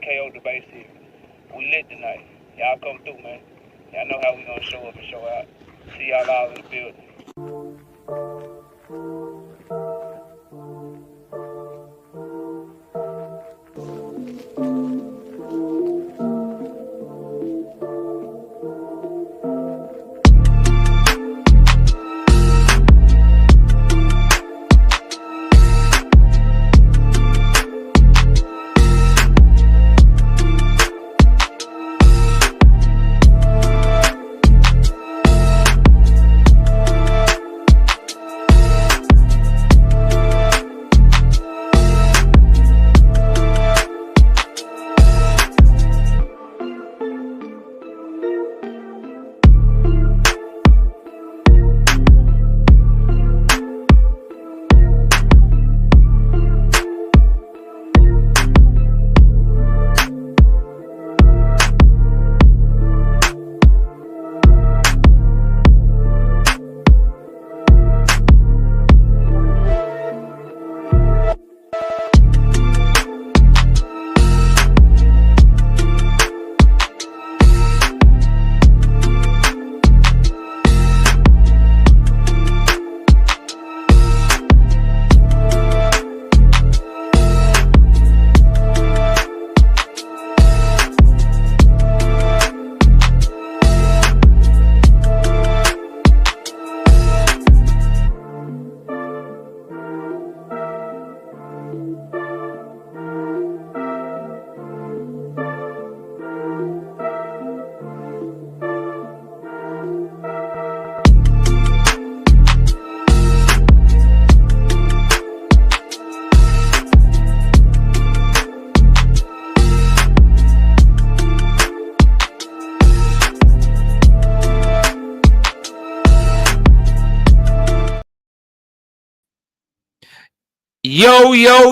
KO debate series. We lit tonight. Y'all come through, man. Y'all know how we gonna show up and show out. See y'all all in the building.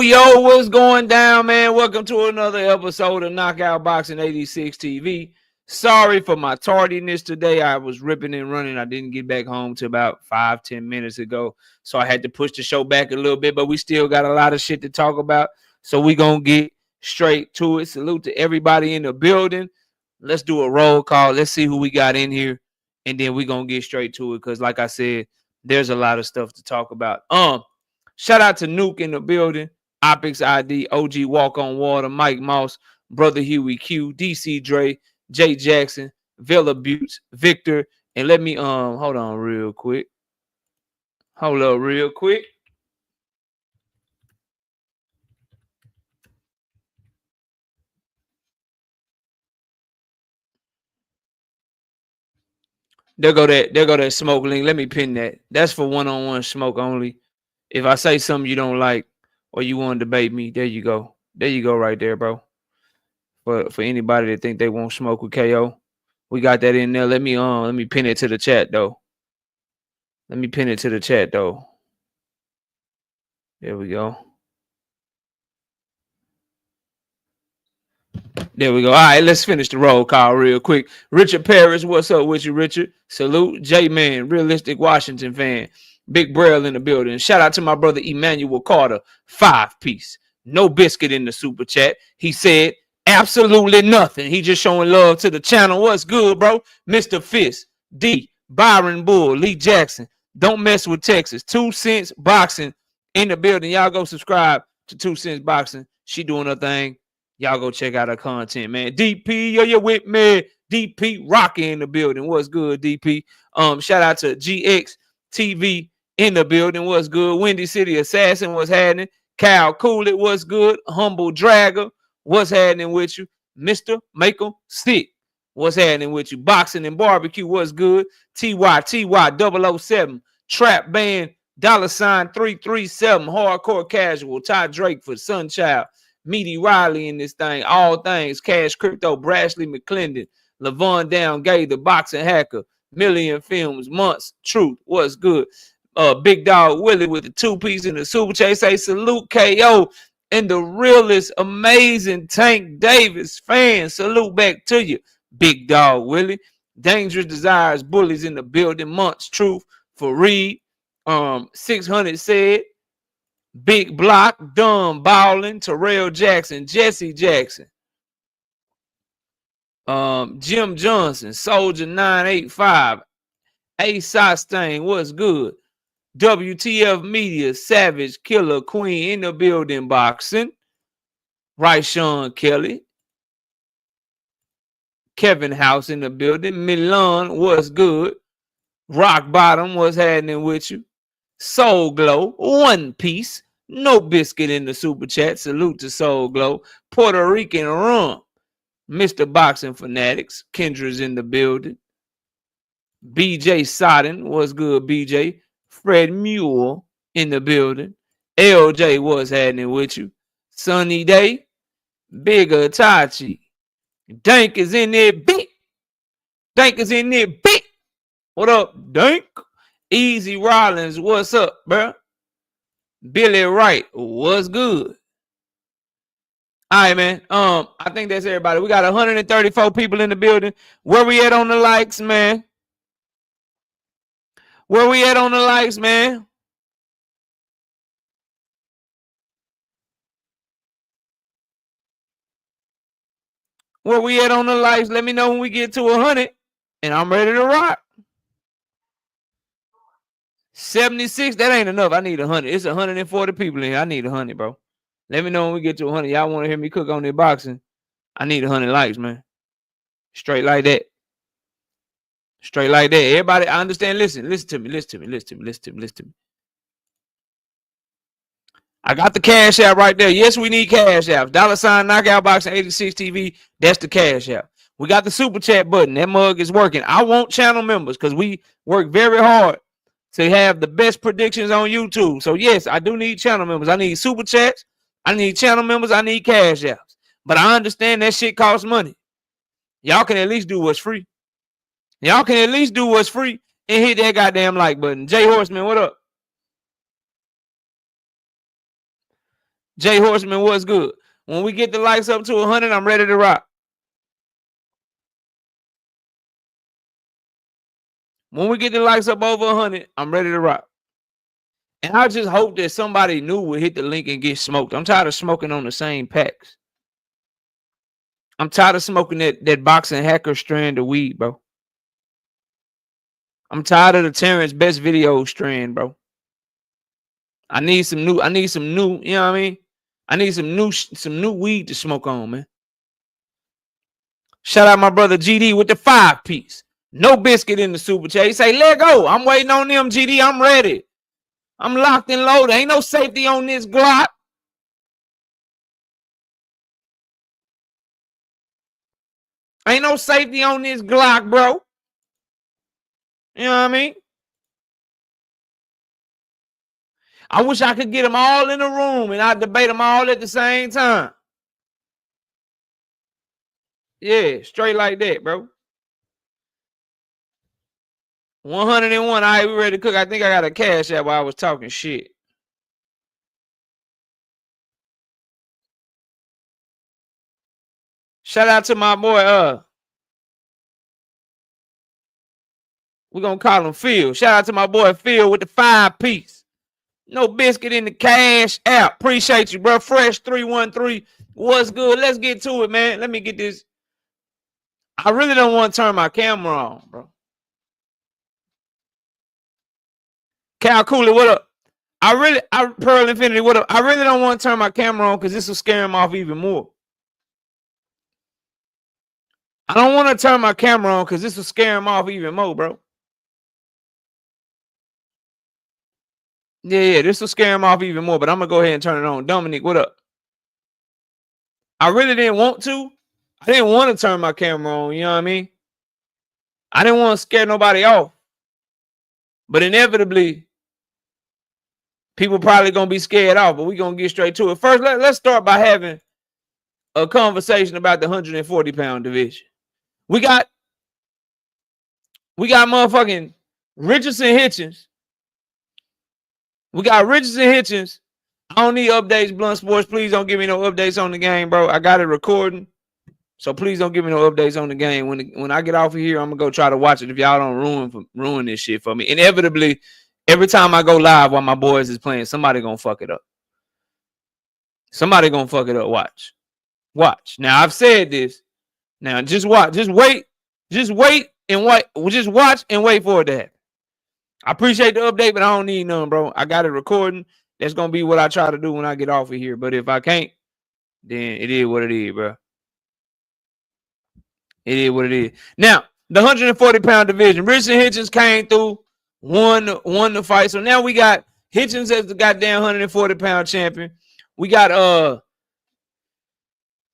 Yo, what's going down, man? Welcome to another episode of Knockout Boxing 86 TV. Sorry for my tardiness today. I was ripping and running. I didn't get back home till about 5-10 minutes ago. So I had to push the show back a little bit, but we still got a lot of shit to talk about. So we gonna get straight to it. Salute to everybody in the building. Let's do a roll call. Let's see who we got in here. And then we gonna get straight to it. Because like I said, there's a lot of stuff to talk about. Shout out to Nuke in the building, Opix ID, OG Walk on Water, Mike Moss, Brother Huey Q, DC Dre, Jay Jackson, Villa Buttes, Victor, and let me hold on real quick. Hold up real quick. There go that smoke link. Let me pin that. That's for one-on-one smoke only. If I say something you don't like or you want to debate me, there you go. There you go right there, bro. For anybody that think they won't smoke with KO, we got that in there. Let me pin it to the chat though. Let me pin it to the chat though. There we go. There we go. All right, let's finish the roll call real quick. Richard Paris, what's up with you, Richard? Salute. J-Man, realistic Washington fan. Big Braille in the building. Shout out to my brother Emmanuel Carter, 5-piece. No biscuit in the super chat. He said absolutely nothing. He just showing love to the channel. What's good, bro? Mr. Fist, D, Byron Bull, Lee Jackson. Don't mess with Texas. 2 Cents Boxing in the building. Y'all go subscribe to 2 Cents Boxing. She doing her thing. Y'all go check out her content, man. DP, yo, you with me? DP Rocky in the building. What's good, DP? Shout out to GX TV in the building. What's good? Windy City Assassin, what's happening? Cal Coolett, what's good? Humble Dragger, what's happening with you? Mr. Make 'em Sick, what's happening with you? Boxing and Barbecue, what's good? TY 007, Trap Band, $337, Hardcore Casual, Ty Drake for Sunchild, Meaty Riley in this thing, All Things, Cash Crypto, Brashley McClendon, Levon Down Gay, the Boxing Hacker, Million Films, Months, Truth, what's good? Big Dog Willie with the 2-piece in the super chase. Say salute KO and the realest, amazing Tank Davis fan. Salute back to you, Big Dog Willie. Dangerous Desires, Bullies in the building. Months, Truth for Reed. 600 said. Big Block, Dumb Ballin, Terrell Jackson, Jesse Jackson. Jim Johnson, Soldier 985, A Sostain, what's good? WTF Media, Savage, Killer, Queen in the building, boxing. Right, Sean Kelly. Kevin House in the building. Milan, what's good? Rock Bottom, what's happening with you? Soul Glow, One Piece. No Biscuit in the super chat. Salute to Soul Glow. Puerto Rican Rum. Mr. Boxing Fanatics. Kendra's in the building. BJ Sodden, what's good, BJ? Fred Mule in the building. LJ, what's happening with you? Sunny Day. Big Itachi. Dank is in there, big. Dank is in there, big. What up, Dank? Easy Rollins, what's up, bro? Billy Wright, what's good? All right, man. I think that's everybody. We got 134 people in the building. Where we at on the likes, man? Where we at on the likes, man? Where we at on the likes? Let me know when we get to 100, and I'm ready to rock. 76, that ain't enough. I need 100. It's 140 people in here. I need 100, bro. Let me know when we get to 100. Y'all want to hear me cook on their boxing? I need 100 likes, man. Straight like that. Straight like that. Everybody, I understand. Listen to me. I got the Cash App right there. Yes, we need Cash Apps. $ Knockout Boxing 86 TV. That's the Cash App. We got the Super Chat button. That mug is working. I want channel members because we work very hard to have the best predictions on YouTube. So, yes, I do need channel members. I need Super Chats. I need channel members. I need Cash Apps. But I understand that shit costs money. Y'all can at least do what's free. Y'all can at least do what's free and hit that goddamn like button. Jay Horseman, what up? Jay Horseman, what's good? When we get the likes up to 100, I'm ready to rock. When we get the likes up over 100, I'm ready to rock. And I just hope that somebody new will hit the link and get smoked. I'm tired of smoking on the same packs. I'm tired of smoking that boxing hacker strand of weed, bro. I'm tired of the Terrence Best video strand, bro. I need some new, you know what I mean? I need some new weed to smoke on, man. Shout out my brother GD with the 5-piece. No biscuit in the super chat. He say, let go. I'm waiting on them, GD. I'm ready. I'm locked and loaded. Ain't no safety on this Glock. Ain't no safety on this Glock, bro. You know what I mean? I wish I could get them all in the room and I debate them all at the same time. Yeah, straight like that, bro. 101. All right, we ready to cook. I think I got a Cash App while I was talking shit. Shout out to my boy, we're going to call him Phil. Shout out to my boy Phil with the 5-piece. No biscuit in the Cash App. Appreciate you, bro. Fresh 313. What's good? Let's get to it, man. Let me get this. I really don't want to turn my camera on, bro. Cal Cooley, what up? Pearl Infinity, what up? I really don't want to turn my camera on because this will scare him off even more. I don't want to turn my camera on because this will scare him off even more, bro. Yeah, this will scare him off even more, but I'm going to go ahead and turn it on. Dominic, what up? I really didn't want to. I didn't want to turn my camera on, you know what I mean? I didn't want to scare nobody off. But inevitably, people probably going to be scared off, but we're going to get straight to it. First, let's start by having a conversation about the 140-pound division. We got motherfucking Richardson Hitchens. We got Richardson Hitchens. I don't need updates, Blunt Sports. Please don't give me no updates on the game, bro. I got it recording. So please don't give me no updates on the game. When I get off of here, I'm going to go try to watch it if y'all don't ruin this shit for me. Inevitably, every time I go live while my boys is playing, somebody going to fuck it up. Somebody going to fuck it up. Watch. Now, I've said this. Now, just watch. Just wait and wait. Just watch and wait for it to happen. I appreciate the update, but I don't need none, bro. I got it recording. That's gonna be what I try to do when I get off of here. But if I can't, then it is what it is, bro. It is what it is. Now, the 140-pound division. Richardson Hitchens came through, won the fight. So now we got Hitchens as the goddamn 140-pound champion. We got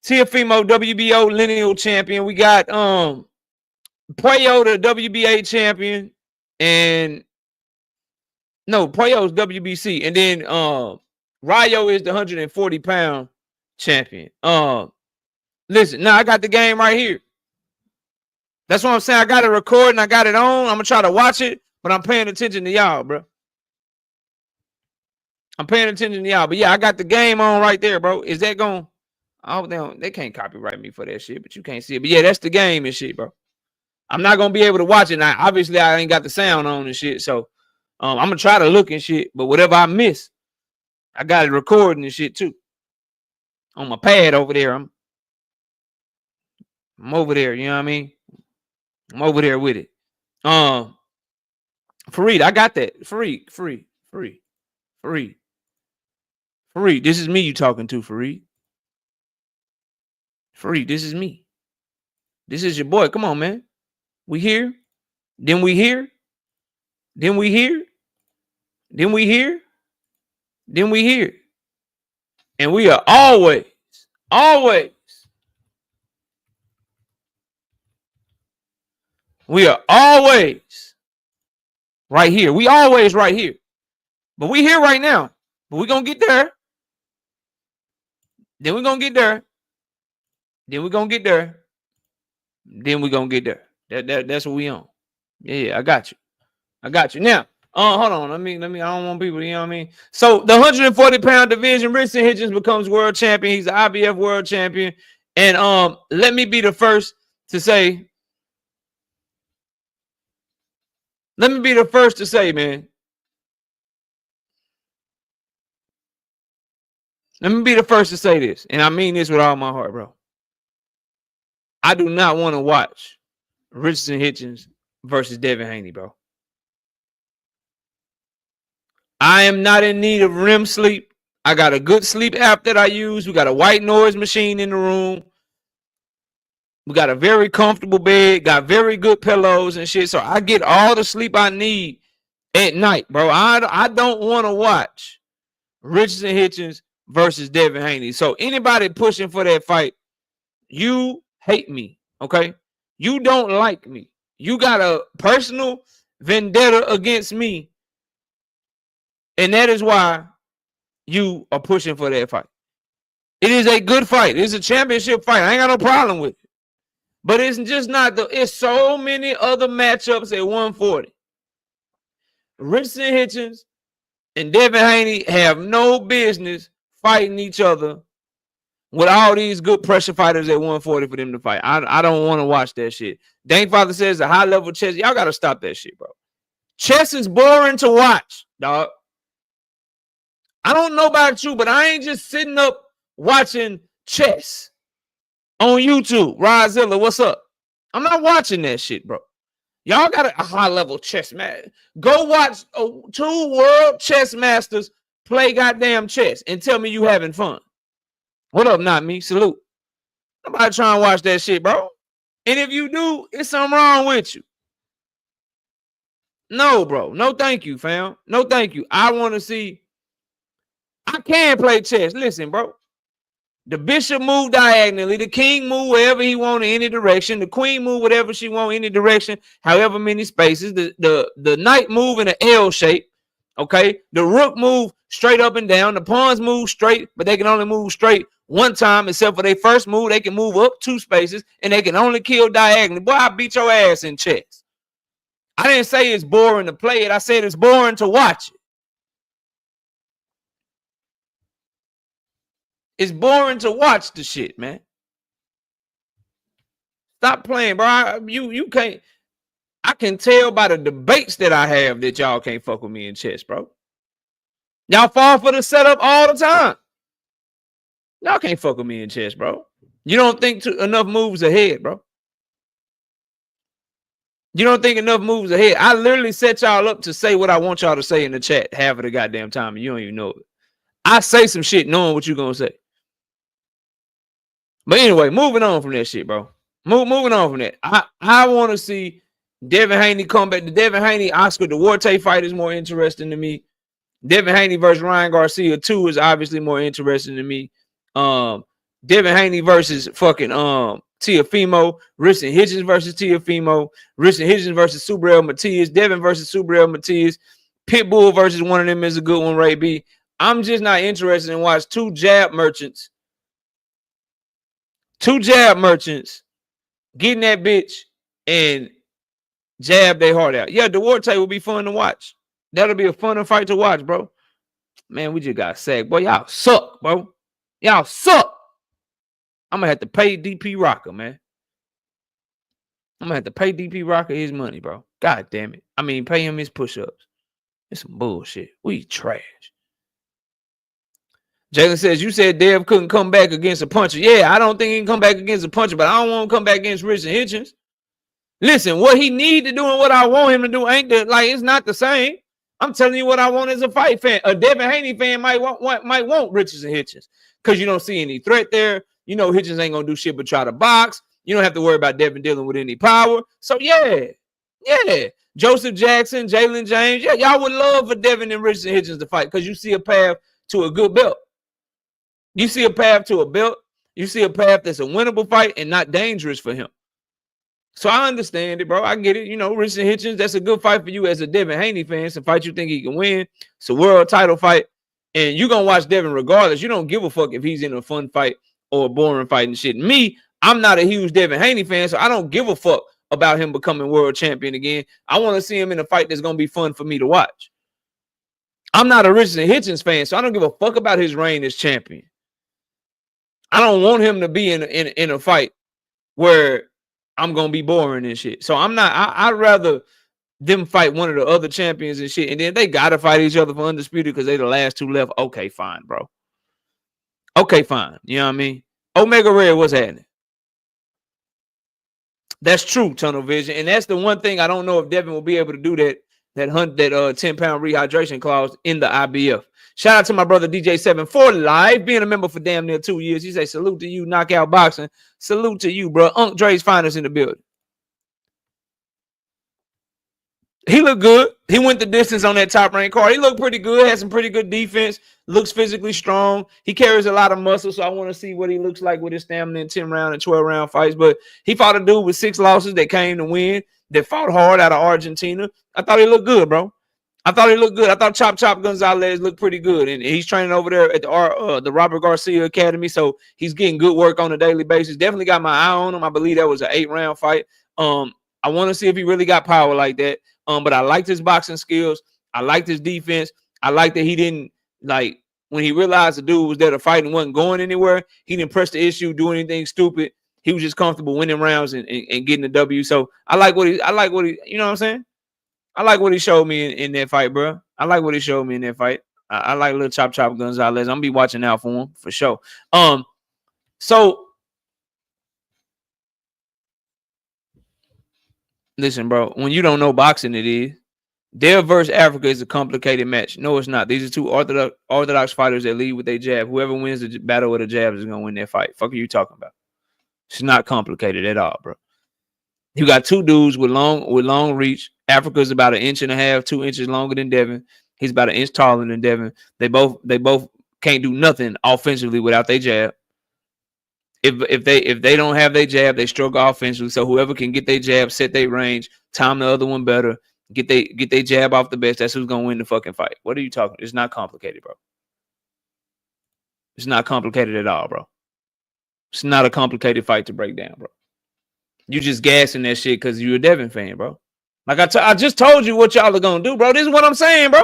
Teofimo WBO lineal champion. We got Ploy the WBA champion, and no, Ploy's WBC, and then Rayo is the 140-pound champion. Listen, now I got the game right here. That's what I'm saying. I got it recording. I got it on. I'm gonna try to watch it, but I'm paying attention to y'all, bro. I'm paying attention to y'all. But yeah, I got the game on right there, bro. Is that going? Oh, they can't copyright me for that shit, but you can't see it. But yeah, that's the game and shit, bro. I'm not gonna be able to watch it now. Obviously, I ain't got the sound on and shit, so I'm gonna try to look and shit. But whatever I miss, I got it recording and shit too on my pad over there. I'm over there. You know what I mean? I'm over there with it. Fareed, I got that. Fareed. This is me you talking to, Fareed. Fareed, this is me. This is your boy. Come on, man. We here. Then we here. Then we here. Then we here. Then we here. And we are always we are always right here. We always right here. But we here right now. But we're going to get there. Then we're going to get there. Then we're going to get there. Then we're going to get there. That's what we on. Yeah, I got you. Now, hold on. Let me, I don't want people, you know what I mean? So the 140-pound division, Richardson Hitchens becomes world champion. He's the IBF world champion. And let me be the first to say, man. Let me be the first to say this. And I mean this with all my heart, bro. I do not want to watch Richardson Hitchens versus Devin Haney, bro. I am not in need of REM sleep. I got a good sleep app that I use. We got a white noise machine in the room. We got a very comfortable bed, got very good pillows and shit. So I get all the sleep I need at night, bro. I don't want to watch Richardson Hitchens versus Devin Haney. So anybody pushing for that fight, you hate me, okay? You don't like me. You got a personal vendetta against me. And that is why you are pushing for that fight. It is a good fight. It's a championship fight. I ain't got no problem with it. But it's just not it's so many other matchups at 140. Richardson Hitchens and Devin Haney have no business fighting each other with all these good pressure fighters at 140 for them to fight. I don't want to watch that shit. Dane Father says a high level chess. Y'all got to stop that shit, bro. Chess is boring to watch, dog. I don't know about you, but I ain't just sitting up watching chess on YouTube. Rozilla, what's up? I'm not watching that shit, bro. Y'all got a high level chess, man. Go watch 2 world chess masters play goddamn chess and tell me you having fun. What up, not me? Salute. Nobody trying to watch that shit, bro. And if you do, it's something wrong with you. No, bro. No, thank you, fam. No, thank you. I want to see. I can play chess. Listen, bro. The bishop moved diagonally. The king moved wherever he wanted in any direction. The queen moved whatever she wanted in any direction, however many spaces. The knight move in an L shape. Okay. The rook move straight up and down. The pawns move straight, but they can only move straight one time, except for their first move. They can move up 2 spaces, and they can only kill diagonally. Boy, I beat your ass in chess. I didn't say it's boring to play it. I said it's boring to watch it. It's boring to watch the shit, man. Stop playing, bro. You can't. I can tell by the debates that I have that y'all can't fuck with me in chess, bro. Y'all fall for the setup all the time. Y'all can't fuck with me in chess, bro. You don't think enough moves ahead, bro. You don't think enough moves ahead. I literally set y'all up to say what I want y'all to say in the chat half of the goddamn time, and you don't even know it. I say some shit knowing what you're going to say. But anyway, moving on from that shit, bro. Moving on from that. I want to see Devin Haney come back. The Devin Haney Oscar Duarte fight is more interesting to me. Devin Haney versus Ryan Garcia 2 is obviously more interesting to me. Devin Haney versus fucking Teofimo, Riston Hitchens versus Teofimo, Riston Hitchens versus Subriel Matias, Devin versus Subriel Matias, Pitbull versus one of them is a good one, Ray B. I'm just not interested in watch two jab merchants getting that bitch and jab their heart out. Yeah, Duarte will be fun to watch. That'll be a fun fight to watch, bro. Man, we just got sacked. Boy, y'all suck, bro. Y'all suck. I'm going to have to pay DP Rocker, man. I'm going to have to pay DP Rocker his money, bro. God damn it. I mean, pay him his push-ups. It's some bullshit. We trash. Jalen says, you said Dev couldn't come back against a puncher. Yeah, I don't think he can come back against a puncher, but I don't want to come back against Riston Hitchens. Listen, what he need to do and what I want him to do ain't it's not the same. I'm telling you what I want as a fight fan. A Devin Haney fan might want Richardson Hitchens because you don't see any threat there. You know Hitchens ain't gonna do shit but try to box. You don't have to worry about Devin dealing with any power. So yeah. Joseph Jackson, Jalen James. Yeah, y'all would love for Devin and Richardson Hitchens to fight because you see a path to a good belt. You see a path to a belt. You see a path that's a winnable fight and not dangerous for him. So I understand it, bro. I get it. You know, Riston Hitchens, that's a good fight for you as a Devin Haney fan. It's a fight you think he can win. It's a world title fight. And you're going to watch Devin regardless. You don't give a fuck if he's in a fun fight or a boring fight and shit. Me, I'm not a huge Devin Haney fan, so I don't give a fuck about him becoming world champion again. I want to see him in a fight that's going to be fun for me to watch. I'm not a Riston Hitchens fan, so I don't give a fuck about his reign as champion. I don't want him to be in a fight where I'm gonna be boring and shit. So I'm not. I'd rather them fight one of the other champions and shit, and then they gotta fight each other for undisputed because they the last two left. Okay, fine, bro. Okay, fine. You know what I mean? Omega Red, what's happening? That's true, tunnel vision, and that's the one thing I don't know if Devin will be able to do that 10-pound rehydration clause in the IBF. Shout out to my brother DJ74 live, being a member for damn near 2 years. He say salute to you, knockout boxing. Salute to you, bro. Unc Dre's finest in the building. He looked good. He went the distance on that top rank card. He looked pretty good. Had some pretty good defense. Looks physically strong. He carries a lot of muscle, so I want to see what he looks like with his stamina in 10-round and 12-round fights. But he fought a dude with 6 losses that came to win, that fought hard out of Argentina. I thought he looked good, bro. I thought Chop Gonzalez looked pretty good, and he's training over there at the Robert Garcia Academy, so he's getting good work on a daily basis. Definitely got my eye on him. I believe that was an 8-round fight. I want to see if he really got power like that. But I liked his boxing skills. I liked his defense. I liked that he didn't, like, when he realized the dude was there to fight and wasn't going anywhere, he didn't press the issue, do anything stupid. He was just comfortable winning rounds and getting the W. So I like what he, you know what I'm saying? I like what he showed me in that fight, bro. I like what he showed me in that fight. I like little Chop Gonzalez. I'm gonna be watching out for him for sure. So listen, bro. When you don't know boxing, it is. Dev versus Africa is a complicated match. No, it's not. These are two orthodox fighters that lead with their jab. Whoever wins the battle with a jab is gonna win that fight. Fuck are you talking about? It's not complicated at all, bro. You got two dudes with long reach. Africa's about 1.5 inches, 2 inches longer than Devin. He's about 1 inch taller than Devin. They both can't do nothing offensively without their jab. If they don't have their jab, they struggle offensively. So whoever can get their jab, set their range, time the other one better, get their jab off the best, that's who's gonna win the fucking fight. What are you talking? It's not complicated, bro. It's not complicated at all, bro. It's not a complicated fight to break down, bro. You just gassing that shit because you're a Devin fan, bro. Like I just told you what y'all are gonna do, bro. This is what I'm saying, bro.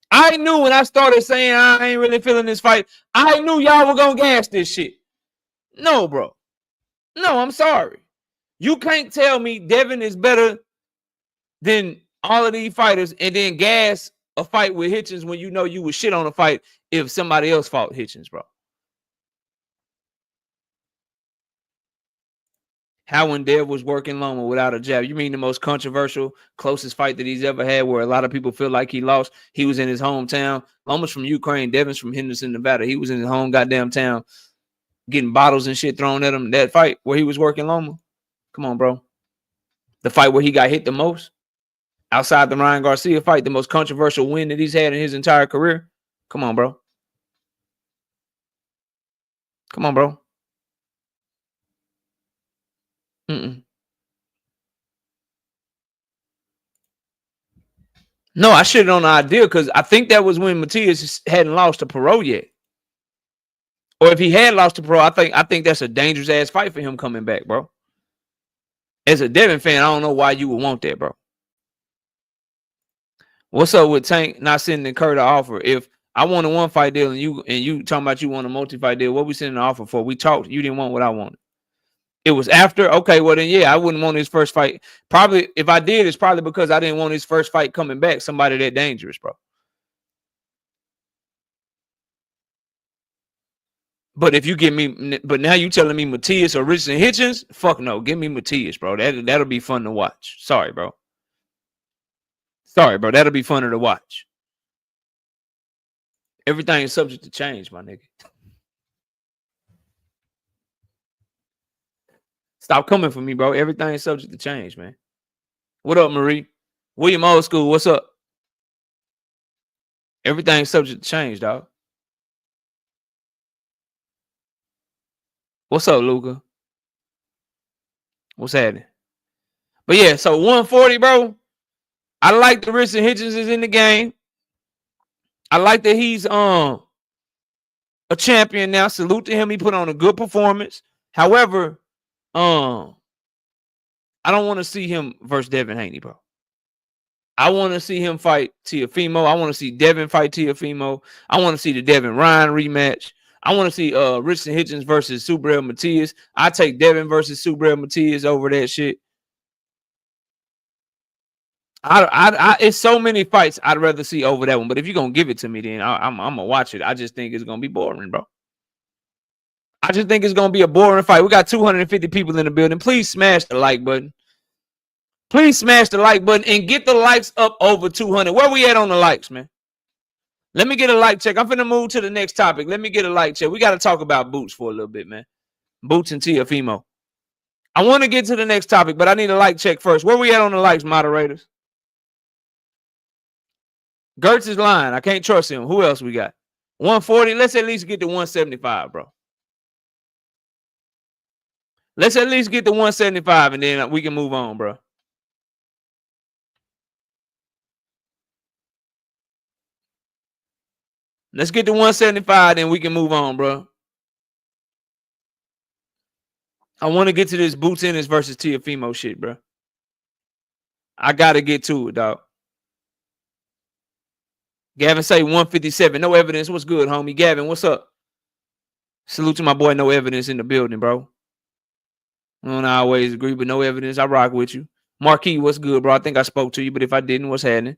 I knew when I started saying I ain't really feeling this fight, I knew y'all were gonna gas this shit. No, bro. No, I'm sorry. You can't tell me Devin is better than all of these fighters and then gas a fight with Hitchens when you know you would shit on a fight if somebody else fought Hitchens, bro. how when Dev was working Loma without a jab. You mean the most controversial, closest fight that he's ever had where a lot of people feel like he lost? He was in his hometown. Loma's from Ukraine. Devin's from Henderson, Nevada. He was in his home goddamn town getting bottles and shit thrown at him. That fight where he was working Loma. Come on, bro. The fight where he got hit the most outside the Ryan Garcia fight, the most controversial win that he's had in his entire career. Come on, bro. Come on, bro. No, I shitted on the idea because I think that was when Matias hadn't lost to Perot yet. Or if he had lost to Perot, I think that's a dangerous ass fight for him coming back, bro. As a Devin fan, I don't know why you would want that, bro. What's up with Tank not sending Kurt an offer? If I want a one fight deal and you talking about you want a multi-fight deal, what we sending an offer for? We talked. You didn't want what I wanted. It was after. Okay, well then, yeah, I wouldn't want his first fight. Probably, if I did, it's probably because I didn't want his first fight coming back. Somebody that dangerous, bro. But if you give me, but now you telling me Matias or Richardson Hitchens? Fuck no, give me Matias, bro. That'll be fun to watch. Sorry, bro. Sorry, bro. That'll be funner to watch. Everything is subject to change, my nigga. Stop coming for me, bro. Everything is subject to change, man. What up, Marie? William Old School, what's up? Everything's subject to change, dog. What's up, Luca? What's happening? But yeah, so 140, bro. I like the Richardson Hitchens is in the game. I like that he's a champion now. Salute to him. He put on a good performance. However, I don't want to see him versus Devin Haney, bro. I want to see him fight Teofimo. I want to see Devin fight Teofimo. I want to see the Devin Ryan rematch. I want to see Richardson Hitchens versus Subriel Matias. I take Devin versus Subriel Matias over that shit. It's so many fights I'd rather see over that one. But if you're gonna give it to me, then I'm gonna watch it. I just think it's gonna be boring, bro. I just think it's gonna be a boring fight. We got 250 people in the building. Please smash the like button. Please smash the like button and get the likes up over 200. Where we at on the likes, man? Let me get a like check. I'm finna move to the next topic. Let me get a like check. We got to talk about Boots for a little bit, man. Boots and Teofimo. I want to get to the next topic, but I need a like check first. Where we at on the likes, moderators? Gertz is lying. I can't trust him. Who else we got? 140. Let's at least get to 175, bro. Let's at least get to 175, and then we can move on, bro. Let's get to 175, then we can move on, bro. I want to get to this Boots Ennis versus Teofimo shit, bro. I got to get to it, dog. Gavin say 157. No evidence. What's good, homie? Gavin, what's up? Salute to my boy, No Evidence in the building, bro. I don't always agree, but No Evidence. I rock with you. Marquis, what's good, bro? I think I spoke to you, but if I didn't, what's happening?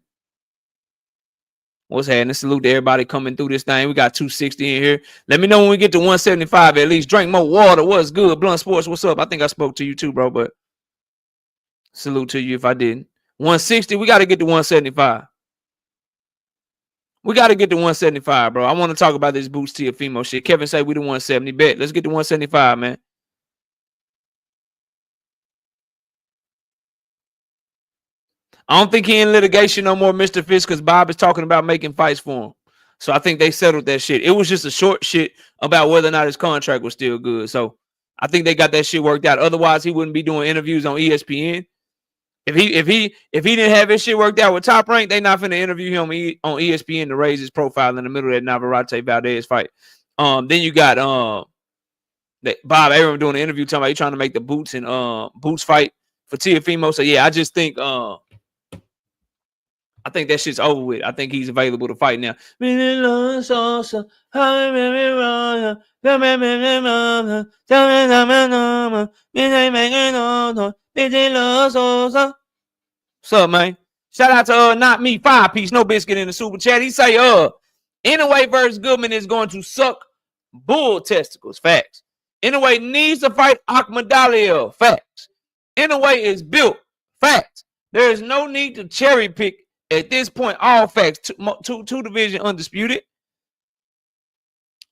What's happening? Salute to everybody coming through this thing. We got 260 in here. Let me know when we get to 175 at least. Drink more water. What's good? Blunt Sports, what's up? I think I spoke to you too, bro, but salute to you if I didn't. 160, we got to get to 175. We got to get to 175, bro. I want to talk about this Boots Teofimo shit. Kevin say we the 170. Bet. Let's get to 175, man. I don't think he in litigation no more, Mr. Fish, because Bob is talking about making fights for him. So I think they settled that shit. It was just a short shit about whether or not his contract was still good. So I think they got that shit worked out. Otherwise, he wouldn't be doing interviews on ESPN. If he didn't have his shit worked out with Top Rank, they not finna interview him on ESPN to raise his profile in the middle of that Navarrete Valdez fight. Then you got Bob Arum doing an interview talking about he trying to make the Boots and Boots fight for Teofimo. So yeah, I just think I think that shit's over with. I think he's available to fight now. What's up, man? Shout out to Not Me 5-piece, no biscuit in the super chat. He say Anyway versus Goodman is going to suck bull testicles. Facts. Inoue needs to fight Akhmadaliev. Facts. Inoue is built. Facts. There is no need to cherry pick at this point. All facts. Two division undisputed.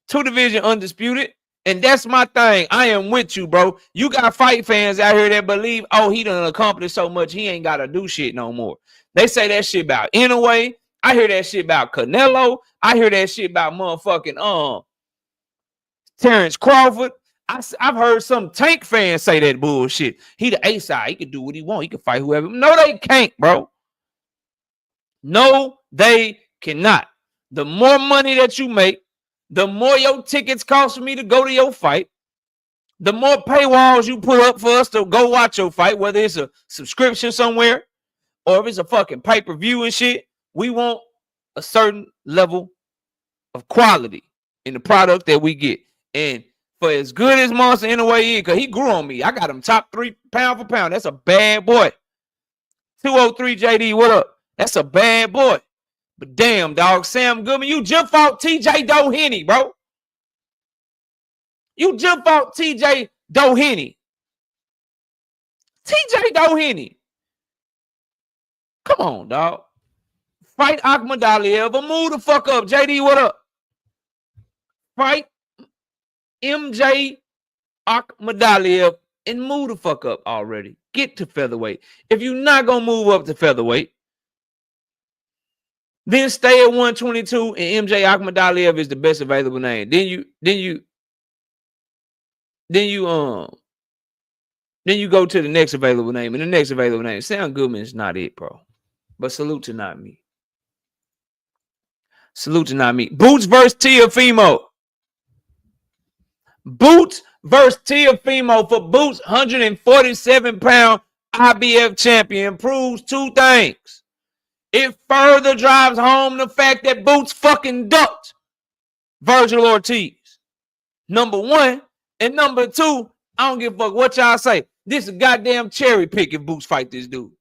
2 division undisputed. And that's my thing. I am with you, bro. You got fight fans out here that believe, oh, he done accomplished so much, he ain't got to do shit no more. They say that shit about Inoue. I hear that shit about Canelo. I hear that shit about motherfucking Terrence Crawford. I've heard some Tank fans say that bullshit. He the A-side. He can do what he want. He can fight whoever. No, they can't, bro. No, they cannot. The more money that you make, the more your tickets cost for me to go to your fight, the more paywalls you put up for us to go watch your fight, whether it's a subscription somewhere or if it's a fucking pay-per-view and shit, we want a certain level of quality in the product that we get. And for as good as Monster Inoue is, because he grew on me. I got him top 3 pound for pound. That's a bad boy. 203 JD, what up? That's a bad boy. But damn, dog, Sam Goodman, you just fought TJ Doheny, bro. You just fought TJ Doheny. TJ Doheny. Come on, dog. Fight Akhmadaliev or move the fuck up. JD, what up? Fight MJ Akhmadaliev and move the fuck up already. Get to featherweight. If you're not going to move up to featherweight, then stay at 122 and MJ Akhmadaliev is the best available name. Then you go to the next available name, and the next available name. Sam Goodman is not it, bro. But salute to not me. Salute to not me. Boots versus Teofimo. Boots versus Teofimo. For Boots, 147-pound IBF champion proves 2 things. It further drives home the fact that Boots fucking ducked Virgil Ortiz. Number 1. And number 2, I don't give a fuck what y'all say. This is a goddamn cherry pick if Boots fight this dude.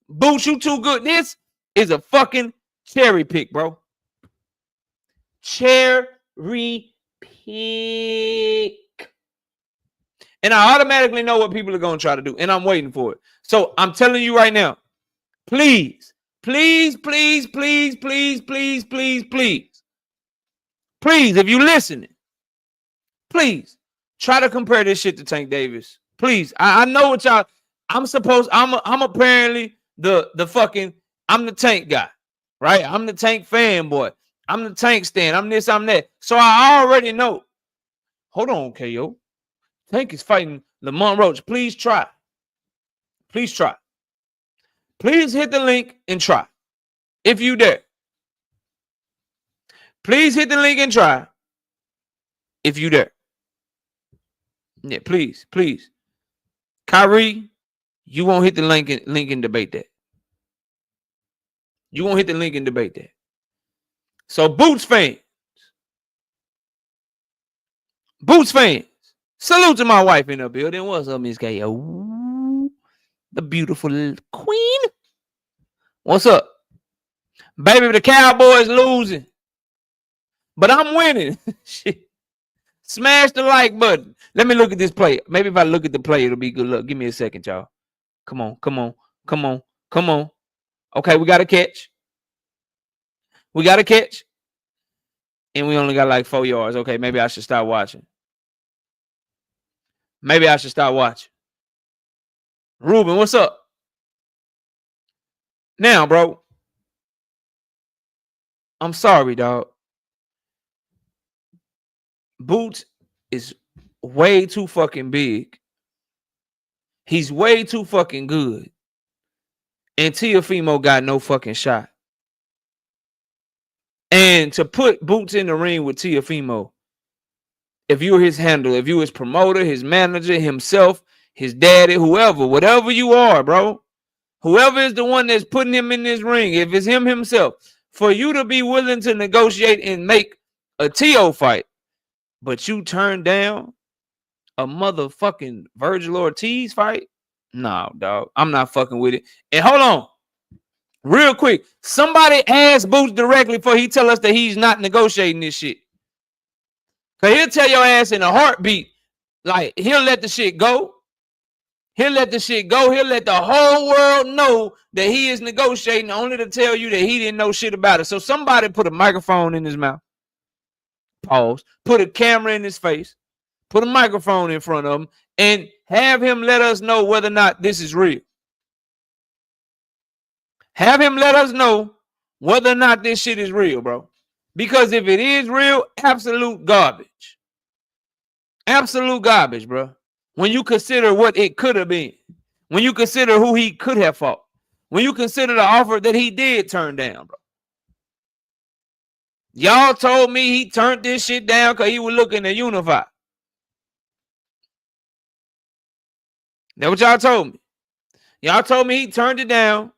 Boots, you too good. This is a fucking cherry pick, bro. Cherry pick. And I automatically know what people are going to try to do. And I'm waiting for it. So I'm telling you right now, please, please, please, please, please, please, please, please. Please, if you listening, please try to compare this shit to Tank Davis. Please. I know what y'all. I'm apparently the fucking, I'm the Tank guy, right? I'm the Tank fanboy. I'm the Tank stan. I'm this, I'm that. So I already know. Hold on, KO. Tank is fighting Lamont Roach. Please try. Please try. Please hit the link and try. If you dare. Please hit the link and try. If you dare. Yeah, please, please. Kyrie, you won't hit the link and debate that. You won't hit the link and debate that. So Boots fans, salute to my wife in the building. What's up, Miss K? Oh, the beautiful queen. What's up? Baby, the Cowboys losing. But I'm winning. Shit. Smash the like button. Let me look at this play. Maybe if I look at the play, it'll be good luck. Give me a second, y'all. Come on, come on, come on, come on. Okay, we got a catch. We got a catch. And we only got like 4 yards. Okay, maybe I should start watching. Maybe I should start watching. Ruben, what's up? Now, bro. I'm sorry, dog. Boots is way too fucking big. He's way too fucking good. And Teofimo got no fucking shot. And to put Boots in the ring with Teofimo, if you're his handler, if you're his promoter, his manager, himself, his daddy, whoever, whatever you are, bro, whoever is the one that's putting him in this ring, if it's him himself, for you to be willing to negotiate and make a Teo fight, but you turn down a motherfucking Virgil Ortiz fight? No, dog. I'm not fucking with it. And hold on. Real quick, somebody ask Boots directly before he tell us that he's not negotiating this shit. Because he'll tell your ass in a heartbeat, Like, he'll let the shit go. He'll let the shit go. He'll let the whole world know that he is negotiating, only to tell you that he didn't know shit about it. So somebody put a microphone in his mouth. Pause. Put a camera in his face. Put a microphone in front of him and have him let us know whether or not this is real. Have him let us know whether or not this shit is real, bro. Because if it is real, absolute garbage. Absolute garbage, bro. When you consider what it could have been. When you consider who he could have fought. When you consider the offer that he did turn down, bro. Y'all told me he turned this shit down because he was looking to unify. That's what y'all told me. Y'all told me he turned it down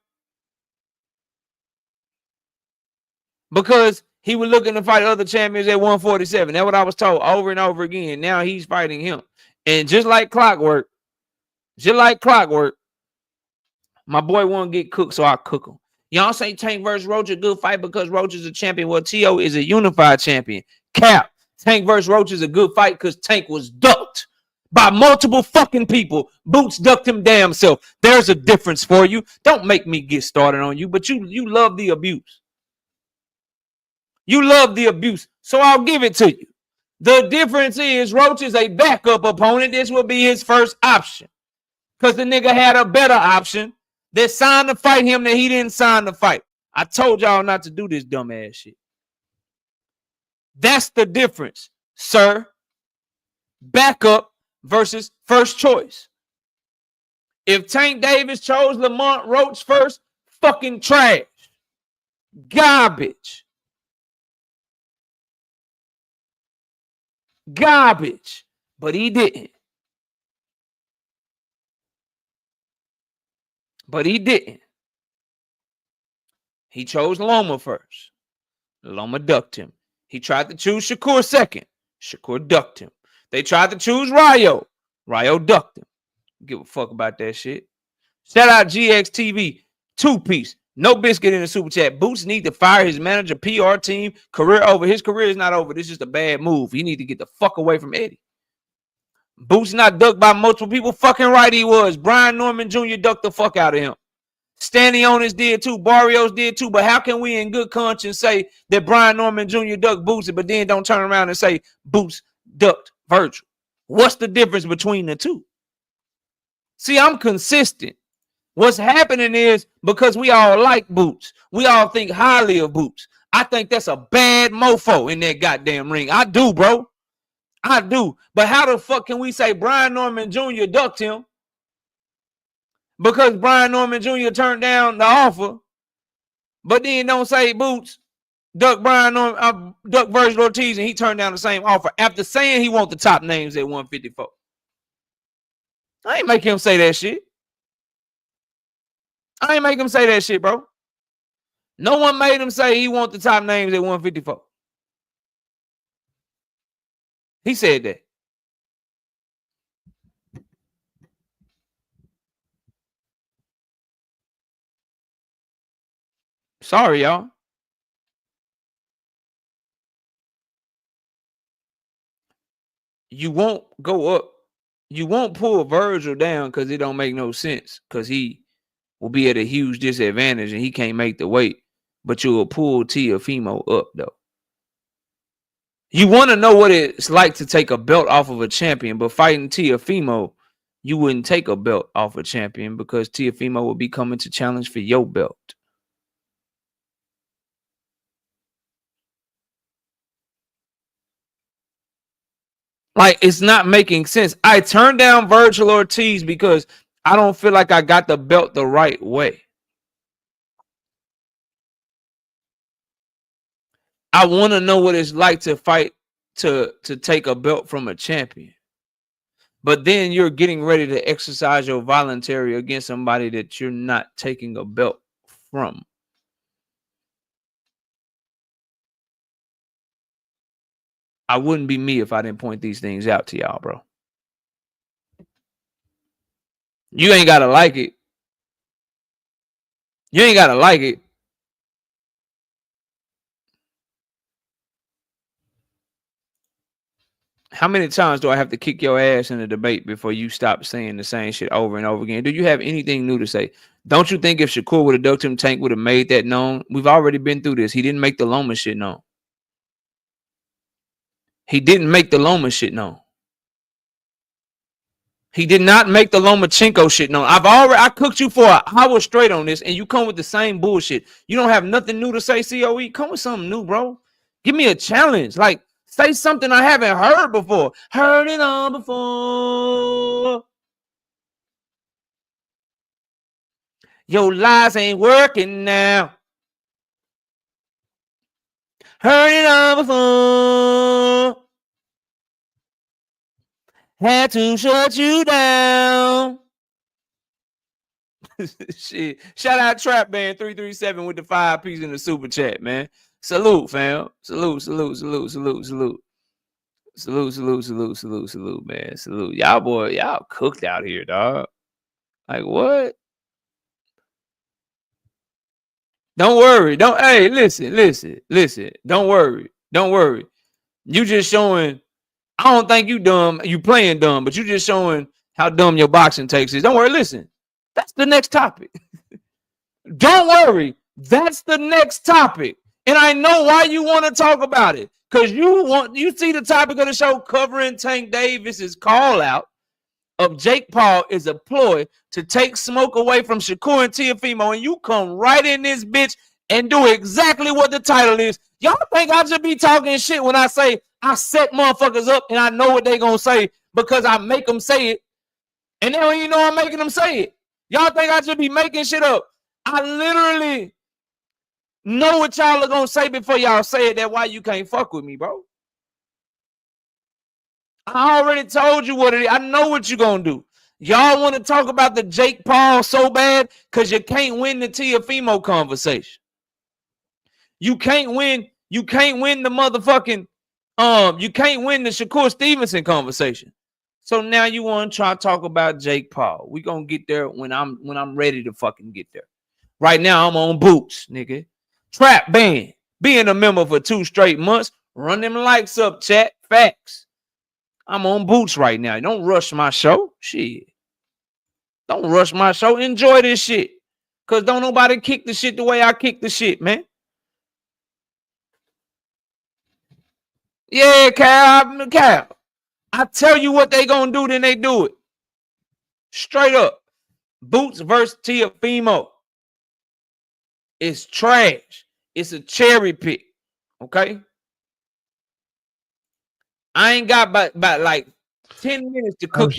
because he was looking to fight other champions at 147. That's what I was told over and over again. Now he's fighting him. And just like clockwork, my boy won't get cooked, so I cook him. Y'all say Tank versus Roach a good fight because Roach is a champion. Well, T.O. is a unified champion. Cap. Tank versus Roach is a good fight because Tank was ducked by multiple fucking people. Boots ducked him damn self. There's a difference for you. Don't make me get started on you, but you love the abuse. You love the abuse, so I'll give it to you. The difference is Roach is a backup opponent. This will be his first option because the nigga had a better option that signed to fight him that he didn't sign to fight. I told y'all not to do this dumbass shit. That's the difference, sir. Backup versus first choice. If Tank Davis chose Lamont Roach first, fucking trash. Garbage. Garbage. But he didn't. He chose Loma first. Loma ducked him. He tried to choose Shakur second. Shakur ducked him. They tried to choose Ryo. Ryo ducked him. Give a fuck about that shit. Shout out GXTV. 2-piece. No biscuit in the super chat. Boots need to fire his manager, PR team. Career over. His career is not over. This is just a bad move. He need to get the fuck away from Eddie. Boots not ducked by multiple people. Fucking right he was. Brian Norman Jr. ducked the fuck out of him. Stanionis did too. Barrios did too. But how can we in good conscience say that Brian Norman Jr. ducked Boots, but then don't turn around and say Boots ducked Virgil? What's the difference between the two? See, I'm consistent. What's happening is because we all like Boots. We all think highly of Boots. I think that's a bad mofo in that goddamn ring. I do, bro. I do. But how the fuck can we say Brian Norman Jr. ducked him? Because Brian Norman Jr. turned down the offer, but then don't say Boots duck duck Virgil Ortiz, and he turned down the same offer after saying he want the top names at 154. I ain't make him say that shit. I ain't make him say that shit, bro. No one made him say he want the top names at 154. He said that. Sorry, y'all. You won't go up. You won't pull Virgil down because it don't make no sense because he will be at a huge disadvantage and he can't make the weight. But you will pull Teofimo up, though. You want to know what it's like to take a belt off of a champion, but fighting Teofimo, you wouldn't take a belt off a champion because Teofimo would be coming to challenge for your belt. Like, it's not making sense. I turned down Virgil Ortiz because I don't feel like I got the belt the right way. I want to know what it's like to fight to take a belt from a champion. But then you're getting ready to exercise your voluntary against somebody that you're not taking a belt from. I wouldn't be me if I didn't point these things out to y'all, bro. You ain't got to like it. You ain't got to like it. How many times do I have to kick your ass in a debate before you stop saying the same shit over and over again? Do you have anything new to say? Don't you think if Shakur would have ducked him, Tank would have made that known? We've already been through this. He didn't make the Loma shit known. He didn't make the Loma shit known. He did not make the Lomachenko shit known. I cooked you for an hour straight on this, and you come with the same bullshit. You don't have nothing new to say, COE. Come with something new, bro. Give me a challenge. Like, say something I haven't heard before. Heard it all before. Your lies ain't working now. Heard it all before. Had to shut you down. Shit. Shout out Trap Band 337 with the 5 piece in the super chat, man. Salute, fam. Salute, man. Salute. Y'all cooked out here, dog. Like, what? Don't worry. Hey, listen. Don't worry. You just showing. I don't think you dumb. You playing dumb, but you just showing how dumb your boxing takes is. Don't worry. Listen, that's the next topic. Don't worry. That's the next topic. And I know why you want to talk about it. Because you see the topic of the show covering Tank Davis's call out of Jake Paul is a ploy to take smoke away from Shakur and Teofimo. And you come right in this bitch and do exactly what the title is. Y'all think I should be talking shit when I say I set motherfuckers up and I know what they gonna say because I make them say it. And then when you know I'm making them say it. Y'all think I should be making shit up. I literally know what y'all are gonna say before y'all say it. That's why you can't fuck with me, bro. I already told you what it is. I know what you're gonna do. Y'all want to talk about the Jake Paul so bad because you can't win the Teofimo conversation. You can't win the motherfucking you can't win the Shakur Stevenson conversation. So now you want to try to talk about Jake Paul. We gonna get there when I'm ready to fucking get there. Right now I'm on Boots, nigga. Trap Band. Being a member for 2 straight months. Run them likes up, chat. Facts. I'm on Boots right now. Don't rush my show. Shit. Don't rush my show. Enjoy this shit. Cause don't nobody kick the shit the way I kick the shit, man. Yeah, Cal. I tell you what they gonna do, then they do it. Straight up. Boots versus Teofimo. It's trash. It's a cherry pick. Okay? I ain't got about like 10 minutes to cook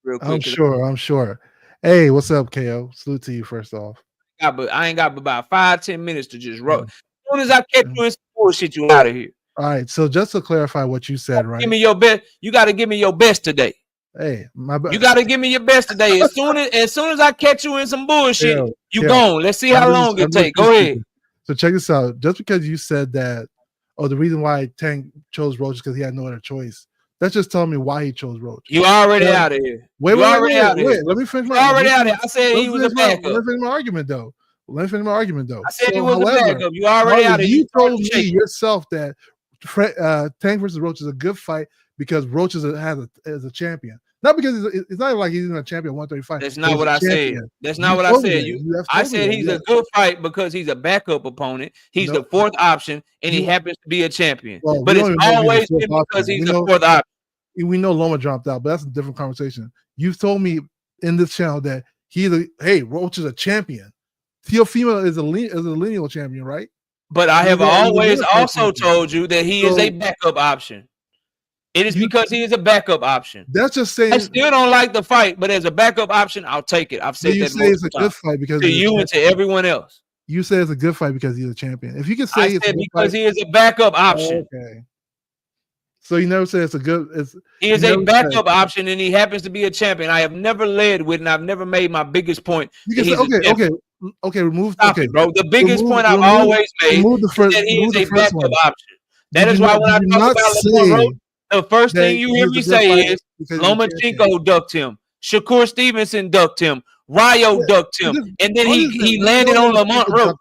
real quick. I'm sure. Hey, what's up, KO? Salute to you first off. I ain't got about 5-10 minutes to just roll. As soon as I catch you in some bullshit, you out of here. All right. So just to clarify what you said, right? Give me your best. You got to give me your best today. Hey, you got to give me your best today. As soon as I catch you in some bullshit, you gone. Let's see how long it takes. Go ahead. So check this out. Just because you said that, the reason why Tank chose Roach is because he had no other choice. That's just telling me why he chose Roach. You already out of here. Wait. Let me finish my already out of here. I said he was a backup. Let me finish my argument though. I said he was a backup. You already out of here. You told me yourself that Tank versus Roach is a good fight because Roach is a champion. Not because it's not like he's in a champion 135. That's not what I said. That's not what I said. I said he's a good fight because he's a backup opponent. He's the 4th option, and he happens to be a champion. But it's always been because he's the 4th option. We know Loma dropped out, but that's a different conversation. You've told me in this channel that Roach is a champion. Teofimo is a lineal champion, right? But I have always also told you that he is a backup option. It is because he is a backup option. That's just saying. I still don't like the fight, but as a backup option, I'll take it. I've said that multiple it's a good fight because to you and to everyone else. You say it's a good fight because he's a champion. If you can say it's because he is a backup option. Okay. So you never say it's a good. He is a backup option, and he happens to be a champion. I have never led with, and I've never made my biggest point. You can say, okay. Remove. Stop it, bro. The biggest point I've always made is that he is a backup option. That is why when I talk about Lamar, the first thing you hear me say is Lomachenko ducked him. Shakur Stevenson ducked him. Rayo ducked him. And then he landed on Lamont Road.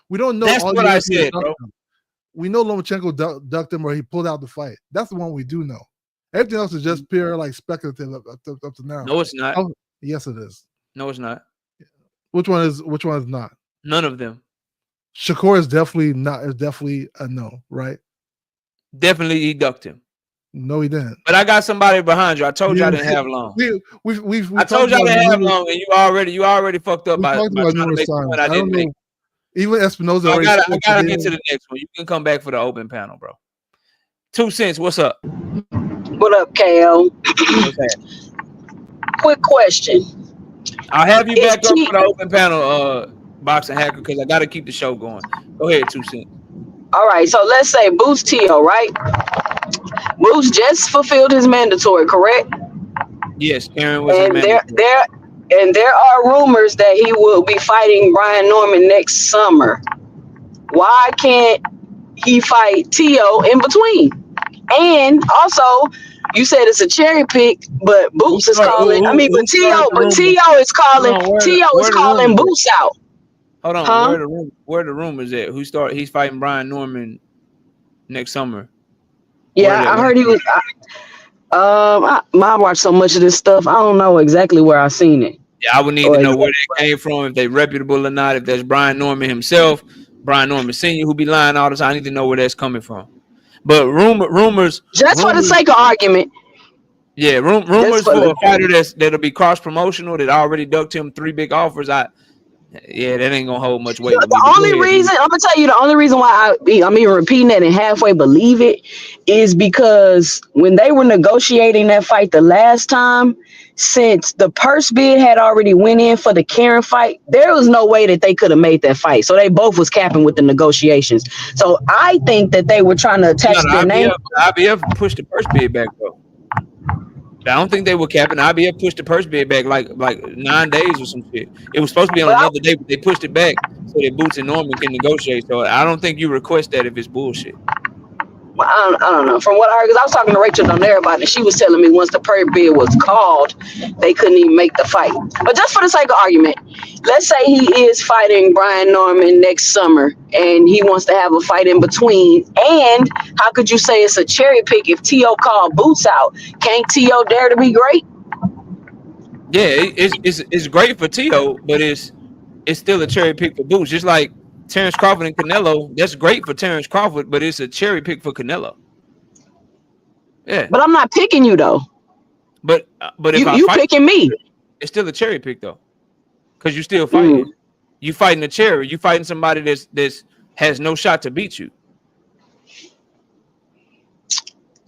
We don't know. That's what I said, bro. We know Lomachenko ducked him or he pulled out the fight. That's the one we do know. Everything else is just pure like speculative up to now. No, it's not. Oh, yes, it is. No, it's not. Which one is not? None of them. Shakur is definitely not. Is definitely a no, right? Definitely deduct him. No, he didn't. But I got somebody behind you. I told you I didn't have long. I told you I didn't have long, and you already fucked up by trying to make the point I didn't make. Even Espinoza. I gotta get to the next one. You can come back for the open panel, bro. 2 cents. What's up? What up, KO? Quick question. I'll have you back up for the open panel, Boxing Hacker, because I gotta keep the show going. Go ahead, 2 cents. All right, so let's say Boots Tio, right? Boots just fulfilled his mandatory, correct? Yes, Karen was his mandatory. There are rumors that he will be fighting Brian Norman next summer. Why can't he fight Tio in between? And also, you said it's a cherry pick, but Boots is calling. But Tio is calling Boots out. Hold on, where the rumors at? He's fighting Brian Norman next summer. Yeah, I heard he was. I watched so much of this stuff. I don't know exactly where I seen it. Yeah, I would need to know where they came from, if they reputable or not. If that's Brian Norman himself, Brian Norman Sr., who be lying all the time. I need to know where that's coming from. But rumors. For the sake of argument. Yeah, rumors for a fighter that'll be cross promotional that already ducked him 3 big offers. Yeah, that ain't gonna hold much weight. The only reason I'm gonna tell you, the only reason why I'm even repeating that and halfway believe it is because when they were negotiating that fight the last time, since the purse bid had already went in for the Karen fight, there was no way that they could have made that fight. So they both was capping with the negotiations. So I think that they were trying to attach their name. IBF pushed the purse bid back though. I don't think they were capping. IBF pushed the purse bid back like 9 days or some shit. It was supposed to be on another day, but they pushed it back so that Boots and Norman can negotiate. So I don't think you request that if it's bullshit. Well, I don't know. From what I heard, because I was talking to Rachel down there about it, she was telling me once the purse bid was called, they couldn't even make the fight. But just for the sake of argument, let's say he is fighting Brian Norman next summer and he wants to have a fight in between. And how could you say it's a cherry pick if T.O. called Boots out? Can't T.O. dare to be great? Yeah, it's great for T.O., but it's still a cherry pick for Boots. Just like Terrence Crawford and Canelo, that's great for Terrence Crawford, but it's a cherry pick for Canelo. Yeah, but I'm not picking you though. But if you picking me, it's still a cherry pick though, because you still fighting. You fighting a cherry. You fighting somebody that's has no shot to beat you.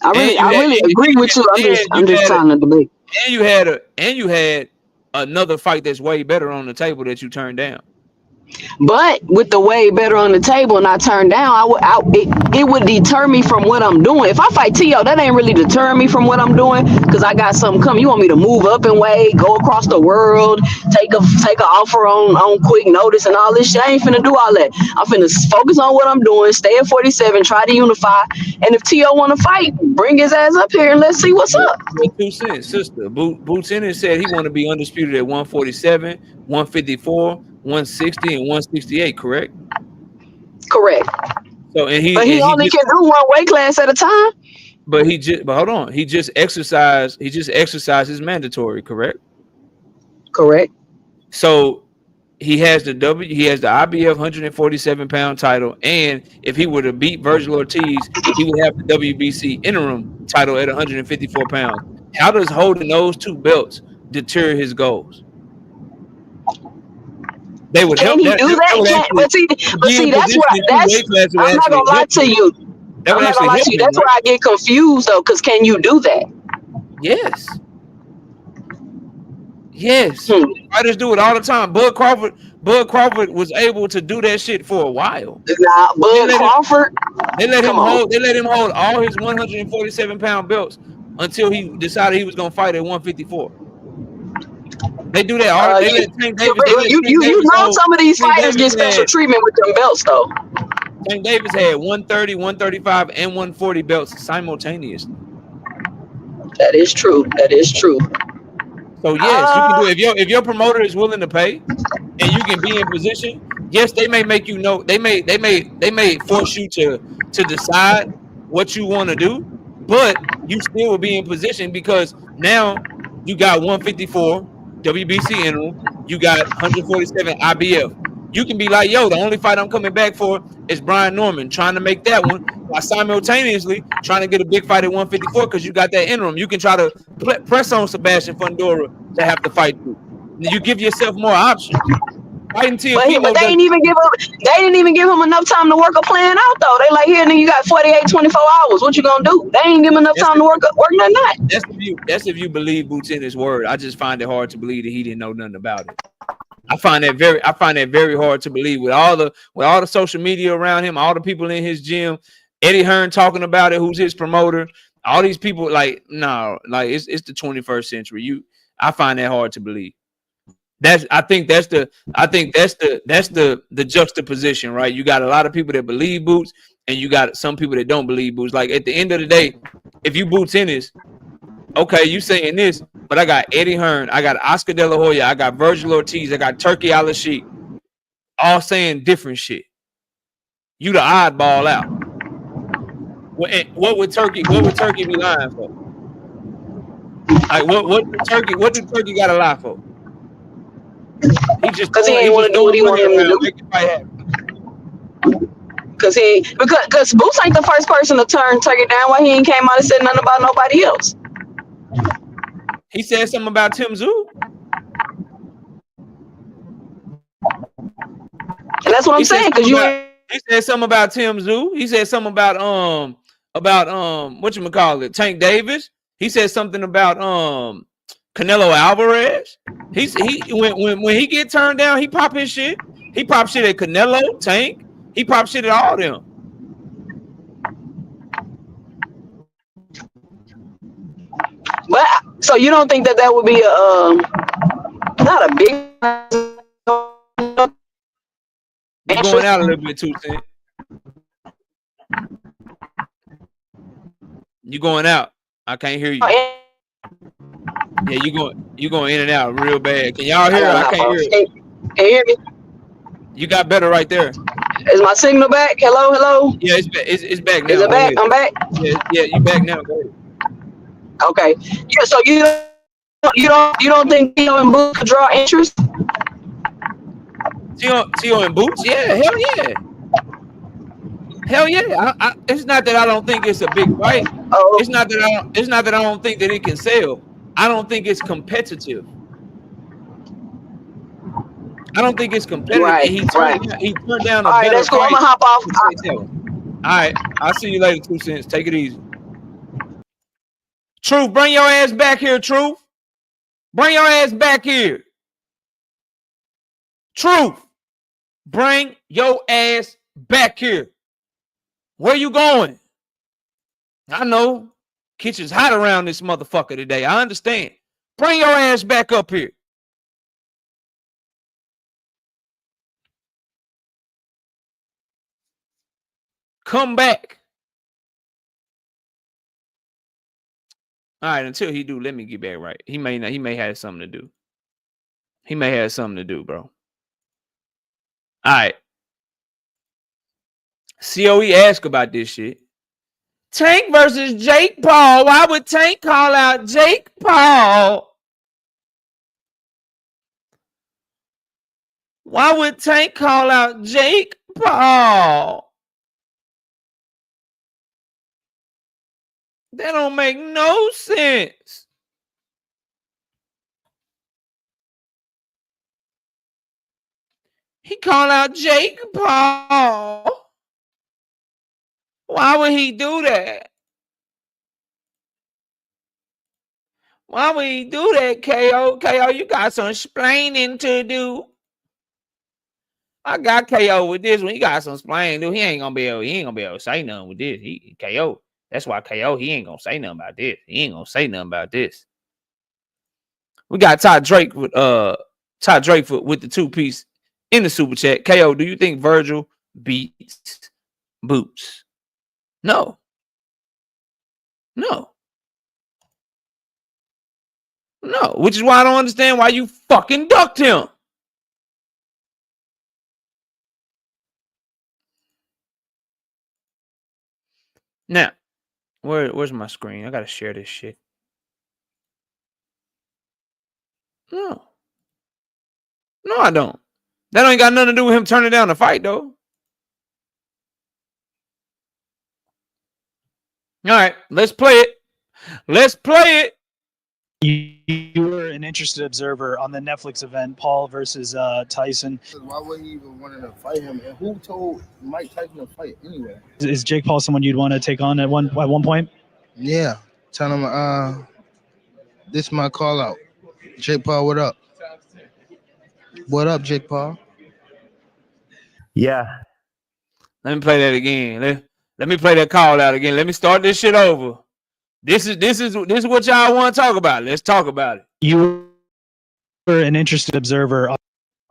I really agree with you. I'm just trying to debate. And you had another fight that's way better on the table that you turned down. But with the way better on the table and I turn down, it would deter me from what I'm doing. If I fight T.O., that ain't really deterring me from what I'm doing because I got something coming. You want me to move up in weight, go across the world, take an offer on quick notice and all this shit. I ain't finna do all that. I'm finna focus on what I'm doing, stay at 47, try to unify. And if T.O. want to fight, bring his ass up here and let's see what's up. 2 cents, sister. Boots in it said he want to be undisputed at 147, 154. 160 and 168, correct? Correct. So he only can do one weight class at a time. But hold on. He just exercised his mandatory, correct? Correct. So he has the IBF 147-pound title, and if he were to beat Virgil Ortiz, he would have the WBC interim title at 154 pounds. How does holding those 2 belts deter his goals? They would help. Can he do that? But see, that's I'm not gonna lie to you. That's where I get confused though, because can you do that? Yes. Fighters do it all the time. Bud Crawford was able to do that shit for a while. Nah, Crawford. They let him hold all his 147-pound belts until he decided he was gonna fight at 154. They do that. Some of these fighters get special treatment with them belts, though. Tank Davis had 130, 135, and 140 belts simultaneously. That is true. So yes, you can do it. If your promoter is willing to pay, and you can be in position. Yes, they may make you know. They may force you to decide what you want to do, but you still will be in position because now you got 154 WBC interim, you got 147 IBF. You can be like, yo, the only fight I'm coming back for is Brian Norman, trying to make that one while simultaneously trying to get a big fight at 154 because you got that interim. You can try to press on Sebastian Fundora to have to fight you. You give yourself more options. Fighting Teofimo, but they didn't even give him enough time to work a plan out though. They like, here, nigga, you got 48, 24 hours. What you gonna do? They ain't give him enough time to work nothing out. That's if you believe Boots in his word. I just find it hard to believe that he didn't know nothing about it. I find that very hard to believe with all the social media around him, all the people in his gym, Eddie Hearn talking about it, who's his promoter, all these people, like, no, like it's the 21st century. I find that hard to believe. I think that's the juxtaposition, right? You got a lot of people that believe Boots, and you got some people that don't believe Boots. Like at the end of the day, if you Boots in this, okay, you saying this, but I got Eddie Hearn, I got Oscar De La Hoya, I got Virgil Ortiz, I got Turkey Al-Sheikh, all saying different shit. You the oddball out. What would Turkey be lying for? Like what did Turkey got to lie for? Because he ain't want to do what he wanted him to do. Because Boots ain't the first person to turn Turkey down. Why he ain't came out and said nothing about nobody else? He said something about Tim Tszyu. And that's what I'm saying. Because he said something about Tim Tszyu. He said something about whatchamacallit, Tank Davis. He said something about Canelo Alvarez. When he get turned down, he pop his shit. He pop shit at Canelo, Tank. He pop shit at all them. But so you don't think that would be not a big? You're going out a little bit too, Cent. You going out? I can't hear you. Yeah, you going in and out real bad. Can y'all hear? I can't hear. Can you hear me? You got better right there. Is my signal back? Hello? Yeah, it's back now. Is it back? I'm back. Yeah, you back now. Go ahead. Okay. Yeah. So you don't think Tio and Boots could draw interest? Tio and Boots? Yeah, hell yeah. Hell yeah! It's not that I don't think it's a big fight. Oh. It's not that I don't think that it can sell. I don't think it's competitive. I don't think it's competitive. Right, and he turned down a all right, better that's cool. fight. I'm gonna hop off. All right, I'll see you later, 2 cents. Take it easy. Truth, bring your ass back here, Truth. Bring your ass back here. Truth, bring your ass back here. Where you going? I know. Kitchen's hot around this motherfucker today. I understand. Bring your ass back up here. Come back. All right, until he do, let me get back right. He may have something to do. He may have something to do, bro. All right. COE asked about this shit. Tank versus Jake Paul. Why would Tank call out Jake Paul? Why would Tank call out Jake Paul? That don't make no sense. He called out Jake Paul. Why would he do that? Why would he do that, KO? KO, you got some explaining to do. I got KO with this one. He got some explaining to do. He ain't gonna be able to say nothing with this. He KO. That's why KO, he ain't gonna say nothing about this. He ain't gonna say nothing about this. We got Todd Drake with the 2-piece in the super chat. KO, do you think Virgil beats Boots? No. No, which is why I don't understand why you fucking ducked him. Now, Where's my screen? I gotta share this shit. No, I don't. That ain't got nothing to do with him turning down the fight, though. All right, let's play it. Let's play it. You were an interested observer on the Netflix event, Paul versus Tyson. Why would he even want to fight him? And who told Mike Tyson to fight anyway? Is Jake Paul someone you'd want to take on at one point? Yeah. Tell him, this is my call out. Jake Paul, what up? What up, Jake Paul? Yeah. Let me play that again. Let me play that call out again. Let me start this shit over. This is what y'all want to talk about. Let's talk about it. You were an interested observer on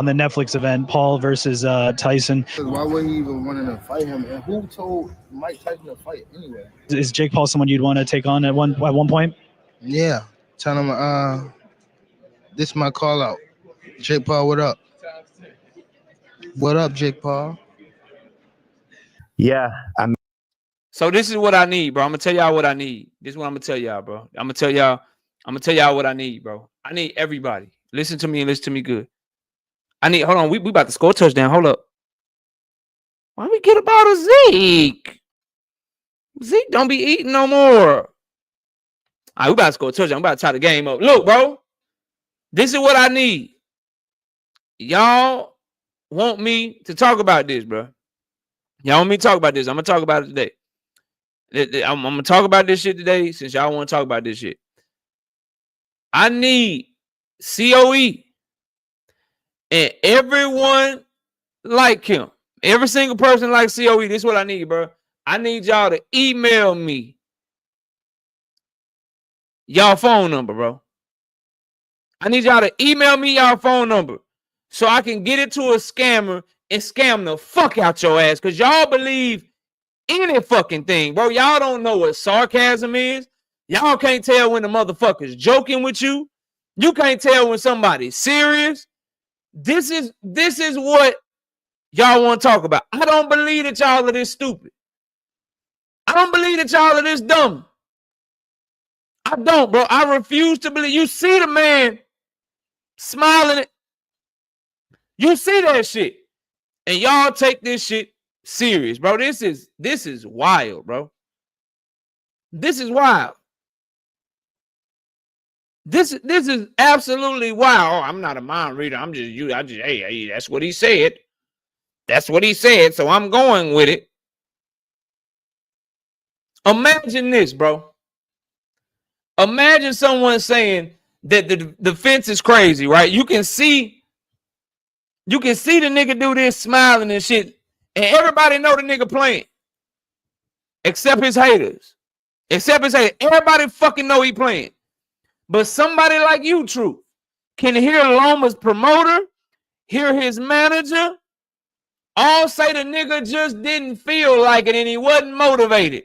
the Netflix event, Paul versus Tyson. Why would he even want to fight him? And who told Mike Tyson to fight anyway? Is Jake Paul someone you'd want to take on at one point? Yeah. Tell him, this is my call out. Jake Paul, what up? What up, Jake Paul? Yeah. So this is what I need, bro. I'm gonna tell y'all what I need. This is what I'm gonna tell y'all, bro. I'm gonna tell y'all what I need, bro. I need everybody. Listen to me and listen to me good. Hold on. We about to score a touchdown. Hold up. Why we get about a Zeke? Zeke don't be eating no more. All right, we about to score a touchdown. I'm about to tie the game up. Look, bro. This is what I need. Y'all want me to talk about this, bro. Y'all want me to talk about this. I'm gonna talk about it today. I'm gonna talk about this shit today since y'all want to talk about this shit. I need COE and everyone like him. Every single person like COE. This is what I need, bro. I need y'all to email me y'all phone number, bro. I need y'all to email me y'all phone number so I can get it to a scammer and scam the fuck out your ass. Because y'all believe any fucking thing, bro. Y'all don't know what sarcasm is. Y'all can't tell when the motherfucker's joking with you. You can't tell when somebody's serious. This is what y'all want to talk about. I don't believe that y'all are this stupid. I don't believe that y'all are this dumb. I don't, bro. I refuse to believe. You see the man smiling. You see that shit. And y'all take this shit serious, bro. This is wild, bro. This is wild. This is absolutely wild. Oh, I'm not a mind reader. I'm just you. Hey, that's what he said. That's what he said. So I'm going with it. Imagine this, bro. Imagine someone saying that the fence is crazy, right? You can see the nigga do this smiling and shit. And everybody know the nigga playing. Except his haters. Everybody fucking know he playing. But somebody like you, Truth, can hear Loma's promoter, hear his manager, all say the nigga just didn't feel like it and he wasn't motivated.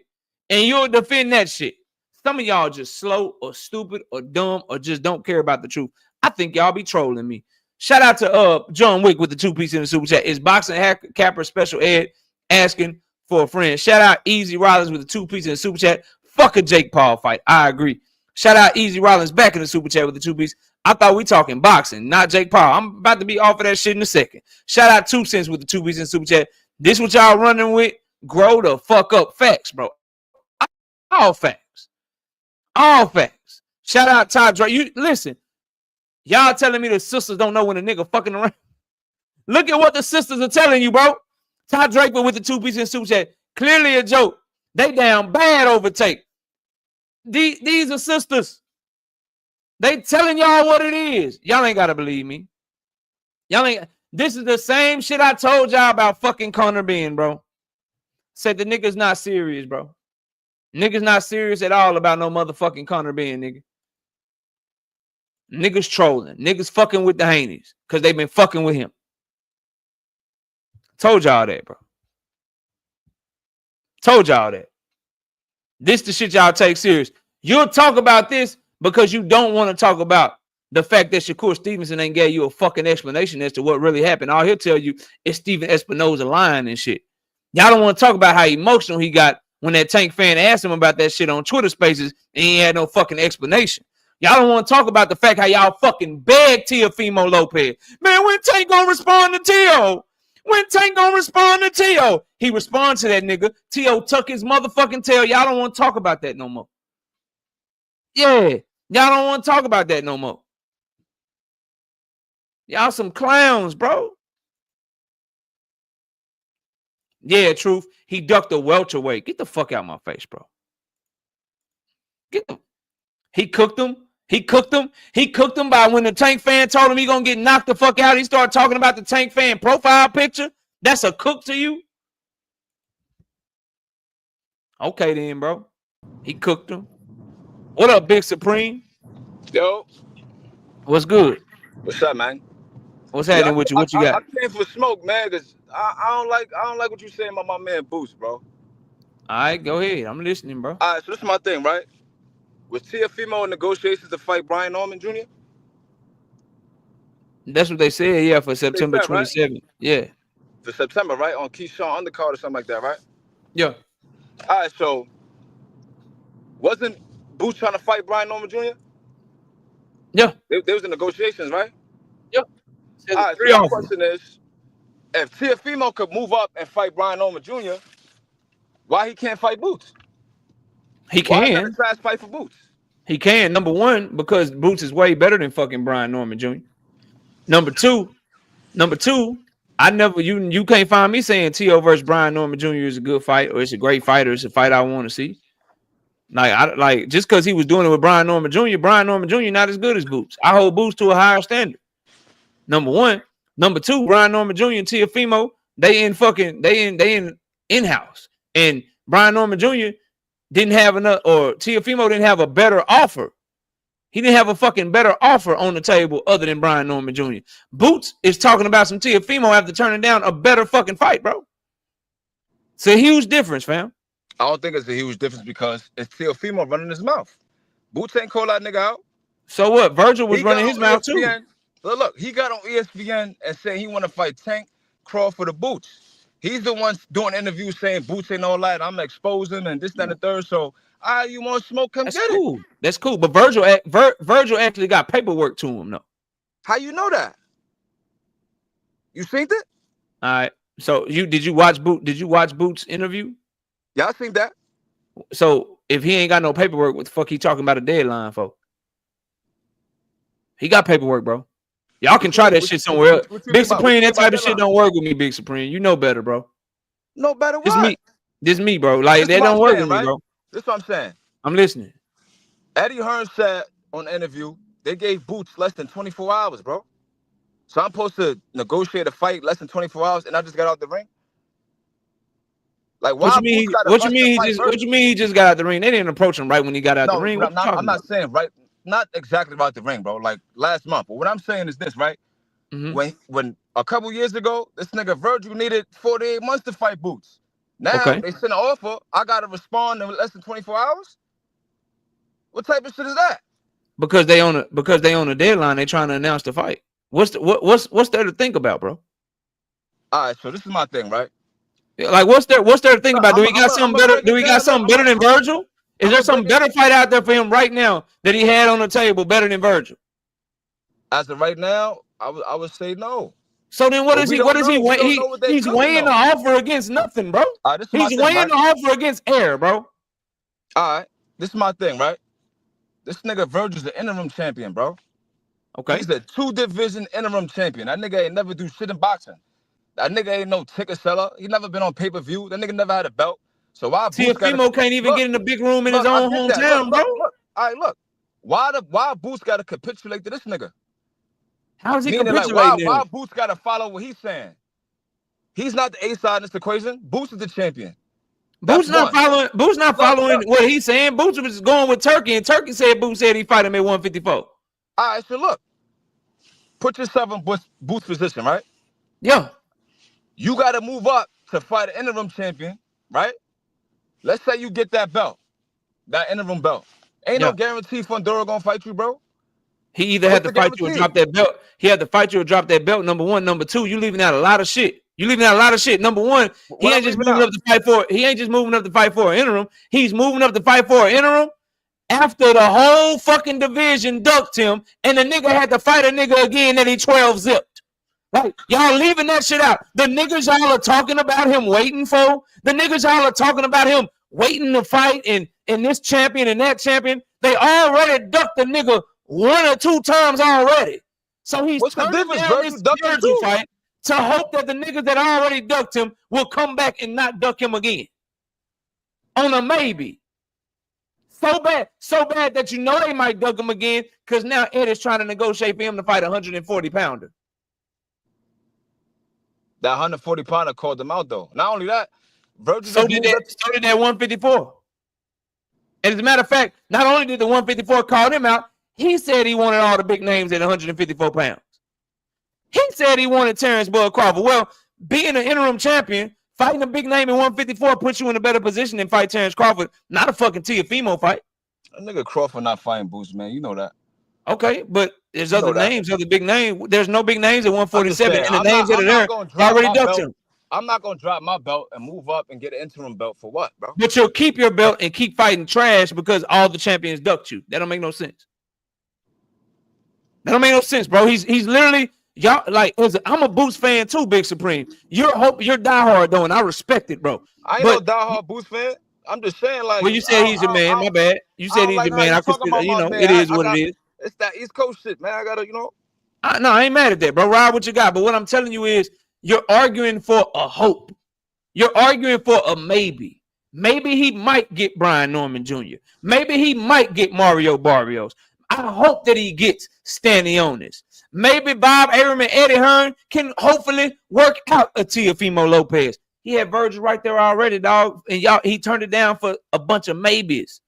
And you'll defend that shit. Some of y'all just slow or stupid or dumb or just don't care about the truth. I think y'all be trolling me. Shout out to John Wick with the 2-piece in the super chat. Is Boxing Capper Special Ed asking for a friend? Shout out Easy Rollins with the 2-piece in the super chat. Fuck a Jake Paul fight. I agree. Shout out Easy Rollins back in the super chat with the 2-piece. I thought we talking boxing, not Jake Paul. I'm about to be off of that shit in a second. Shout out 2 cents with the 2-piece in the super chat. This what y'all running with? Grow the fuck up. Facts, bro. All facts. All facts. Shout out Todd Drake. You listen. Y'all telling me the sisters don't know when a nigga fucking around. Look at what the sisters are telling you, bro. Todd Draper with the 2-piece in super chat. Clearly a joke. They down bad overtake. These are sisters. They telling y'all what it is. Y'all ain't gotta believe me. This is the same shit I told y'all about fucking Conor Benn, bro. Said the nigga's not serious, bro. Niggas not serious at all about no motherfucking Conor Benn, nigga. Niggas trolling. Niggas fucking with the Haneys because they been fucking with him. Told y'all that, bro. Told y'all that. This the shit y'all take serious. You'll talk about this because you don't want to talk about the fact that Shakur Stevenson ain't gave you a fucking explanation as to what really happened. All he'll tell you is Steven Espinoza lying and shit. Y'all don't want to talk about how emotional he got when that Tank fan asked him about that shit on Twitter Spaces, and he had no fucking explanation. Y'all don't want to talk about the fact how y'all fucking begged Teofimo Lopez. Man, when Tank gonna respond to Teo? When Tank gonna respond to Teo? He responds to that nigga. Teo tuck his motherfucking tail. Y'all don't want to talk about that no more. Yeah, y'all don't want to talk about that no more. Y'all some clowns, bro. Yeah, truth. He ducked a welterweight. Get the fuck out of my face, bro. Get the. He cooked him. He cooked him. He cooked him by when the Tank fan told him he gonna get knocked the fuck out. He started talking about the Tank fan profile picture. That's a cook to you? Okay then, bro. He cooked him. What up, Big Supreme? Yo. What's good? What's up, man? What's happening with you? What you got? I came for smoke, man, because I don't like what you saying about my man Boost, bro. All right, go ahead. I'm listening, bro. All right, so this is my thing, right? Was Teofimo in negotiations to fight Brian Norman Jr.? That's what they said, yeah, for September 27th. Right? Yeah. For September, right? On Keyshawn undercard or something like that, right? Yeah. All right, so wasn't Boost trying to fight Brian Norman Jr.? Yeah. They was in negotiations, right? Yeah. All right, so my question is, if Teofimo could move up and fight Brian Norman Jr., why he can't fight Boots? He can. Why not a trash fight for Boots? He can. Number one, because Boots is way better than fucking Brian Norman Jr. Number two, I never you can't find me saying T.O. versus Brian Norman Jr. is a good fight or it's a great fight or it's a fight I want to see. Like just because he was doing it with Brian Norman Jr. Not as good as Boots. I hold Boots to a higher standard. Number one. Number two, Brian Norman Jr. and Teofimo, they in in-house. And Brian Norman Jr. didn't have enough, or Teofimo didn't have a better offer. He didn't have a fucking better offer on the table other than Brian Norman Jr. Boots is talking about some Teofimo after turning down a better fucking fight, bro. It's a huge difference, fam. I don't think it's a huge difference because it's Teofimo running his mouth. Boots ain't call that nigga out. So what? Virgil was running his mouth too. Look, he got on ESPN and said he want to fight Tank Crawford or Boots. He's the one doing interviews saying Boots ain't all that. I'm exposing and this, that, and the third. So, you want to smoke? Come get it. That's cool. But Virgil actually got paperwork to him, though. How you know that? You seen it? All right. So did you watch Boots' interview? Yeah, I seen that. So if he ain't got no paperwork, what the fuck he talking about a deadline for? He got paperwork, bro. Y'all can try that shit somewhere else. Big Supreme, that type of shit don't work with me, Big Supreme. You know better, bro. No better what? This me, bro. Like, that don't work with me, bro. This is what I'm saying. I'm listening. Eddie Hearn said on the interview, they gave Boots less than 24 hours, bro. So I'm supposed to negotiate a fight less than 24 hours and I just got out the ring? Like, why? What you mean he just got out the ring? They didn't approach him right when he got out the ring. I'm not saying right. Not exactly about the ring, bro. Like last month. But what I'm saying is this, right? Mm-hmm. When a couple years ago, this nigga Virgil needed 48 months to fight Boots. Now they send an offer. I gotta respond in less than 24 hours. What type of shit is that? Because they on a deadline. They trying to announce the fight. What's there to think about, bro? All right, so this is my thing, right? Like, what's there to think about? Do we got something better? Do we got something better than Virgil? Is there some better fight out there for him right now that he had on the table better than Virgil? As of right now, I would say no. So then what is he? What is he weighing? He's weighing the offer against nothing, bro. He's weighing the offer against air, bro. All right, this is my thing, right? This nigga Virgil's the interim champion, bro. Okay. He's a 2-division interim champion. That nigga ain't never do shit in boxing. That nigga ain't no ticket seller. He never been on pay-per-view. That nigga never had a belt. So why Teofimo can't even get in the big room in his own hometown, bro? Look. All right, look. Why Boots got to capitulate to this nigga? How is he capitulating? Like, why Boots got to follow what he's saying? He's not the A side in this equation. Boots is the champion. Boots not following what he's saying. Boots was going with Turkey, and Turkey said Boots said he fight him at 154. All right, so look. Put yourself in Boots' position, right? Yeah. You got to move up to fight an interim champion, right? Let's say you get that belt, that interim belt. Ain't no guarantee Fundora gonna fight you, bro. He either had to fight you or drop that belt. He had to fight you or drop that belt, number one. Number two, you leaving out a lot of shit. You leaving out a lot of shit. Number one, he ain't just moving up to fight for. He ain't just moving up to fight for an interim. He's moving up to fight for an interim after the whole fucking division ducked him, and the nigga had to fight a nigga again that he 12 zipped. Like, y'all leaving that shit out. The niggas y'all are talking about him waiting for, the niggas y'all are talking about him waiting to fight and this champion and that champion, they already ducked the nigga 1 or 2 times already. So he's turning down this Virgil fight to hope that the niggas that already ducked him will come back and not duck him again. On a maybe. So bad that you know they might duck him again because now Ed is trying to negotiate for him to fight a 140-pounder. That 140-pounder called him out, though. Not only that, Virgil so did that 154. And as a matter of fact, not only did the 154 call him out, he said he wanted all the big names at 154 pounds. He said he wanted Terrence Bud Crawford. Well, being an interim champion, fighting a big name in 154 puts you in a better position than fight Terrence Crawford. Not a fucking Teofimo fight. That nigga Crawford not fighting Boots, man. You know that. Okay, but there's other names, other big names. There's no big names at 147, and the names that are there already ducked him. I'm not gonna drop my belt and move up and get an interim belt for what, bro? But you'll keep your belt and keep fighting trash because all the champions ducked you. That don't make no sense. That don't make no sense, bro. He's literally y'all like. I'm a Boots fan too, Big Supreme. You're diehard though, and I respect it, bro. I ain't no diehard Boots fan. I'm just saying, like. Well, you said he's a man. My bad. You said he's a man. I consider, it is what it is. It's that East Coast shit, man. I gotta, No, I ain't mad at that, bro. Ride what you got. But what I'm telling you is, you're arguing for a hope. You're arguing for a maybe. Maybe he might get Brian Norman Jr. Maybe he might get Mario Barrios. I hope that he gets Stanionis. Maybe Bob Arum and Eddie Hearn can hopefully work out a Teofimo Lopez. He had Virgil right there already, dog. And he turned it down for a bunch of maybes.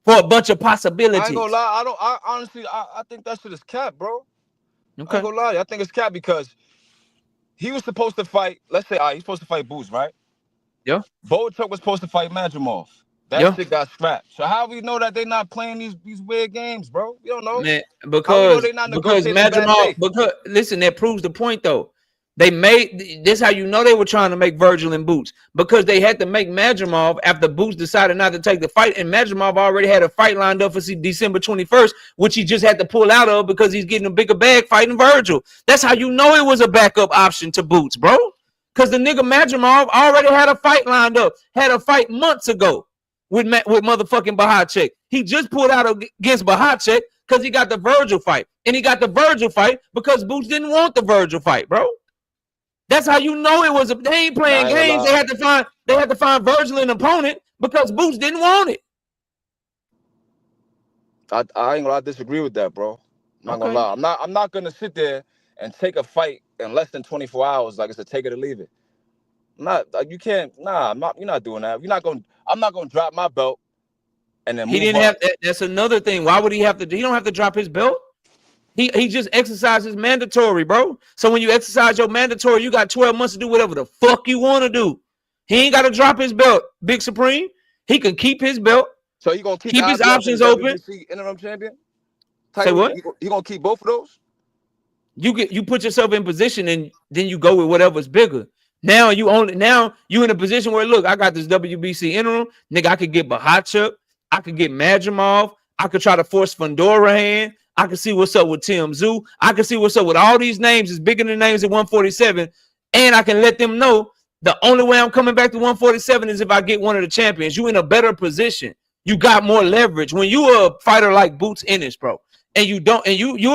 For a bunch of possibilities. I ain't gonna lie. I honestly think that shit is cap, bro. Okay. I ain't gonna lie. I think it's cap because he was supposed to fight. Let's say, he's supposed to fight Boots, right? Yeah. Bochuk was supposed to fight Madrimov. That shit got scrapped. So how we know that they're not playing these weird games, bro? We don't know. Man, because Madrimov. Because listen, that proves the point though. They made this how you know they were trying to make Virgil and Boots because they had to make Madrimov after Boots decided not to take the fight, and Madrimov already had a fight lined up for December 21st, which he just had to pull out of because he's getting a bigger bag fighting Virgil. That's how you know it was a backup option to Boots, bro. Because the nigga Madrimov already had a fight lined up, had a fight months ago with motherfucking Bahacek. He just pulled out against Bahacek because he got the Virgil fight, and he got the Virgil fight because Boots didn't want the Virgil fight, bro. That's how you know it was they ain't playing games. They had to find Virgil an opponent because Boots didn't want it. I ain't gonna disagree with that, bro. I'm not gonna lie. I'm not gonna sit there and take a fight in less than 24 hours like it's a take it or leave it. You can't. You're not doing that. I'm not gonna drop my belt and then he didn't have. That's another thing. Why would he have to? He don't have to drop his belt. He just exercises mandatory, bro. So when you exercise your mandatory, you got 12 months to do whatever the fuck you want to do. He ain't got to drop his belt, Big Supreme. He can keep his belt. So he gonna keep his options open. Interim champion. Say what? You gonna keep both of those? You put yourself in position and then you go with whatever's bigger. Now you in a position where look, I got this WBC interim, nigga. I could get Bahachuk, I could get Madrimov, I could try to force Fundora hand. I can see what's up with Tim Zoo. I can see what's up with all these names. It's bigger than names at 147. And I can let them know the only way I'm coming back to 147 is if I get one of the champions. You in a better position. You got more leverage. When you a fighter like Boots Ennis, bro, and you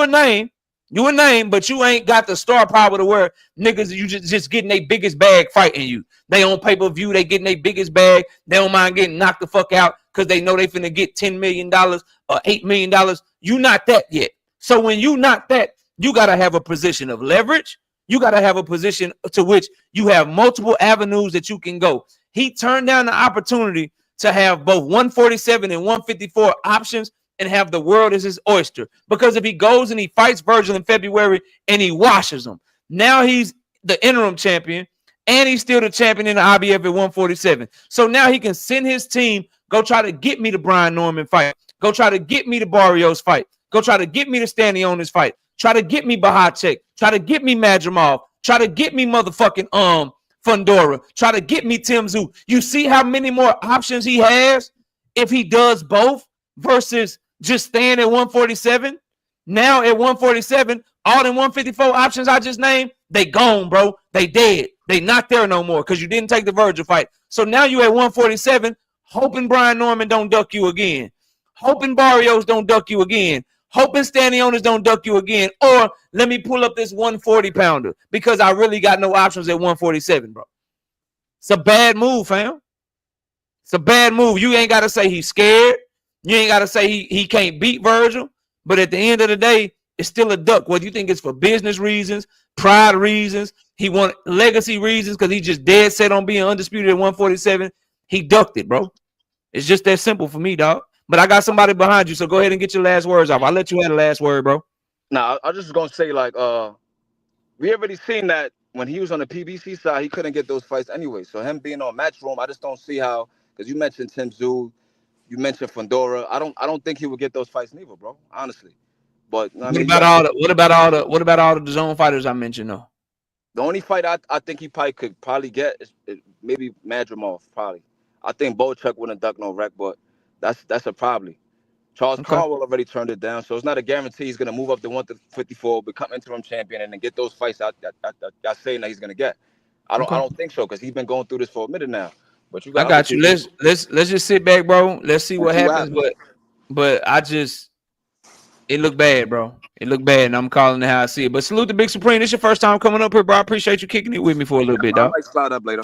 a name, but you ain't got the star power to where niggas you just getting their biggest bag fighting you. They on pay-per-view, they getting their biggest bag. They don't mind getting knocked the fuck out because they know they finna get $10 million or $8 million. You not that yet. So when you not that, you gotta have a position of leverage. You gotta have a position to which you have multiple avenues that you can go. He turned down the opportunity to have both 147 and 154 options and have the world as his oyster. Because if he goes and he fights Virgil in February and he washes him, now he's the interim champion and he's still the champion in the IBF at 147. So now he can send his team, go try to get me the Brian Norman fight. Go try to get me the Barrios fight. Go try to get me the Stanionis fight. Try to get me Bahacek. Try to get me Madrimov. Try to get me motherfucking Fundora. Try to get me Tim Zoo. You see how many more options he has if he does both versus just staying at 147. Now at 147, all them 154 options I just named, they gone, bro. They dead. They not there no more because you didn't take the Virgil fight. So now you at 147, hoping Brian Norman don't duck you again. Hoping Barrios don't duck you again. Hoping Stanionis don't duck you again. Or let me pull up this 140-pounder because I really got no options at 147, bro. It's a bad move, fam. It's a bad move. You ain't got to say he's scared. You ain't got to say he can't beat Virgil. But at the end of the day, it's still a duck. Whether you think it's for business reasons, pride reasons, he want legacy reasons because he's just dead set on being undisputed at 147, he ducked it, bro. It's just that simple for me, dog. But I got somebody behind you, so go ahead and get your last words off. I'll let you have the last word, bro. Nah, I just gonna say, like, we already seen that when he was on the PBC side, he couldn't get those fights anyway. So him being on Matchroom, I just don't see how. Because you mentioned Tim Zoo, you mentioned Fundora. I don't think he would get those fights neither, bro. Honestly. But I mean, what about all the zone fighters I mentioned though? The only fight I think he could get is maybe Madrimov, probably. I think Bochuk wouldn't duck no wreck, but that's a probably. Charles Conwell already turned it down, so it's not a guarantee he's gonna move up to 154, become interim champion, and then get those fights out that saying that he's gonna get. I don't think so because he's been going through this for a minute now. But you got I got you. Let's just sit back, bro. Let's see what happens. But it looked bad, bro. It looked bad, and I'm calling it how I see it. But salute the Big Supreme. This is your first time coming up here, bro. I appreciate you kicking it with me for a little bit, dog. I might slide up later.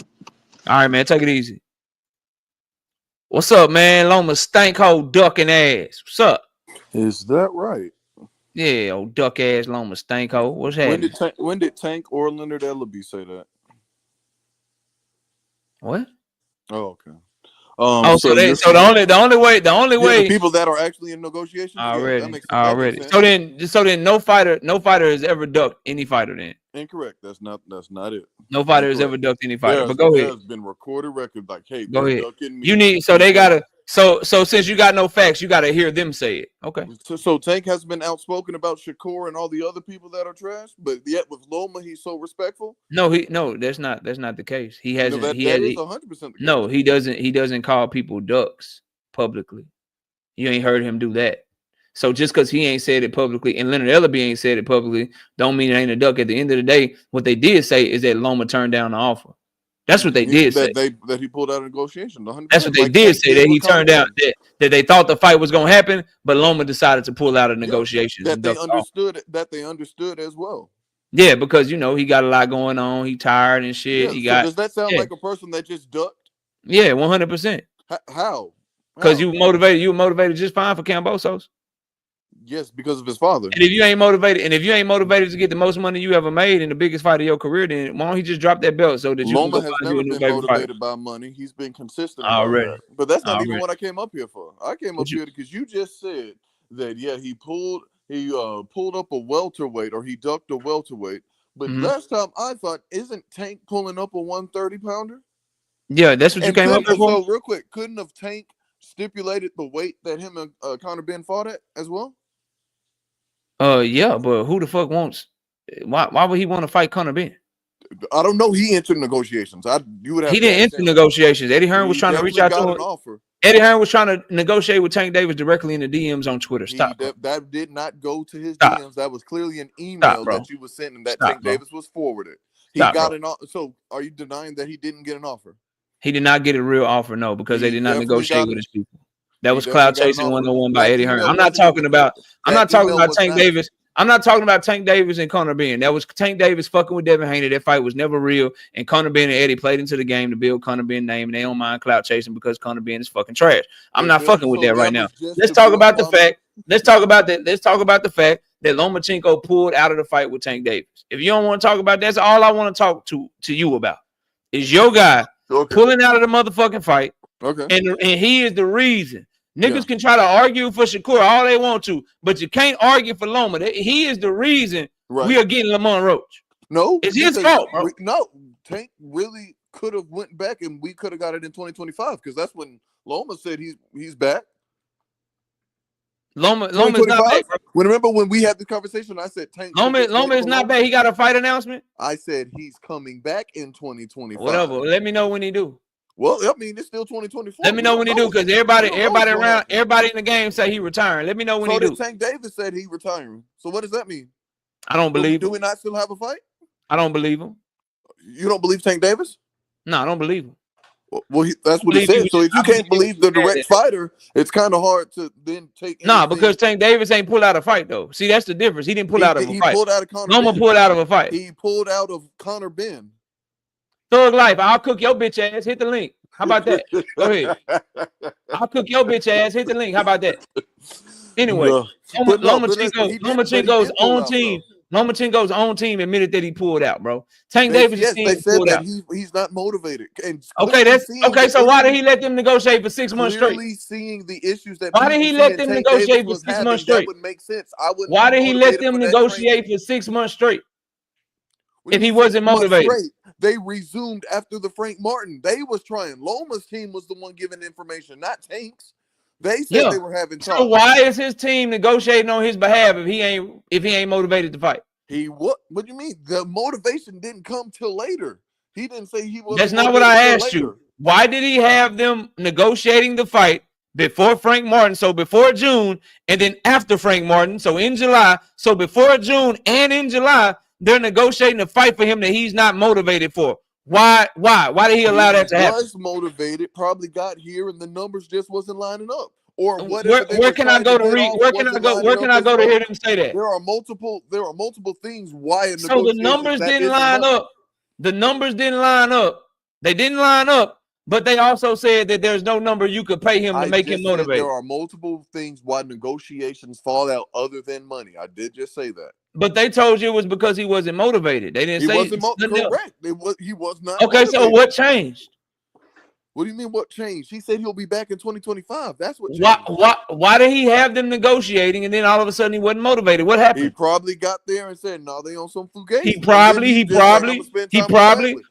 All right, man. Take it easy. What's up, man? Loma stank hole ducking ass. What's up? Is that right? Yeah, old duck ass Loma stank hole. What's happening? When did Tank or Leonard Ellaby say that? What? Oh, okay. So the only way the people that are actually in negotiations already. Sense. So then no fighter has ever ducked any fighter then. Incorrect. That's not it. No fighter has ever ducked any fighter. But go ahead. There's been recorded record like, hey, go ahead. Me. You need they gotta so since you got no facts, you gotta hear them say it. Okay. So Tank has been outspoken about Shakur and all the other people that are trash, but yet with Loma he's so respectful. No, that's not the case. He hasn't. That is 100%. No, he doesn't call people ducks publicly. You ain't heard him do that. So just because he ain't said it publicly and Leonard Ellaby ain't said it publicly, don't mean it ain't a duck. At the end of the day, what they did say is that Loma turned down the offer. That's what they did say. That he pulled out of negotiation. That's what they did say. That he turned down. That they thought the fight was going to happen, but Loma decided to pull out of negotiations. That they understood as well. Yeah, because he got a lot going on. He tired and shit. Does that sound like a person that just ducked? Yeah, 100%. How? Because you were motivated just fine for Cambosos. Yes, because of his father. And if you ain't motivated to get the most money you ever made in the biggest fight of your career, then why don't he just drop that belt so that you Loma can has never been motivated by money. He's been consistent already. That. But that's not even what I came up here for. I came up here because you just said that he pulled up a welterweight or he ducked a welterweight. But last time I thought, isn't Tank pulling up a 130-pounder? Yeah, that's what you came up here for. So real quick, couldn't have Tank stipulated the weight that him and Conor Ben fought at as well? Yeah, but who the fuck wants? Why would he want to fight Conor Ben? I don't know. He entered negotiations. He didn't enter negotiations. Eddie Hearn was trying to reach out to him. Offer. Eddie Hearn was trying to negotiate with Tank Davis directly in the DMs on Twitter. Stop. That did not go to his DMs. That was clearly an email that you were sending that Tank Davis was forwarded. He got an offer. So are you denying that he didn't get an offer? He did not get a real offer, no, because they did not negotiate with his people. That was cloud chasing 101 by Eddie Hearn. I'm not talking about Tank Davis. I'm not talking about Tank Davis and Conor Ben. That was Tank Davis fucking with Devin Haney. That fight was never real. And Conor Ben and Eddie played into the game to build Conor Ben's name. And they don't mind clout chasing because Conor Ben is fucking trash. I'm not fucking with that right now. Let's talk about the fact. Let's talk about that. Let's talk about the fact that Lomachenko pulled out of the fight with Tank Davis. If you don't want to talk about that, that's all I want to talk to you about. Is your guy pulling out of the motherfucking fight. Okay. And he is the reason. Niggas can try to argue for Shakur all they want to, but you can't argue for Loma. He is the reason we are getting Lamont Roach. No, it's his fault, bro. No, Tank really could have went back and we could have got it in 2025 because that's when Loma said he's back. Loma's not back. Remember when we had the conversation? I said Tank. Loma is not back. He got a fight announcement. I said he's coming back in 2025. Whatever. Let me know when he do. Well, I mean, it's still 2024. Let me know when he do, because everybody in the game say he retiring. Let me know when he do. Tank Davis said he retiring. So what does that mean? I don't believe. Do we not still have a fight? I don't believe him. You don't believe Tank Davis? No, I don't believe him. Well, that's what he said. So if you can't believe the direct fighter, it's kind of hard to then take. Nah, because Tank Davis ain't pulled out a fight though. See, that's the difference. He didn't pull out of a fight. He pulled out of Conor. Loma pulled out of a fight. He pulled out of Conor Ben. Thug Life. I'll cook your bitch ass. Hit the link. How about that? Go ahead. I'll cook your bitch ass. Hit the link. How about that? Anyway, Lomachenko's own team. Lomachenko's own team admitted that he pulled out, bro. Tank Davis' team pulled out. He's not motivated. And okay. So why did he let them negotiate for 6 months straight? Seeing the issues that why did he let them negotiate for 6 months straight? That would make sense. Why did he let them negotiate for 6 months straight? If he wasn't motivated, they resumed after the Frank Martin. They was trying. Loma's team was the one giving information, not Tank's. They said they were having talks. So why is his team negotiating on his behalf if he ain't motivated to fight? What do you mean? The motivation didn't come till later. He didn't say he was. That's not what I asked you. Why did he have them negotiating the fight before Frank Martin? So before June, and then after Frank Martin, so in July. So before June and in July, they're negotiating a fight for him that he's not motivated for. Why did he allow that to happen? He was motivated, probably got here and the numbers just wasn't lining up. Or where can I go to read? Where can I go to hear them say that? There are multiple things why. So the numbers didn't line up. The numbers didn't line up. They didn't line up, but they also said that there's no number you could pay him to make him motivated. There are multiple things why negotiations fall out other than money. I did just say that. But they told you it was because he wasn't motivated. They didn't say he wasn't correct. He was not. Okay, motivated. So what changed? What do you mean what changed? He said he'll be back in 2025. That's what changed. Why did he have them negotiating and then all of a sudden he wasn't motivated? What happened? He probably got there and said, no, they on some fugazi. He probably.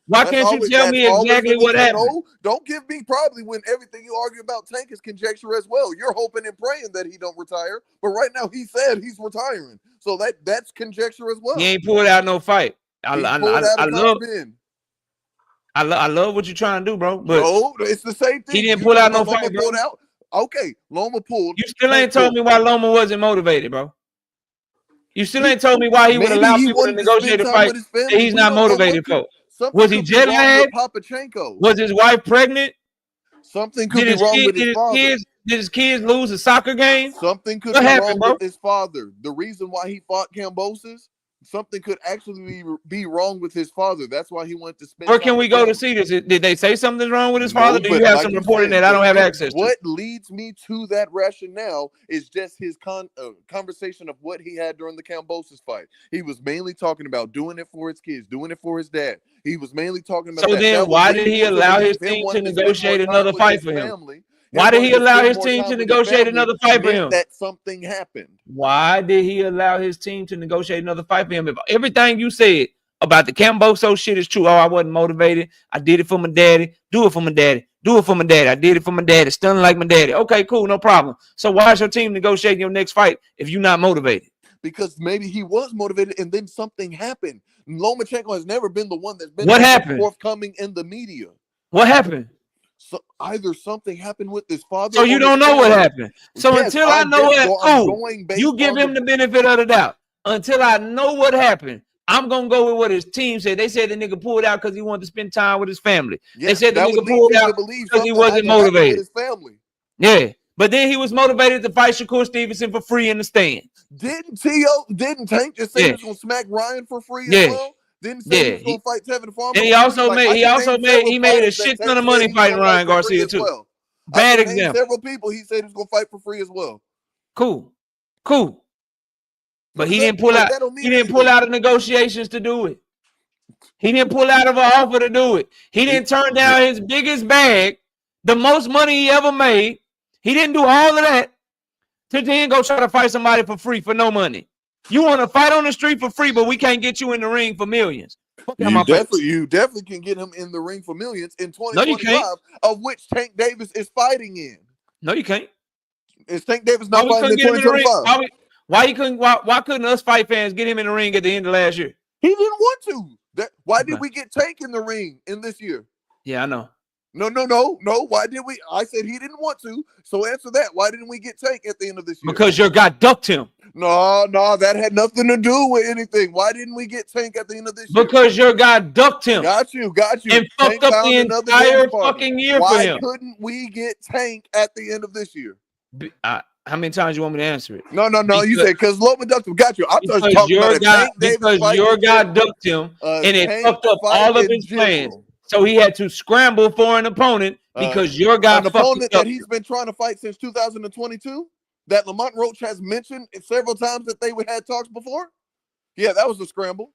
Why can't you tell me exactly what happened? No, don't give me probably when everything you argue about Tank is conjecture as well. You're hoping and praying that he don't retire, but right now he said he's retiring. So that's conjecture as well. He ain't pulled out no fight. I love what you're trying to do, bro. But no, it's the same thing. He didn't pull out no fight, bro. Okay, Loma pulled. You still ain't told me why Loma wasn't motivated, bro. You still ain't told me why he would allow people to negotiate a fight that he's not motivated for. Was he jet lagged? Was his wife pregnant? Something could be wrong with his father. Did his kids lose a soccer game? Something could be wrong with his father. The reason why he fought Kambosos, something could actually be wrong with his father. That's why he went to spend. Where can we go to see this? Did they say something's wrong with his father? Do you have some reporting that I don't have access to? What leads me to that rationale is just his conversation of what he had during the Kambosos fight. He was mainly talking about doing it for his kids, doing it for his dad. He was mainly talking about. So then, why did he allow his team to negotiate another fight for him? Why did he allow his team to negotiate another fight for him? That something happened. Why did he allow his team to negotiate another fight for him? If everything you said about the Kambosos shit is true, I wasn't motivated. I did it for my daddy. Do it for my daddy. Do it for my daddy. I did it for my daddy. Stunning like my daddy. Okay, cool, no problem. So why is your team negotiating your next fight if you're not motivated? Because maybe he was motivated and then something happened. Lomachenko has never been the one that's been forthcoming in the media. What happened? So either something happened with his father. So you don't know what happened. So until I know it, you give him the benefit of the doubt. Until I know what happened, I'm gonna go with what his team said. They said the nigga pulled out because he wanted to spend time with his family. They said the nigga pulled out because he wasn't motivated. His family. Yeah, but then he was motivated to fight Shakur Stevenson for free in the stands. Didn't Tank just say he was gonna smack Ryan for free as well? Didn't say he was gonna fight Tevin Farmer. And he made a shit ton of money fighting Ryan Garcia too. Well. Bad example. Several people he said he was gonna fight for free as well. Cool. But he didn't pull out. He didn't pull out of negotiations to do it. He didn't pull out of an offer to do it. He didn't turn down his biggest bag, the most money he ever made. He didn't do all of that to then go try to fight somebody for free for no money. You want to fight on the street for free, but we can't get you in the ring for millions. You definitely can get him in the ring for millions in 2025, of which Tank Davis is fighting in. No, you can't. Is Tank Davis not fighting in 2025? Why couldn't us fight fans get him in the ring at the end of last year? He didn't want to. Why did we get Tank in the ring in this year? Yeah, I know. No. Why did we? I said he didn't want to. So answer that. Why didn't we get Tank at the end of this year? Because your guy ducked him. No, that had nothing to do with anything. Why didn't we get Tank at the end of this year? Because your guy ducked him. Got you. And fucked up the entire fucking year for him. Why couldn't we get Tank at the end of this year? How many times you want me to answer it? No. You said because Loma ducked him. Got you. I'm just talking about because your guy ducked him and it fucked up all of his plans. So he had to scramble for an opponent because your guy an opponent that he's been trying to fight since 2022. That Lamont Roach has mentioned several times that they had talks before. Yeah, that was a scramble.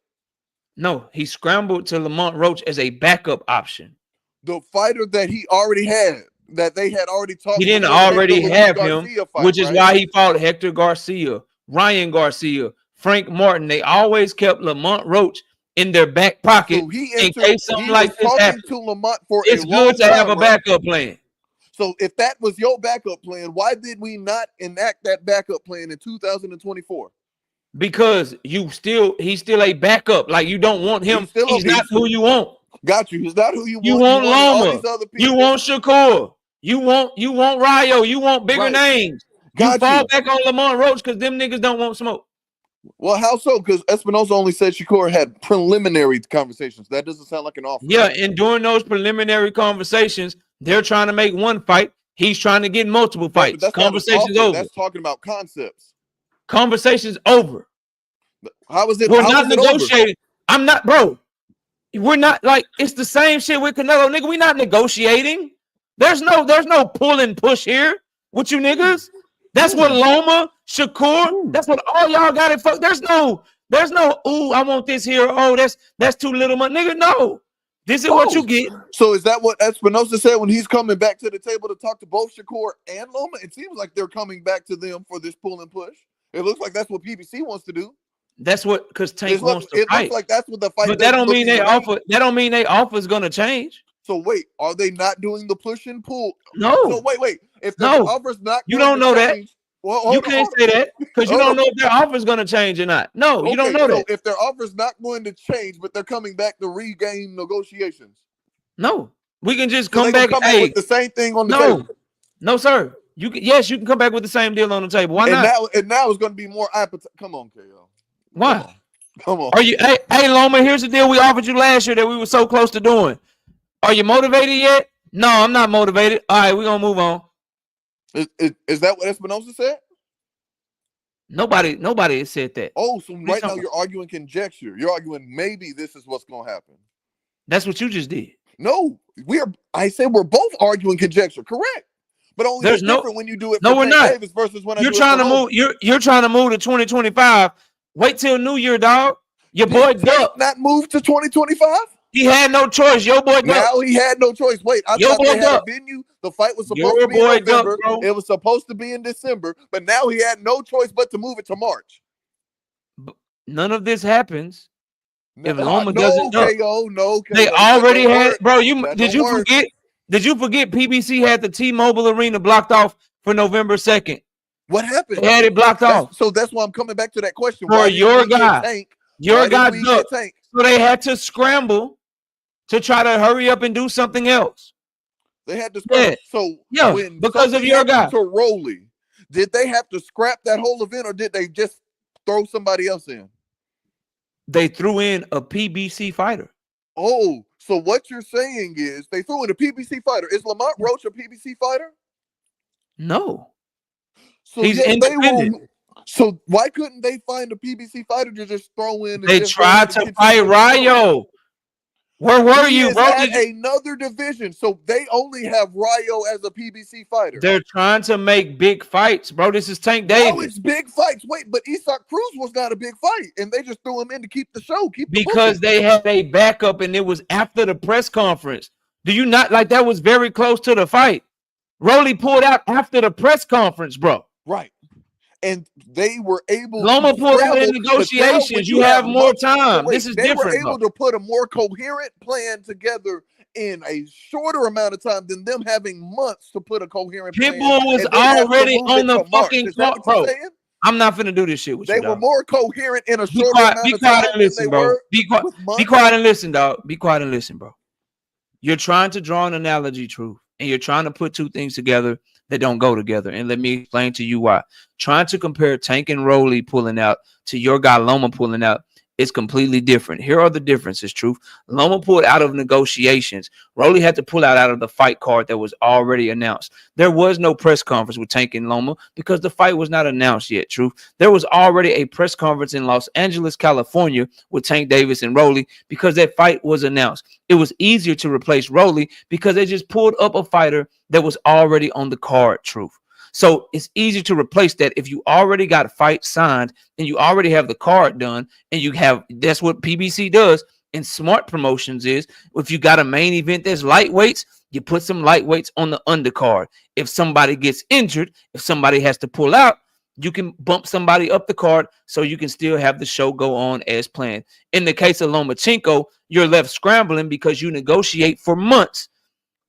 No, he scrambled to Lamont Roach as a backup option. The fighter that he already had, that they had already talked. He didn't already have him, which is why he fought Hector Garcia, Ryan Garcia, Frank Martin. They always kept Lamont Roach in their back pocket in case something like this happened. It's good to have a backup plan. So if that was your backup plan, why did we not enact that backup plan in 2024? Because he's still a backup. Like you don't want him. He's not who you want. Got you. He's not who you want. You want Loma. You want Shakur. You want Rayo. You want bigger names. You fall back on Lamont Roach because them niggas don't want smoke. Well, how so? Because Espinosa only said Shakur had preliminary conversations. That doesn't sound like an offer. Yeah, and during those preliminary conversations, they're trying to make one fight. He's trying to get multiple fights. Conversation's over. That's talking about concepts. Conversation's over. How is it? We're not negotiating. I'm not, bro. We're not like it's the same shit with Canelo, nigga. We're not negotiating. There's no pull and push here with you niggas. That's what Loma, Shakur, that's what all y'all got it. There's no, ooh, I want this here. Oh, that's too little money. Nigga, no. This is what you get. So is that what Espinosa said when he's coming back to the table to talk to both Shakur and Loma? It seems like they're coming back to them for this pull and push. It looks like that's what PBC wants to do. That's what because Tank wants to fight. It looks like that's what the fight. But that don't mean they offer. That don't mean they offer is gonna change. So wait, are they not doing the push and pull? No. So wait. If the offer's not, you don't know change, that. Well, you can't say that because you don't know if their offer is going to change or not. No, you don't know that. If their offer is not going to change, but they're coming back to regain negotiations. No, we can just come back with the same thing on the table. No, sir. You can come back with the same deal on the table. Why not? Now it's going to be more appetite. Come on, KO. Why? Come on. Are you? Hey, Loma. Here's the deal we offered you last year that we were so close to doing. Are you motivated yet? No, I'm not motivated. All right, we're gonna move on. Is that what Espinosa said? Nobody has said that. Oh, so right now you're arguing conjecture. You're arguing maybe this is what's gonna happen. That's what you just did. No, I said we're both arguing conjecture. Correct. But only it's different when you do it. No, we're not. Davis versus when you're trying to move. You're trying to move to 2025. Wait till New Year, dog. Your boy Duck not move to 2025. He had no choice. Your boy Duck. Now he had no choice. Wait, I thought they had a venue. The fight was supposed to be in November. It was supposed to be in December, but now he had no choice but to move it to March. None of this happens if Loma doesn't duck. No, they already had, bro. Did you forget? Did you forget PBC had the T-Mobile Arena blocked off for November 2nd? What happened? They had it blocked off. So that's why I'm coming back to that question. For your guy, your guy ducked. So they had to scramble to try to hurry up and do something else. They had to scrap. Yeah. So because of your guy. To Rolly, did they have to scrap that whole event or did they just throw somebody else in? They threw in a PBC fighter. Oh, so what you're saying is they threw in a PBC fighter. Is Lamont Roach a PBC fighter? No. So he's independent. So why couldn't they find a PBC fighter to just throw in? They tried to fight Rayo. Where were you, bro? Another division, so they only have Rayo as a PBC fighter. They're trying to make big fights, bro. This is Tank Davis. Oh, it's big fights. Wait, but Isak Cruz was not a big fight, and they just threw him in to keep the show. Because they had a backup, and it was after the press conference. Do you not like that was very close to the fight? Rolly pulled out after the press conference, bro. Right. And they were able Loma pulled out in negotiations. You have more time. This is different. They were able to put a more coherent plan together in a shorter amount of time than them having months to put a coherent Pitbull plan. was already on the fucking court, bro. I'm not finna do this shit with you. They were more coherent in a shorter amount of time. Be quiet and listen, bro. Be quiet and listen, dog. Be quiet and listen, bro. You're trying to draw an analogy, Truth, and you're trying to put two things together that don't go together. And let me explain to you why. Trying to compare Tank and Rolly pulling out to your guy Loma pulling out is completely different. Here are the differences, Truth. Loma pulled out of negotiations. Rolly had to pull out of the fight card that was already announced. There was no press conference with Tank and Loma because the fight was not announced yet, Truth. There was already a press conference in Los Angeles, California with Tank Davis and Rolly because that fight was announced. It was easier to replace Rolly because they just pulled up a fighter that was already on the card, Truth. So it's easy to replace that if you already got a fight signed and you already have the card done and you have, that's what PBC does. And smart promotions is if you got a main event that's lightweights, you put some lightweights on the undercard. If somebody gets injured, if somebody has to pull out, you can bump somebody up the card so you can still have the show go on as planned. In the case of Lomachenko, you're left scrambling because you negotiate for months.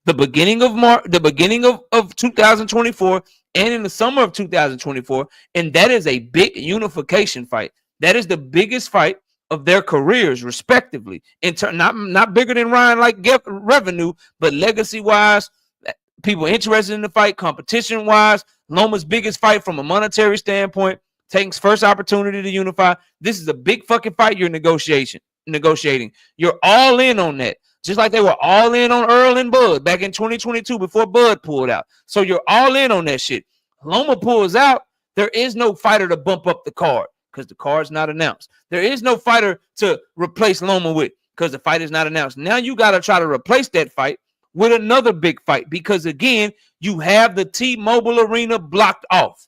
The beginning of March, the beginning of 2024 and in the summer of 2024. And that is a big unification fight. That is the biggest fight of their careers, respectively. In turn, not bigger than Ryan like revenue, but legacy-wise, people interested in the fight, competition-wise, Loma's biggest fight from a monetary standpoint, Tank's first opportunity to unify. This is a big fucking fight you're negotiating. You're all in on that. Just like they were all in on Earl and Bud back in 2022 before Bud pulled out. So you're all in on that shit. Loma pulls out. There is no fighter to bump up the card because the card's not announced. There is no fighter to replace Loma with because the fight is not announced. Now you got to try to replace that fight with another big fight because, again, you have the T-Mobile Arena blocked off.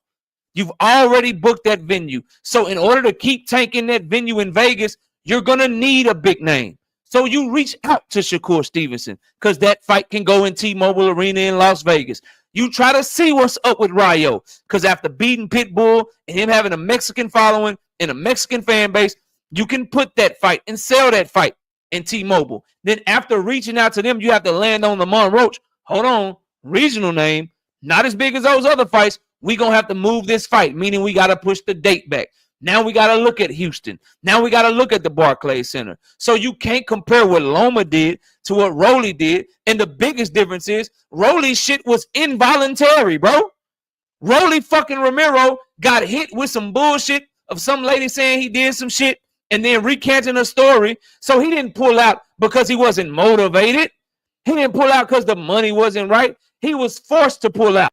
You've already booked that venue. So in order to keep Tank in that venue in Vegas, you're going to need a big name. So you reach out to Shakur Stevenson because that fight can go in T-Mobile Arena in Las Vegas. You try to see what's up with Rayo because after beating Pitbull and him having a Mexican following and a Mexican fan base, you can put that fight and sell that fight in T-Mobile. Then after reaching out to them, you have to land on Lamont Roach. Hold on, regional name, not as big as those other fights. We're going to have to move this fight, meaning we got to push the date back. Now we got to look at Houston. Now we got to look at the Barclays Center. So you can't compare what Loma did to what Rolly did. And the biggest difference is Rolly's shit was involuntary, bro. Rolly fucking Romero got hit with some bullshit of some lady saying he did some shit and then recanting a story. So he didn't pull out because he wasn't motivated. He didn't pull out because the money wasn't right. He was forced to pull out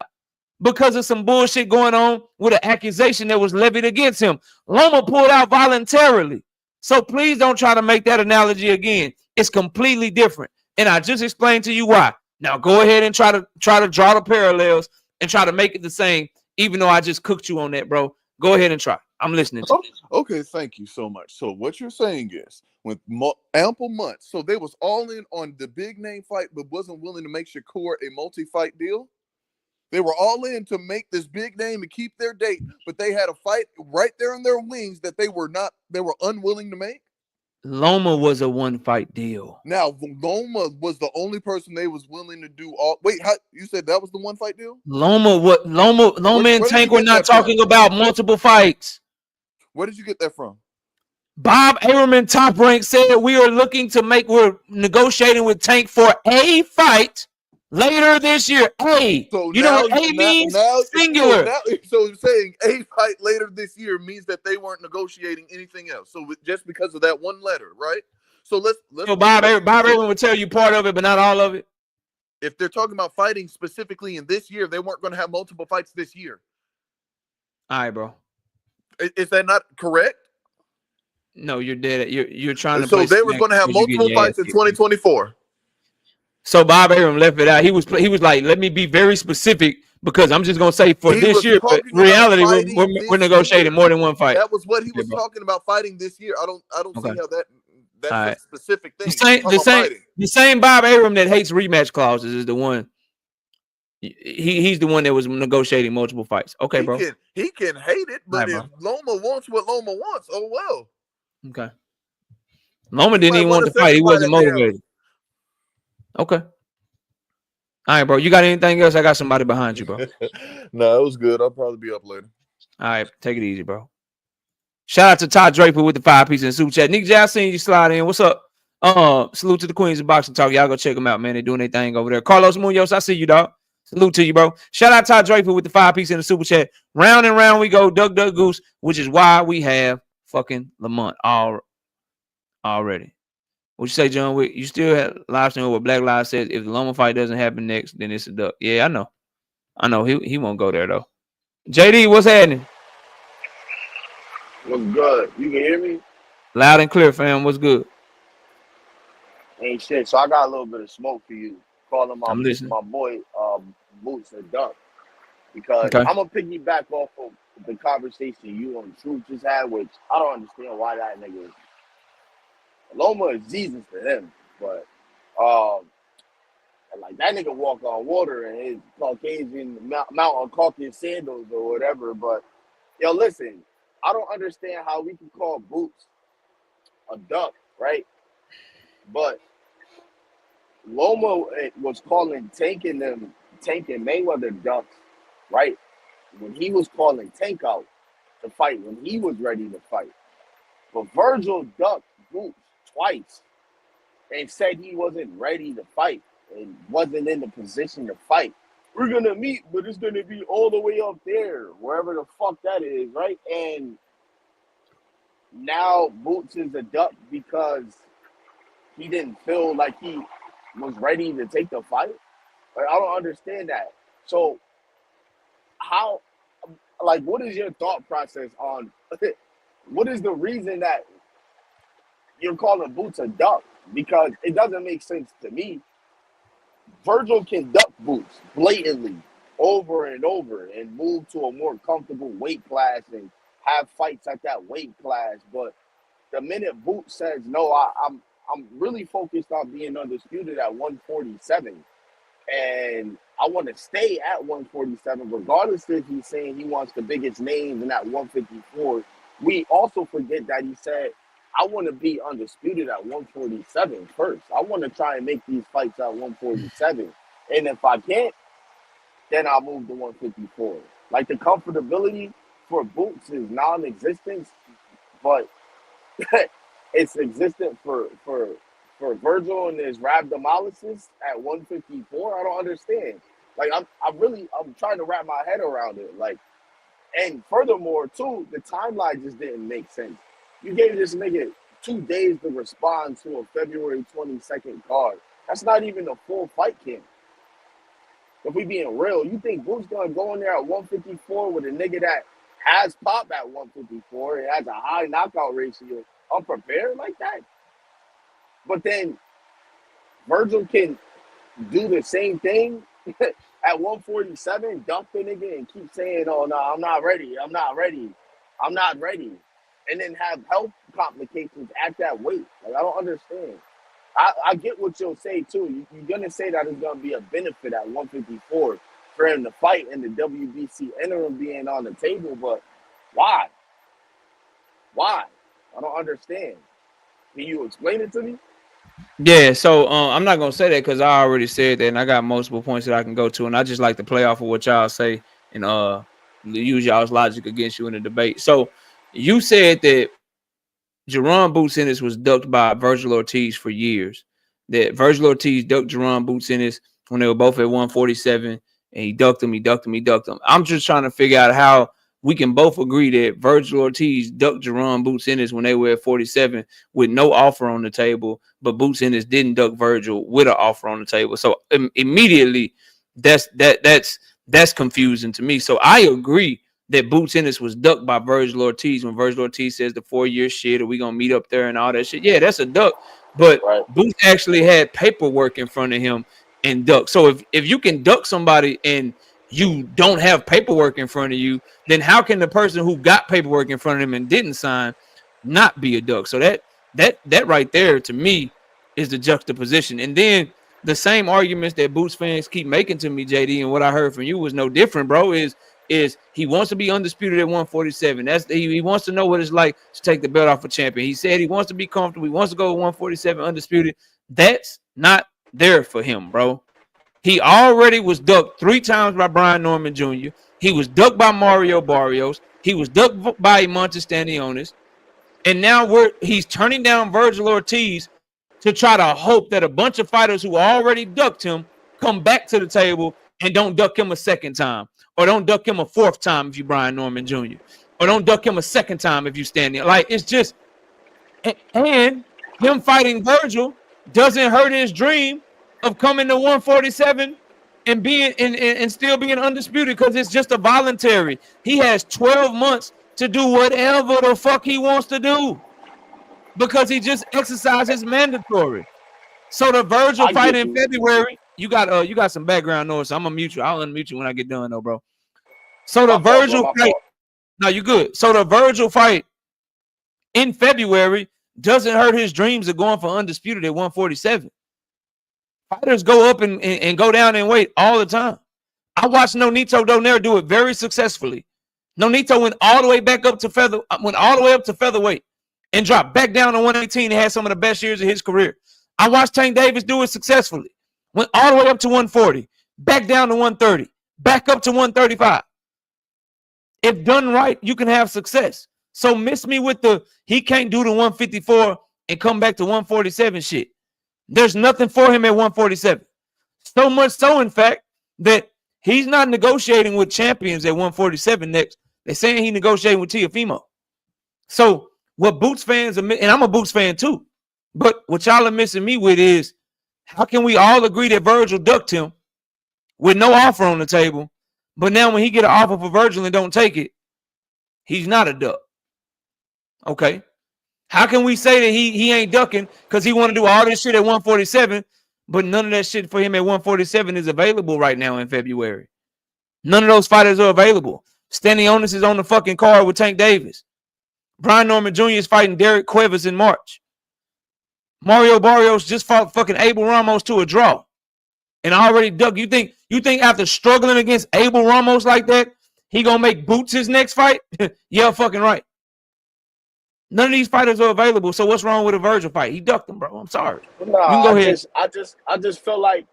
because of some bullshit going on with an accusation that was levied against him. Loma pulled out voluntarily. So please don't try to make that analogy again. It's completely different. And I just explained to you why. Now go ahead and try to draw the parallels and try to make it the same, even though I just cooked you on that, bro. Go ahead and try. I'm listening to you. Okay, thank you so much. So what you're saying is with ample months, so they was all in on the big name fight, but wasn't willing to make Shakur a multi-fight deal? They were all in to make this big name and keep their date, but they had a fight right there in their wings that they were unwilling to make. Loma was a one-fight deal. Now, Loma was the only person they was willing to do all. Wait, how you said that was the one-fight deal? Loma and Tank were not talking about multiple fights. Where did you get that from? Bob Averman, Top Rank, said we're negotiating with Tank for a fight later this year. A. So you know what A means? Singular. So saying a fight later this year means that they weren't negotiating anything else. So just because of that one letter, right? So let's so Bob Averman would tell you part of it, but not all of it. If they're talking about fighting specifically in this year, they weren't going to have multiple fights this year. All right, bro. Is that not correct? No, you're dead. You're trying to. So they were going to have multiple fights in 2024. So Bob Arum left it out. He was like, let me be very specific because I'm just gonna say for this year. But reality, we're negotiating more than one fight. That was what he was talking about fighting this year. I don't see how that's a specific thing. The same Bob Arum that hates rematch clauses is the one. He's the one that was negotiating multiple fights. Okay, bro. He can hate it, but if Loma wants what Loma wants, oh well. Okay. Loma didn't even want to fight. He wasn't motivated. Okay. All right, bro. You got anything else? I got somebody behind you, bro. No, it was good. I'll probably be up later. All right, take it easy, bro. Shout out to Todd Draper with the 5-piece in the super chat. Nick J, I seen you slide in. What's up? Salute to the Queens of Boxing Talk. Y'all go check them out, man. They doing their thing over there. Carlos Munoz, I see you, dog. Salute to you, bro. Shout out Todd Draper with the 5-piece in the super chat. Round and round we go, Duck Duck Goose, which is why we have fucking Lamont already. What you say, John Wick? You still have live stream where Black Lives says if the Loma fight doesn't happen next, then it's a duck. Yeah, I know. He won't go there though. JD, what's happening? What's good? You can hear me? Loud and clear, fam. What's good? Ain't shit. So I got a little bit of smoke for you. Calling my boy Boots a duck. Because okay. I'm gonna piggyback off of the conversation you and Truth just had, which I don't understand why that nigga Loma is Jesus to him. But like that nigga walk on water and his Caucasian mount on Caucasian sandals or whatever. But yo, listen, I don't understand how we can call Boots a duck, right? But Loma was calling Tank and Mayweather ducks, right? When he was calling Tank out to fight, when he was ready to fight. But Virgil ducked Boots twice and said he wasn't ready to fight and wasn't in the position to fight. We're going to meet, but it's going to be all the way up there, wherever the fuck that is, right? And now Boots is a duck because he didn't feel like he was ready to take the fight. Like, I don't understand that. So how, like, what is your thought process on what is the reason that you're calling Boots a duck? Because it doesn't make sense to me. Virgil can duck Boots blatantly over and over and move to a more comfortable weight class and have fights at that weight class. But the minute Boots says, no, I'm really focused on being undisputed at 147. And I want to stay at 147, regardless if he's saying he wants the biggest names in at 154. We also forget that he said, I want to be undisputed at 147 first. I want to try and make these fights at 147. And if I can't, then I'll move to 154. Like, the comfortability for Boots is non-existent, but it's existent for Virgil and his rhabdomyolysis at 154. I don't understand. Like, I'm trying to wrap my head around it. Like, and furthermore, too, the timeline just didn't make sense. You gave this nigga 2 days to respond to a February 22nd card. That's not even a full fight camp. If we being real, you think Boots gonna go in there at 154 with a nigga that has pop at 154 and has a high knockout ratio unprepared like that? But then Virgil can do the same thing at 147, dump the nigga and keep saying, oh, no, I'm not ready. And then have health complications at that weight. Like, I don't understand. I get what you'll say, too. You're going to say that it's going to be a benefit at 154 for him to fight and the WBC interim being on the table, but why? Why? I don't understand. Can you explain it to me? Yeah, so I'm not gonna say that because I already said that, and I got multiple points that I can go to, and I just like to play off of what y'all say and use y'all's logic against you in the debate. So you said that Jerron Boots Ennis was ducked by Virgil Ortiz for years. That Virgil Ortiz ducked Jerron Boots Ennis when they were both at 147, and he ducked him. I'm just trying to figure out how we can both agree that Virgil Ortiz ducked Jerron Boots Ennis when they were at 47 with no offer on the table, but Boots Ennis didn't duck Virgil with an offer on the table. So immediately, that's confusing to me. So I agree that Boots Ennis was ducked by Virgil Ortiz when Virgil Ortiz says the 4-year shit, or we gonna meet up there and all that shit. Yeah, that's a duck. But right. Boots actually had paperwork in front of him and duck. So if you can duck somebody and you don't have paperwork in front of you, then how can the person who got paperwork in front of him and didn't sign not be a duck? So that right there to me is the juxtaposition. And then the same arguments that Boots fans keep making to me, JD, and what I heard from you was no different, bro, is he wants to be undisputed at 147. He wants to know what it's like to take the belt off a champion. He said he wants to be comfortable. He wants to go 147 undisputed. That's not there for him, bro. He already was ducked 3 times by Brian Norman Jr. He was ducked by Mario Barrios. He was ducked by Montes Stanionis. And now he's turning down Virgil Ortiz to try to hope that a bunch of fighters who already ducked him come back to the table and don't duck him a second time, or don't duck him a 4th time if you Brian Norman Jr., or don't duck him a 2nd time if you stand there. Like, it's just, and him fighting Virgil doesn't hurt his dream of coming to 147 and being and still being undisputed, because it's just a voluntary. He has 12 months to do whatever the fuck he wants to do, because he just exercised his mandatory. So the Virgil fight in February, you got some background noise, so I'm gonna mute you. I'll unmute you when I get done, though, bro. So the Virgil fight, no, you good. So the Virgil fight in February doesn't hurt his dreams of going for undisputed at 147. Fighters go up and go down in weight all the time. I watched Nonito Donaire do it very successfully. Nonito went all the way back up to featherweight and dropped back down to 118 and had some of the best years of his career. I watched Tank Davis do it successfully. Went all the way up to 140, back down to 130, back up to 135. If done right, you can have success. So miss me with he can't do the 154 and come back to 147 shit. There's nothing for him at 147. So much so, in fact, that he's not negotiating with champions at 147 next. They're saying he's negotiating with Teofimo. So what Boots fans are, and I'm a Boots fan too, but what y'all are missing me with is, how can we all agree that Virgil ducked him with no offer on the table, but now when he get an offer for Virgil and don't take it, he's not a duck? Okay. How can we say that he ain't ducking because he want to do all this shit at 147, but none of that shit for him at 147 is available right now in February? None of those fighters are available. Stanionis is on the fucking card with Tank Davis. Brian Norman Jr. is fighting Derek Cuevas in March. Mario Barrios just fought fucking Abel Ramos to a draw and already ducked. You think after struggling against Abel Ramos like that, he gonna make Boots his next fight? Yeah, fucking right. None of these fighters are available. So what's wrong with a Virgil fight? He ducked them, bro. I'm sorry. No, you can go ahead. I just feel like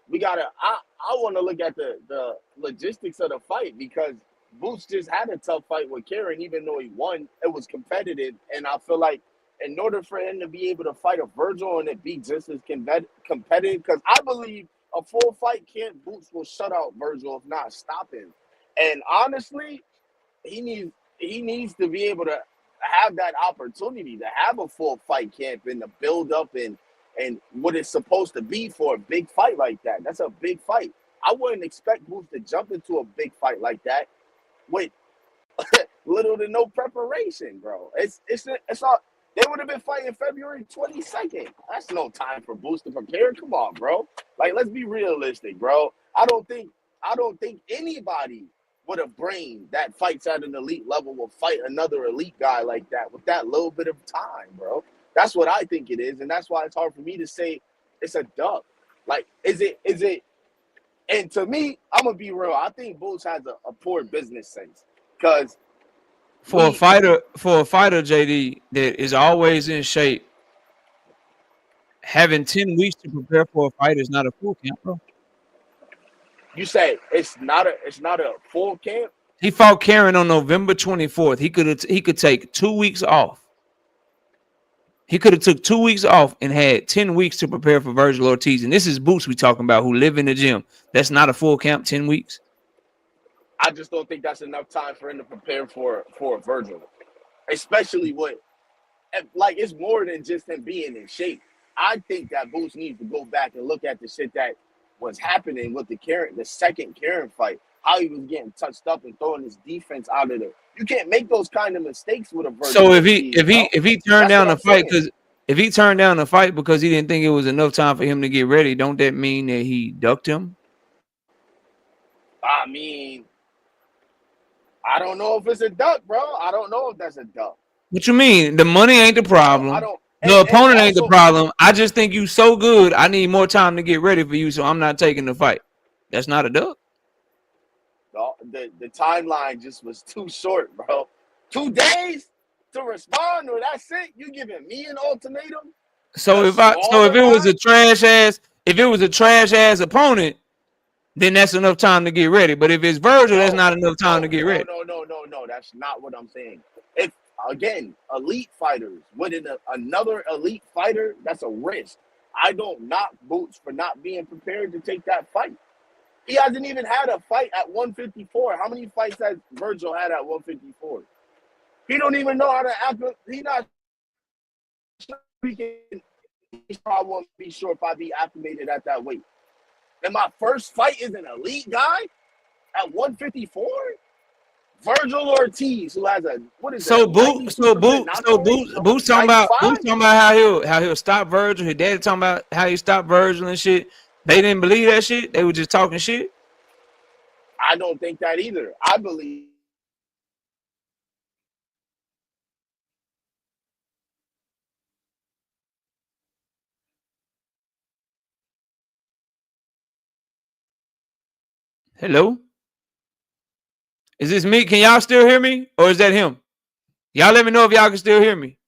we gotta. I want to look at the logistics of the fight, because Boots just had a tough fight with Karen, even though he won. It was competitive, and I feel like in order for him to be able to fight a Virgil and it be just as competitive, because I believe a full fight camp, Boots will shut out Virgil, if not stop him. And honestly, he needs to be able to have that opportunity to have a full fight camp and the build up and what it's supposed to be for a big fight like that. That's a big fight. I wouldn't expect Boots to jump into a big fight like that with little to no preparation, bro. It's all. They would have been fighting February 22nd. That's no time for Boots to prepare. Come on, bro. Like, let's be realistic, bro. I don't think anybody with a brain that fights at an elite level will fight another elite guy like that with that little bit of time, bro. That's what I think it is, and that's why it's hard for me to say it's a duck. Like, is it? And to me, I'm gonna be real. I think Boots has a poor business sense, because for a fighter, JD, that is always in shape, having 10 weeks to prepare for a fight is not a full camp, bro. You say it's not a full camp? He fought Karen on November 24th. He could take 2 weeks off. He could have took 2 weeks off and had 10 weeks to prepare for Virgil Ortiz. And this is Boots we talking about, who live in the gym. That's not a full camp, 10 weeks. I just don't think that's enough time for him to prepare for Virgil. Especially it's more than just him being in shape. I think that Boots needs to go back and look at the shit that was happening with the second Karen fight. How he was getting touched up and throwing his defense out of there. You can't make those kind of mistakes with a Virgil. So if he turned down the fight because he didn't think it was enough time for him to get ready, don't that mean that he ducked him? I mean, I don't know if it's a duck, bro. I don't know if that's a duck. What you mean? The money ain't the problem. The opponent ain't the problem. I just think you so good. I need more time to get ready for you, so I'm not taking the fight. That's not a duck. The timeline just was too short, bro. 2 days to respond, or that's it? You giving me an ultimatum? So if it was a trash ass, If it was a trash ass opponent, then that's enough time to get ready. But if it's Virgil, that's not enough time to get ready. No. That's not what I'm saying. If again, elite fighters with another elite fighter, that's a risk. I don't knock Boots for not being prepared to take that fight. He hasn't even had a fight at 154. How many fights has Virgil had at 154? He don't even know how to act. He not. I won't be sure if I'd be acclimated at that weight. And my first fight is an elite guy at 154. Virgil Ortiz, who has a Boots talking about how he'll stop Virgil. His daddy talking about how he stopped Virgil and shit. They didn't believe that shit. They were just talking shit. I don't think that either. I believe. Hello? Is this me? Can y'all still hear me? Or is that him? Y'all let me know if y'all can still hear me.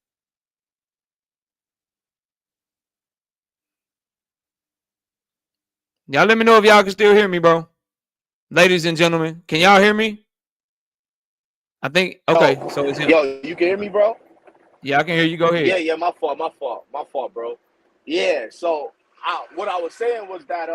Y'all let me know if y'all can still hear me, bro. Ladies and gentlemen, can y'all hear me? I think, okay, so it's him. Yo, you can hear me, bro? Yeah, I can hear you. Go ahead. Yeah, my fault, bro. Yeah, so what I was saying was that,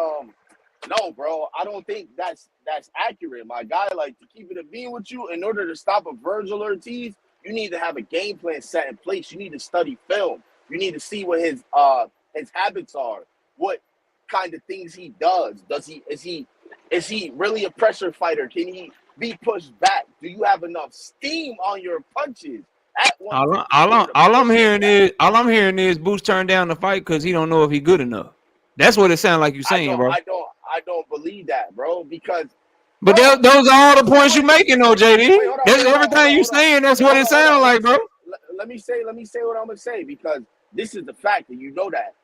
no, bro, I don't think that's accurate, my guy. Like, to keep it a being with you, in order to stop a Virgil Ortiz, you need to have a game plan set in place. You need to study film. You need to see what his habits are, what kind of things he does. Is he really a pressure fighter? Can he be pushed back? Do you have enough steam on your punches? All I'm hearing is Boots turned down the fight because he don't know if he good enough. That's what it sounds like you saying, bro. I don't believe that, bro, because. But those are all the points you're making, though, JD. That's everything you're saying. That's what it sounds like, bro. Let me say what I'm gonna say, because this is the fact that you know that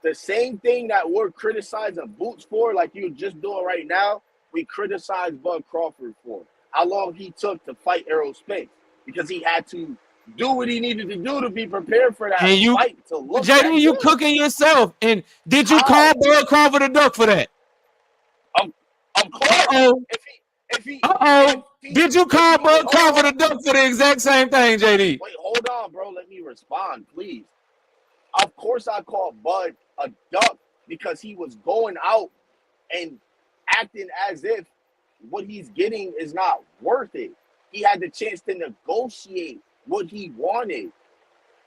the same thing that we're criticizing Boots for, like you're just doing right now, we criticize Bud Crawford for how long he took to fight Errol Spence, because he had to do what he needed to do to be prepared for that fight. To look JD, you cooking yourself. And did you call Bud Crawford a duck for that? Of course. Did you call Bud Crawford a duck for the exact same thing, JD? Wait, hold on, bro. Let me respond, please. Of course I called Bud a duck because he was going out and acting as if what he's getting is not worth it. He had the chance to negotiate what he wanted.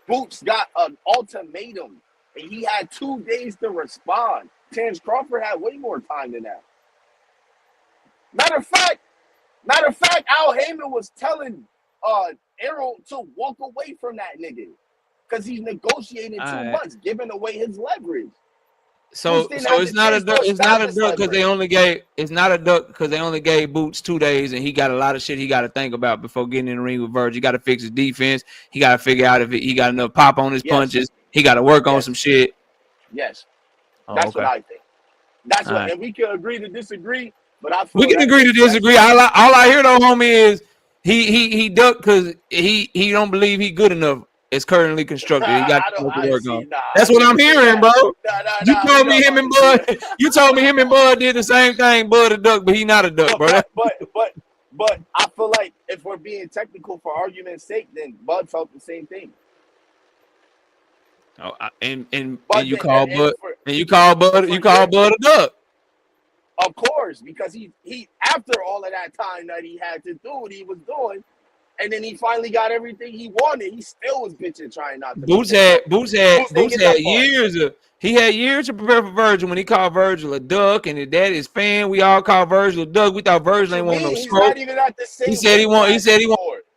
Boots got an ultimatum, and he had 2 days to respond. Terence Crawford had way more time than that. Matter of fact, Al Heyman was telling Errol to walk away from that nigga because he's negotiating too much, giving away his leverage. So it's not a duck. It's not a duck because they only gave. It's not a duck because they only gave Boots 2 days, and he got a lot of shit he got to think about before getting in the ring with Virgil. He got to fix his defense. He got to figure out if he got enough pop on his punches. He got to work on some shit. Yes, that's what I think. That's what, and we can agree to disagree. But we can agree to disagree. All I hear though, homie, is he ducked because he don't believe he good enough. It's currently constructed. He got to work on. That's what I'm hearing, bro. You told me him and Bud. You told me him and Bud did the same thing. Bud a duck, but he not a duck, bro. But I feel like if we're being technical for argument's sake, then Bud felt the same thing. Oh, and you call Bud a duck. Of course, because he after all of that time that he had to do what he was doing, and then he finally got everything he wanted, he still was bitching trying not to. Boots had years to prepare for Virgil when he called Virgil a duck, and his dad is fan. We all call Virgil a duck. We thought Virgil ain't want no smoke. Not even at the same. He said he want.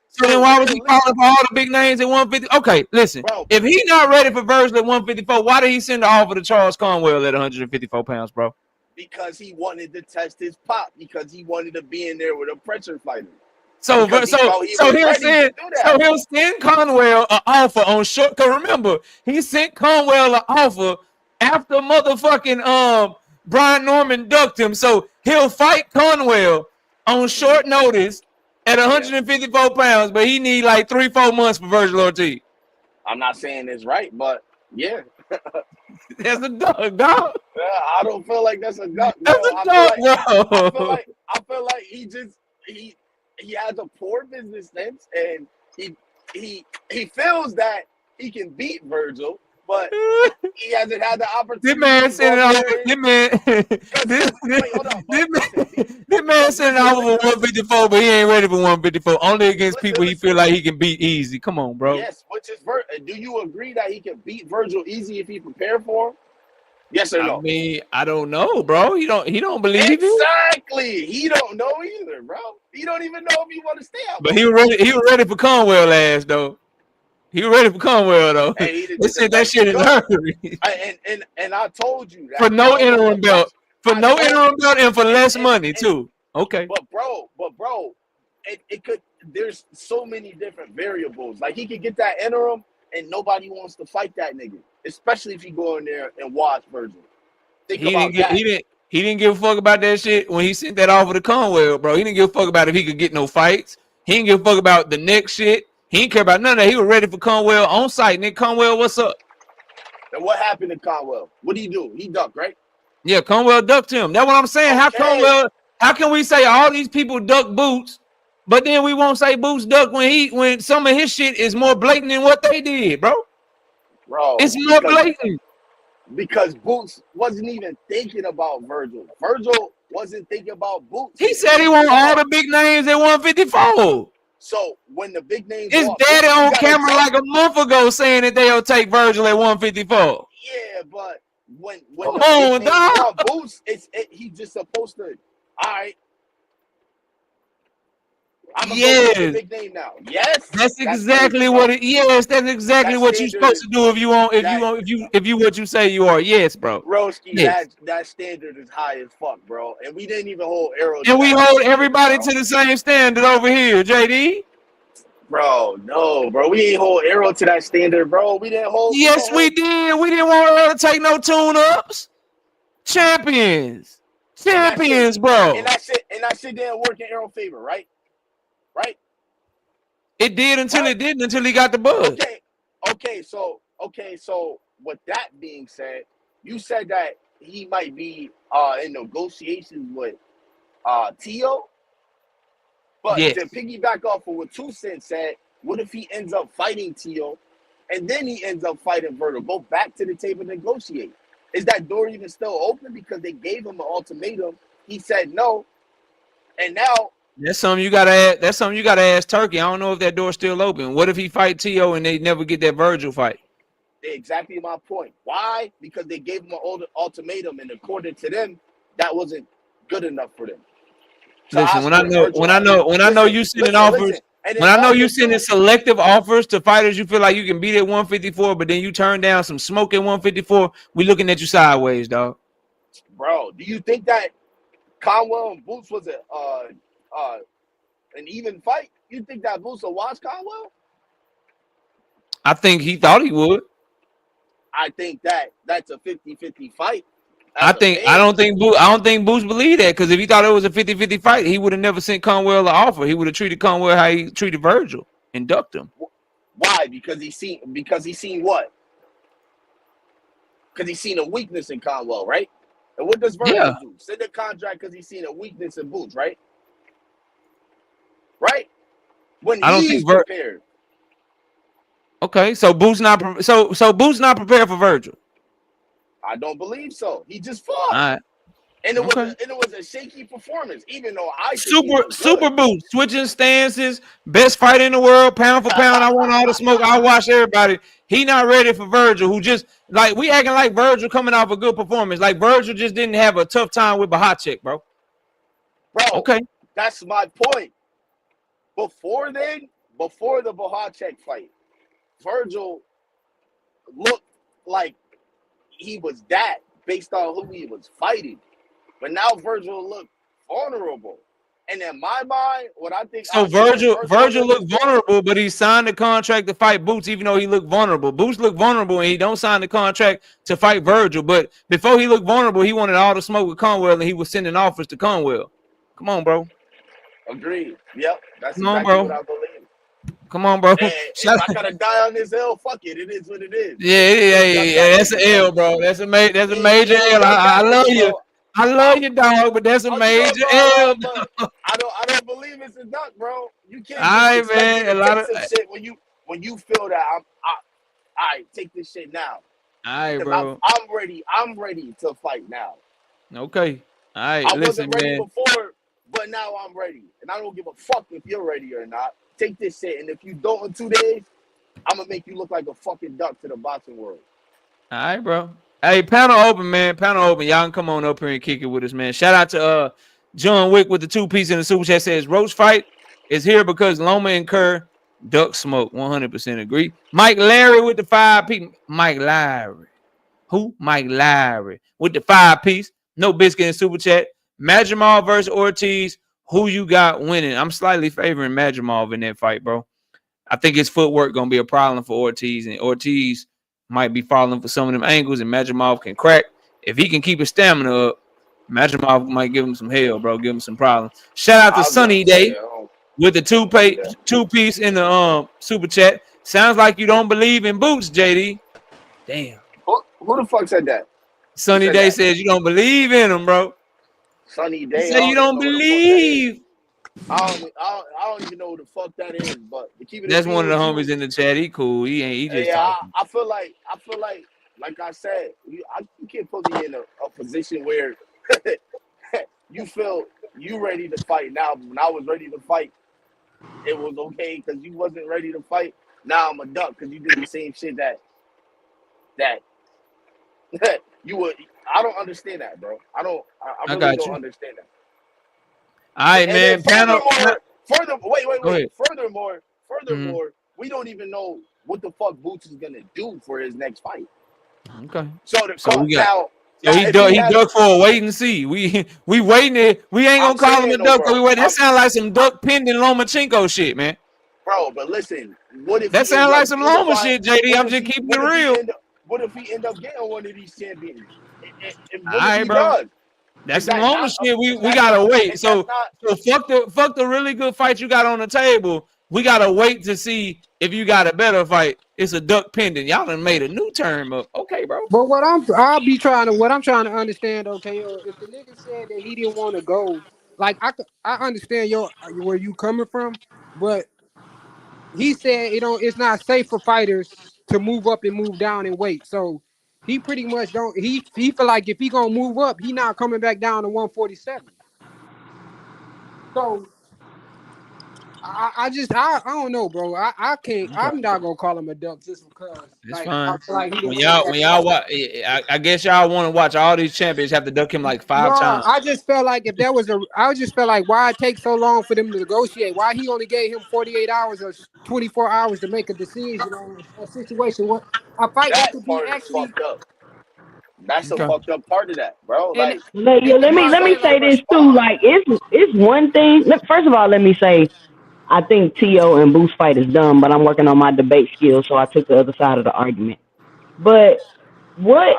So then why was he calling for all the big names at 150? Okay, listen. Bro, if he not ready for Virgil at 154, why did he send the offer to Charles Conwell at 154 pounds, bro? Because he wanted to test his pop, because he wanted to be in there with a pressure fighter. So he'll send Conwell an offer on short. Cause remember, he sent Conwell an offer after motherfucking Brian Norman ducked him. So he'll fight Conwell on short notice at 154 pounds, but he need like 3-4 months for Virgil Ortiz. I'm not saying it's right, but yeah. That's a dog. I don't feel like that's a duck, bro. That's a duck, bro. I feel like he has a poor business sense, and he feels that he can beat Virgil, but he hasn't had the opportunity. This man sending off. This man sending off for 154, but he ain't ready for 154. Only against people he feel like he can beat easy. Come on, bro. Yes, which is do you agree that he can beat Virgil easy if he prepared for him? Yes or no? I mean, I don't know, bro. He don't believe exactly. He don't know either, bro. He don't even know if he want to stay out. But he was ready for Conwell last though. He was ready for Conwell though. Hey, they said that shit in hurry. And I told you that for no interim belt. For no interim belt and for less money too. Okay. But bro, it could. There's so many different variables. Like he could get that interim, and nobody wants to fight that nigga, especially if he go in there and watch Virgil. He didn't give a fuck about that shit when he sent that offer to Conwell, bro. He didn't give a fuck about if he could get no fights. He didn't give a fuck about the next shit. He didn't care about none of that. He was ready for Conwell on site. Nick Conwell, what's up? And what happened to Conwell? What did he do? He ducked, right? Yeah, Conwell ducked him. That's what I'm saying. Okay. How can we say all these people duck Boots, but then we won't say Boots duck when some of his shit is more blatant than what they did, bro? Bro, it's more blatant. Because Boots wasn't even thinking about Virgil. Virgil wasn't thinking about Boots. He said he want all the big names at 154. So when the big names, his daddy on camera like a month ago saying that they'll take Virgil at 154. Yeah, but when the big names want Boots, he's just supposed to. All right. I'm a big name now. Yes, that's exactly what it. Yes, that's exactly what you're supposed to do if you want. If you what you say you are. Yes, bro. Broski, yes. that standard is high as fuck, bro. And we didn't even hold Arrow. And we hold everybody to the same standard over here, JD. Bro, no, bro. We ain't hold Arrow to that standard, bro. We didn't hold. Yes, we did. We didn't want her to take no tune-ups. Champions, bro. And that shit didn't work in Arrow's favor, right? Right? It did until it didn't, until he got the buzz. Okay, so with that being said, you said that he might be in negotiations with Tio. But to piggyback off of what 2 Cent said, what if he ends up fighting Tio and then he ends up fighting Virgil? Go back to the table and negotiate. Is that door even still open? Because they gave him an ultimatum. He said no. And now that's something you gotta ask. That's something you gotta ask Turkey. I don't know if that door's still open. What if he fight Tio and they never get that Virgil fight? Exactly my point. Why? Because they gave him an ultimatum, and according to them, that wasn't good enough for them. So listen, when I know you sending offers, when I know you sending selective offers to fighters you feel like you can beat at 154, but then you turn down some smoke at 154, we looking at you sideways, dog. Bro, do you think that Conwell and Boots was an even fight? You think that Boots will watch Conwell? I think he thought he would. I think that's a 50-50 fight. I don't think Boots believed that, because if he thought it was a 50-50 fight, he would have never sent Conwell an offer. He would have treated Conwell how he treated Virgil and ducked him. Why? Because he seen what? Because he seen a weakness in Conwell, right? And what does Virgil do? Send a contract because he's seen a weakness in Boots, right? Right? When he's prepared. Okay, so Boots not Boots not prepared for Virgil. I don't believe so. He just fought. All right. And it was a shaky performance, even though super Boots, switching stances, best fight in the world, pound for pound. I want all the smoke. I watch everybody. He not ready for Virgil, who just like we acting like Virgil coming off a good performance. Like Virgil just didn't have a tough time with Bahacek, bro. Okay, that's my point. Before the Bahacek fight, Virgil looked like he was that based on who he was fighting. But now Virgil looked vulnerable. And in my mind, what I think... So Virgil looked vulnerable, but he signed the contract to fight Boots, even though he looked vulnerable. Boots looked vulnerable, and he don't sign the contract to fight Virgil. But before he looked vulnerable, he wanted all the smoke with Conwell, and he was sending offers to Conwell. Come on, bro. Agreed. Yep. That's exactly what I believe. Come on, bro. If I gotta die on this hill, fuck it. It is what it is. Yeah. That's an L, bro. That's a major L. I love you. I love you, dog, but that's a major L. But I don't believe it's a duck, bro. You can't All just right, expect me man. to take some shit when you feel that I take this shit now. All right, Because bro. I'm ready to fight now. Okay. All right. I Listen, wasn't ready man. before, but now I'm ready. And I don't give a fuck if you're ready or not. Take this shit, and if you don't in 2 days, I'm gonna make you look like a fucking duck to the boxing world. All right, bro. Hey, panel open, man. Panel open. Y'all can come on up here and kick it with us, man. Shout out to John Wick with the 2-piece in the super chat. Says Roach fight is here because Loma and Kerr duck smoke. 100% agree. Mike Larry with the 5-piece. Mike Larry. Who? Mike Larry with the 5-piece. No biscuit in super chat. Madrimal versus Ortiz. Who you got winning? I'm slightly favoring Madrimal in that fight, bro. I think his footwork gonna be a problem for Ortiz, and Ortiz might be falling for some of them angles, and Madrimal can crack. If he can keep his stamina up, Madrimal might give him some hell, bro. Give him some problems. Shout out to Sunny Day with the 2-piece in the super chat. Sounds like you don't believe in boots, JD. Damn. Who the fuck said that? Sunny Day says you don't believe in them, bro. Sunny Day. Say you don't believe. I don't even know who the fuck that is, but to keep it. That's one of the homies in the chat. He cool. He just talking. I feel like I said, you can't put me in a position where you feel you ready to fight now. When I was ready to fight, it was okay because you wasn't ready to fight. Now I'm a duck because you did the same shit that you would. I don't understand that, bro. I really don't understand that. All right, man. Furthermore, we don't even know what the fuck Boots is gonna do for his next fight. Okay. He ducked for a wait and see. We waiting. We ain't gonna call him a duck. That sound like some duck pending Lomachenko shit, man. Bro, but listen, what if that sound like some Loma shit, JD? I'm just keeping it real. What if he end up getting one of these champions? All right, bro. That's some Loma shit. We gotta wait. So fuck the really good fight you got on the table. We gotta wait to see if you got a better fight. It's a duck pending. Y'all done made a new term up. Okay, bro. But what I'm trying to understand, okay, if the nigga said that he didn't want to go, like I understand where you coming from, but he said it's not safe for fighters to move up and move down and wait. So he pretty much don't. He feel like if he gonna move up, he not coming back down to 147. So I don't know, bro. I can't. I'm not gonna call him a duck just because. It's fine. When y'all watch, I guess y'all want to watch all these champions have to duck him like 5 times. I just felt like I just felt like why it takes so long for them to negotiate. Why he only gave him 48 hours or 24 hours to make a decision on a situation. What a fight that could be actually fucked up. That's a fucked up part of that, bro. Like, let me say this too. Like, it's one thing. First of all, let me say, I think T.O. and Boost fight is dumb, but I'm working on my debate skills, so I took the other side of the argument. But what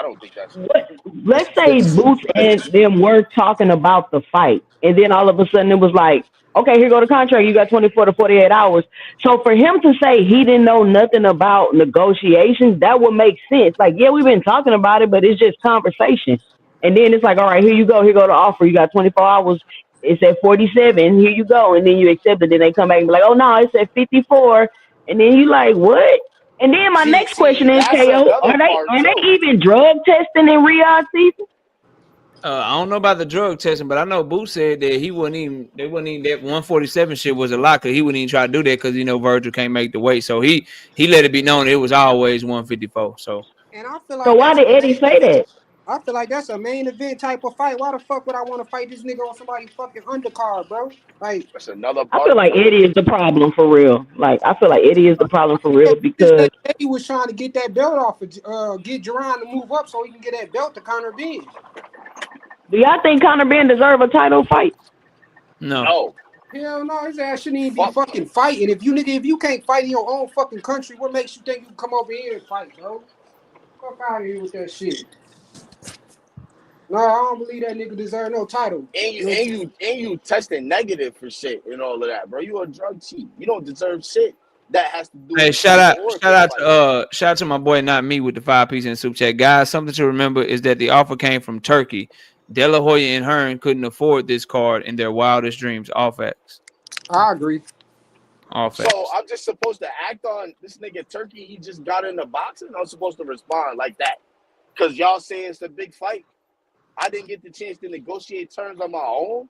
let's say Boots and them were talking about the fight, and then all of a sudden it was like, okay, here go the contract. You got 24 to 48 hours. So for him to say he didn't know nothing about negotiations, that would make sense. Like, yeah, we've been talking about it, but it's just conversation. And then it's like, all right, here you go. Here go the offer. You got 24 hours. It's at 47. Here you go. And then you accept it. Then they come back and be like, oh, no, it's at 54. And then you like, what? And then my next question is, KO, are they even drug testing in Riyadh season? I don't know about the drug testing, but I know Boo said that they wouldn't even that 147 shit was a lie, because he wouldn't even try to do that because Virgil can't make the weight. So he let it be known it was always 154. So and I feel like so why did Eddie say that? I feel like that's a main event type of fight. Why the fuck would I want to fight this nigga on somebody's fucking undercard, bro? Like, that's another part. I feel like Eddie is the problem for real. Like, I feel like Eddie is the problem for real because Eddie was trying to get that belt off, get Jerron to move up so he can get that belt to Conor Benn. Do y'all think Conor Benn deserve a title fight? No. Hell no, his ass shouldn't even be fucking fighting. If you can't fight in your own fucking country, what makes you think you can come over here and fight, bro? Fuck out of here with that shit. No, I don't believe that nigga deserve no title. And you testing negative for shit and all of that, bro. You a drug cheat. You don't deserve shit. that has to do Hey, with shout fighting or fist fighting. shout out to my boy, not me, with the 5 piece in super chat. Guys, something to remember is that the offer came from Turkey. De La Hoya and Hearn couldn't afford this card in their wildest dreams. All facts. I agree. All facts. So I'm just supposed to act on this nigga Turkey. He just got into boxing. I'm supposed to respond like that because y'all say it's a big fight. I didn't get the chance to negotiate terms on my own.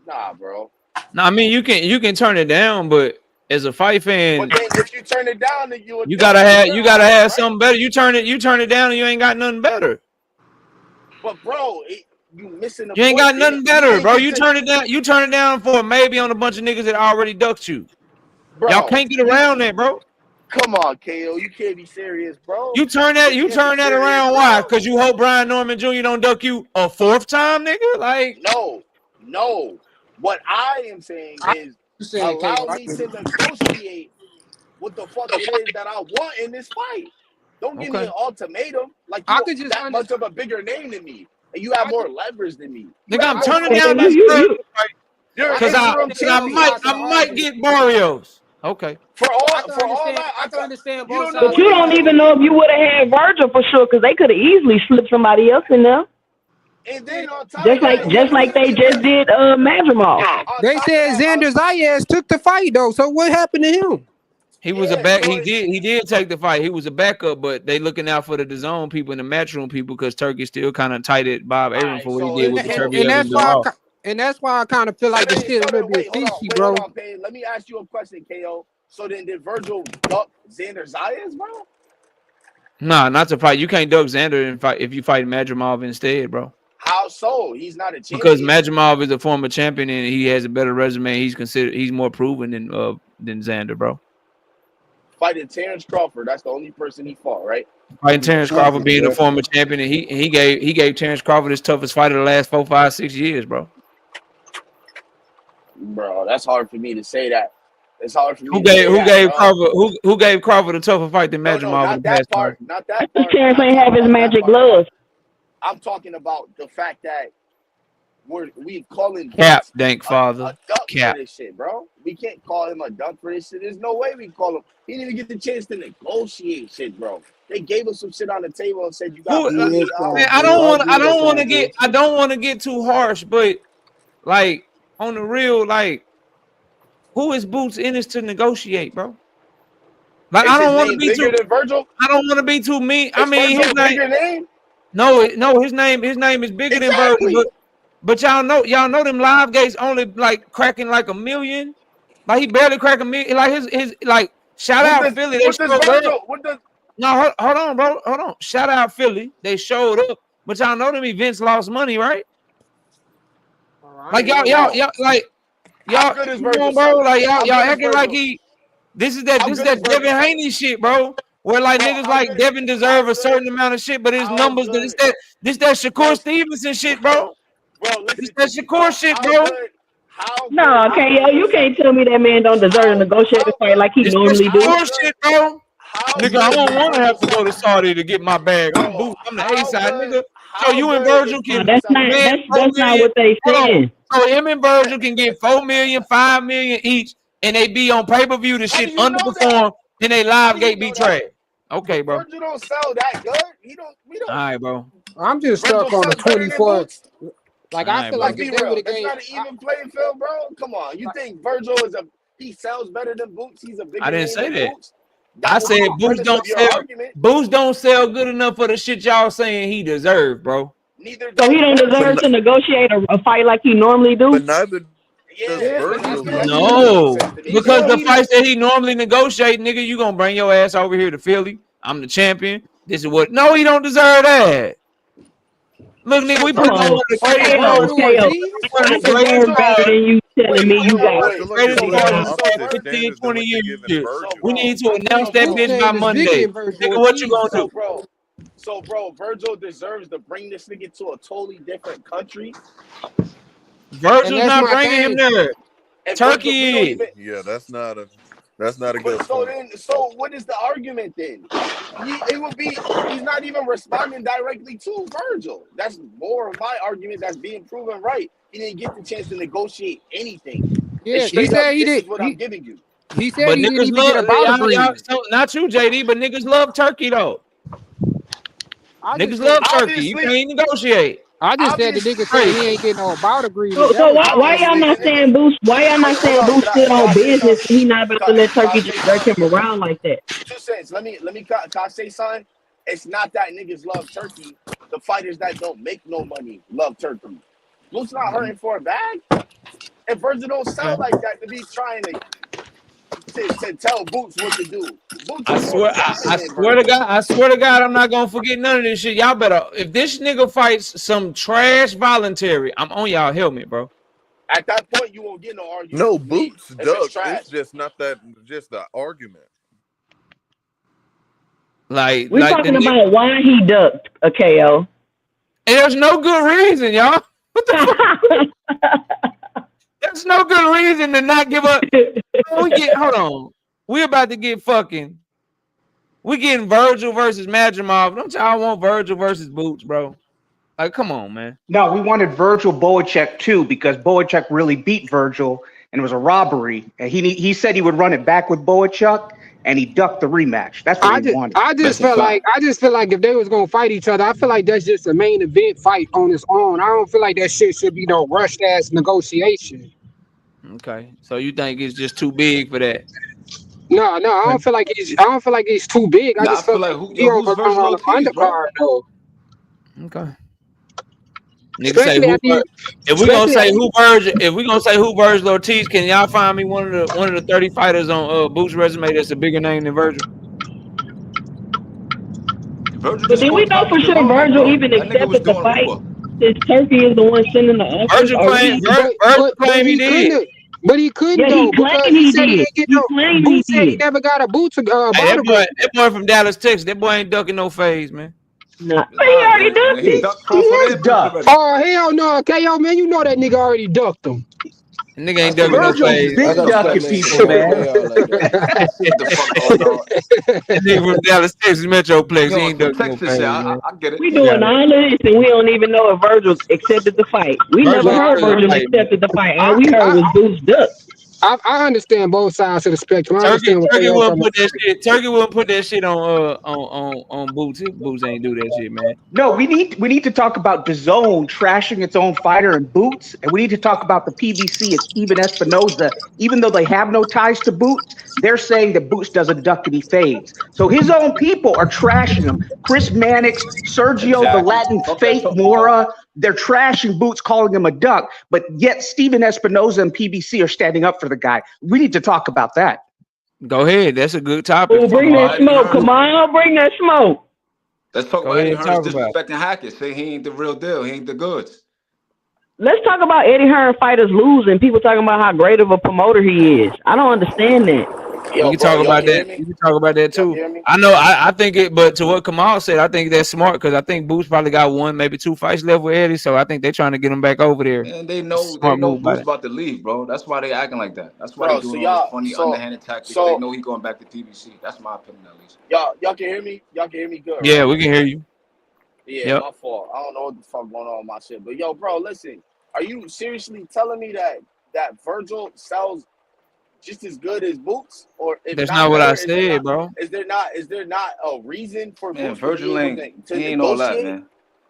Nah, bro. No, I mean you can turn it down, but as a fight fan, but then if you turn it down, then you gotta have something better. You turn it down, and you ain't got nothing better. But bro, you missing the You ain't point. got nothing better, bro. You turn it down. You turn it down for maybe on a bunch of niggas that already ducked you. Bro, y'all can't get around that, bro. Come on, KO. You can't be serious, bro. You turn that around. Why? Because you hope Brian Norman Jr. don't duck you a 4th time, nigga? Like no. What I am saying is allow me to negotiate what the fuck it is that I want in this fight. Don't give me an ultimatum. Like you that much of a bigger name than me, and you have more leverage than me. Nigga, I'm turning down this because I might get Barrios. Okay. For all that, I can understand both sides. But you don't even know if you would have had Virgil for sure, because they could have easily slipped somebody else in there. And then on top just like they just did Madrimov. They said Xander Zayas took the fight though. So what happened to him? He was a back. He did take the fight. He was a backup, but they looking out for the DAZN people and the Matchroom people because Turkey still kind of tight at Bob Arum for what he did with the Turkey. And that's why I kind of feel like it's still a little bit fishy, bro. Let me ask you a question, KO. So then did Virgil duck Xander Zayas, bro? Nah, not to fight. You can't duck Xander and fight if you fight Madrimov instead, bro. How so? He's not a champion. Because Madrimov is a former champion and he has a better resume. He's more proven than Xander, bro. Fighting Terrence Crawford, that's the only person he fought, right? Fighting Terrence Crawford, being a former champion, and he gave Terrence Crawford his toughest fight of the last 4, 5, 6 years, bro. Bro, that's hard for me to say that. It's hard for me. Who gave Crawford a tougher fight than Madrimov in the past? Not that part. Terrence ain't have his magic gloves. I'm talking about the fact that we calling Cap, dank father. A duck Cap. for this shit, bro. We can't call him a duck for this shit. There's no way we call him. He didn't even get the chance to negotiate shit, bro. They gave us some shit on the table and said you got. Man, I don't want to get too harsh, but like on the real, like who is Boots in this to negotiate, bro? Like I don't want to be too. Virgil? I don't want to be too mean. I mean, his name. No, his name is bigger than Virgil. But y'all know them live gates only like cracking like 1 million. Like he barely crack 1 million. Like his like shout out Philly. They showed up. No, hold on, bro. Hold on. Shout out Philly. They showed up. But y'all know them events lost money, right? Like y'all like y'all come on, bro. Like y'all acting like this is that Devin Haney shit, bro. Where like niggas like Devin deserve a certain amount of shit, but his numbers this that Shakur Stevenson shit, bro. Bro, this that Shakur shit, bro. No, KO, you can't tell me that man don't deserve to negotiate a fight like he normally do. Shit, bro. Nigga, I don't want to have to go to Saudi to get my bag. I'm the A side, nigga. So you and Virgil can. That's not what they saying. So him and Virgil can get 4 million, 5 million each, and they be on pay-per-view. The shit underperform, and they live gate be trash. Okay, bro. Virgil don't sell that good. We don't. All right, bro. I'm just stuck on the 24th. Like I feel like it's not an even playing field, bro. Come on, you think Virgil he sells better than Boots? He's a bigger. I didn't say that. Boots? I said Boots don't sell. Boots don't sell good enough for the shit y'all saying he deserve, bro. So he don't deserve to negotiate a fight like he normally do. But neither does Virgil. No, because the fights that he normally negotiate, nigga, you gonna bring your ass over here to Philly. I'm the champion. This is what. No, he don't deserve that. Look, nigga, we put on one of the greatest cards. I deserve better than you telling me you got the greatest cards in 15, 20 years. We need to announce that bitch by Monday. Nigga, what you gonna do? So, bro, Virgil deserves to bring this nigga to a totally different country. Virgil's not bringing him there. Turkey. Yeah, that's not a good point. So what is the argument then? It would be he's not even responding directly to Virgil. That's more of my argument that's being proven right. He didn't get the chance to negotiate anything. Yeah, he said he did. What I'm giving you. He said But he didn't niggas even get a love bout y'all, agreement. so not you, JD, but niggas love turkey though. I just Niggas said, love turkey. You can't negotiate. I just said the nigga said Crazy. he ain't getting no bout agreement. So, That so was why all. y'all not saying Boost? Why y'all not saying Hold on. Boost stood Can on I say business and he something? not about to let Can I Turkey say just jerk him something? around like that? 2 cents. Can I say something? It's not that niggas love turkey. The fighters that don't make no money love turkey. Boots not hurting for a bag. And Virgil don't sell like that to be trying to tell Boots what to do. Boots I is more swear, talented I than swear to Virgil. God, I swear to God, I'm not gonna forget none of this shit. Y'all better, if this nigga fights some trash voluntary, I'm on y'all helmet, bro. At that point, you won't get no argument No, with me Boots if it's ducked. It's trash. just not that. Just the argument. Like We're the talking nigga, about why he ducked a KO. and there's no good reason, y'all. What the fuck? There's no good reason to not give up. Hold on. We about to get fucking. We getting Virgil versus Madrimov. Don't y'all want Virgil versus Boots, bro? Like, come on, man. No, we wanted Virgil Boacek too because Boacek really beat Virgil and it was a robbery. And he said he would run it back with Boacek and he ducked the rematch. That's what we wanted. I just feel like if they was gonna fight each other, I feel like that's just a main event fight on its own. I don't feel like that shit should be no rushed ass negotiation. Okay, so you think it's just too big for that? No, I don't feel like it's too big. I Nah, I just feel feel like like he who's Virgil on the Ortiz, bro? undercard though. Okay. Nigga say Especially who? after you, If we gonna say who Virgil Ortiz, can y'all find me one of the 30 fighters on Boots' resume that's a bigger name than Virgil? Virgil But just did we fought know for Tommy sure DeMarco, Virgil bro. even That nigga was accepted the doing fight? Uber. Since Turkey is the one sending the offers, Virgil or claimed he he did. couldn't yeah, he though because claimed he he said he did. ain't get He no. claimed he Boots said he did. never got a Hey, bout agreement. that boy from Dallas, Texas. That boy ain't ducking no phase, man. Nah, but he Nah, already man. ducked He it. ducked Crawford is and Boots ducked. already. Oh hell no, KO man, you know that nigga already ducked him. That nigga I ain't see ducking what no that Virgil's phase. I been got a fat ducking man people, smoking man. KR like that. I see what the fuck going on. That nigga from Dallas, Texas Metroplex. You He know, ain't some ducking no Texas shit. phase, I man. get it. We You got doing it. all of this and we don't even know if Virgil accepted the fight. We never Virgil heard accepted the Virgil fight, man. accepted the fight. All I, we heard I was Boost duck. I understand both sides of the spectrum. I Turkey, understand what Turkey KO wouldn't talking put that about. shit. Turkey wouldn't put that shit on Boots. Boots ain't do that shit, man. No, we need to talk about DAZN trashing its own fighter in Boots, and we need to talk about the PBC and Steven Espinoza. Even though they have no ties to Boots, they're saying that Boots doesn't duck and he fades. So his own people are trashing him. Chris Mannix, Sergio the Exactly. Latin Fuck that fake talking about. Mora, they're trashing Boots, calling him a duck. But yet Steven Espinoza and PBC are standing up for the guy. We need to talk about that. Go ahead. That's a good topic. Oh, Talk bring about that Eddie smoke. Come Hearn. on, bring that smoke. Let's talk Go about ahead Eddie and Hearn's talk about it. disrespecting Hackett, saying he ain't the real deal, he ain't the goods. Let's talk about Eddie Hearn fighters losing. People talking about how great of a promoter he is. I don't understand that. We Yo, can bro, talk y'all about can hear that. me? We can talk about that Y'all can too. hear me? I know. I think it, but to what Kamal said, I think that's smart because I think Boots probably got one, maybe two fights left with Eddie. So I think they're trying to get him back over there. And It's a smart move by Boo's them. about to leave, bro. That's why they acting like that. That's why they Bro, so doing all this y'all funny so underhanded tactics. They so know he going back to TBC. That's my opinion at least. y'all can hear me? Y'all can hear me good, Yeah, right? we can hear you. Yeah, Yep. my fault. I don't know what the fuck going on with my shit. But yo, bro, listen. Are you seriously telling me that Virgil sells just as good as Boots, or if That's not not what better? I said, bro. Is there not a reason for Man, Boots to be Virgil able ain't to he ain't all that, negotiate? man.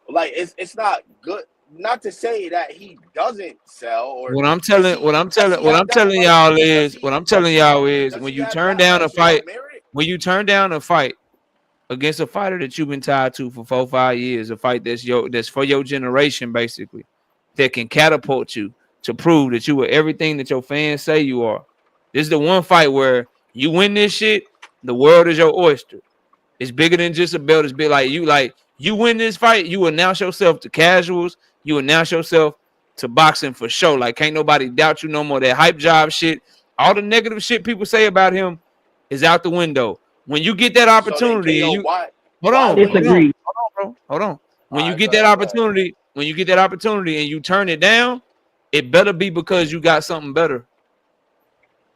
Like it's not good. Not to say that he doesn't sell, or What I'm does telling, he does he what have I'm that telling much? y'all is, what I'm telling y'all is, Does when he you have turn that down a much fight, merit? when you turn down a fight against a fighter that you've been tied to for 4-5 years, a fight that's for your generation, basically, that can catapult you to prove that you are everything that your fans say you are. This is the one fight where you win this shit, the world is your oyster. It's bigger than just a belt. It's big like you win this fight, you announce yourself to casuals, you announce yourself to boxing for sure. Like can't nobody doubt you no more. That hype job shit, all the negative shit people say about him is out the window. When you get that So then, opportunity, and KO, you hold why on, wouldn't hold on, you? Disagree. bro, hold on. When All you right, go get that ahead, go ahead. opportunity, and you turn it down, it better be because you got something better.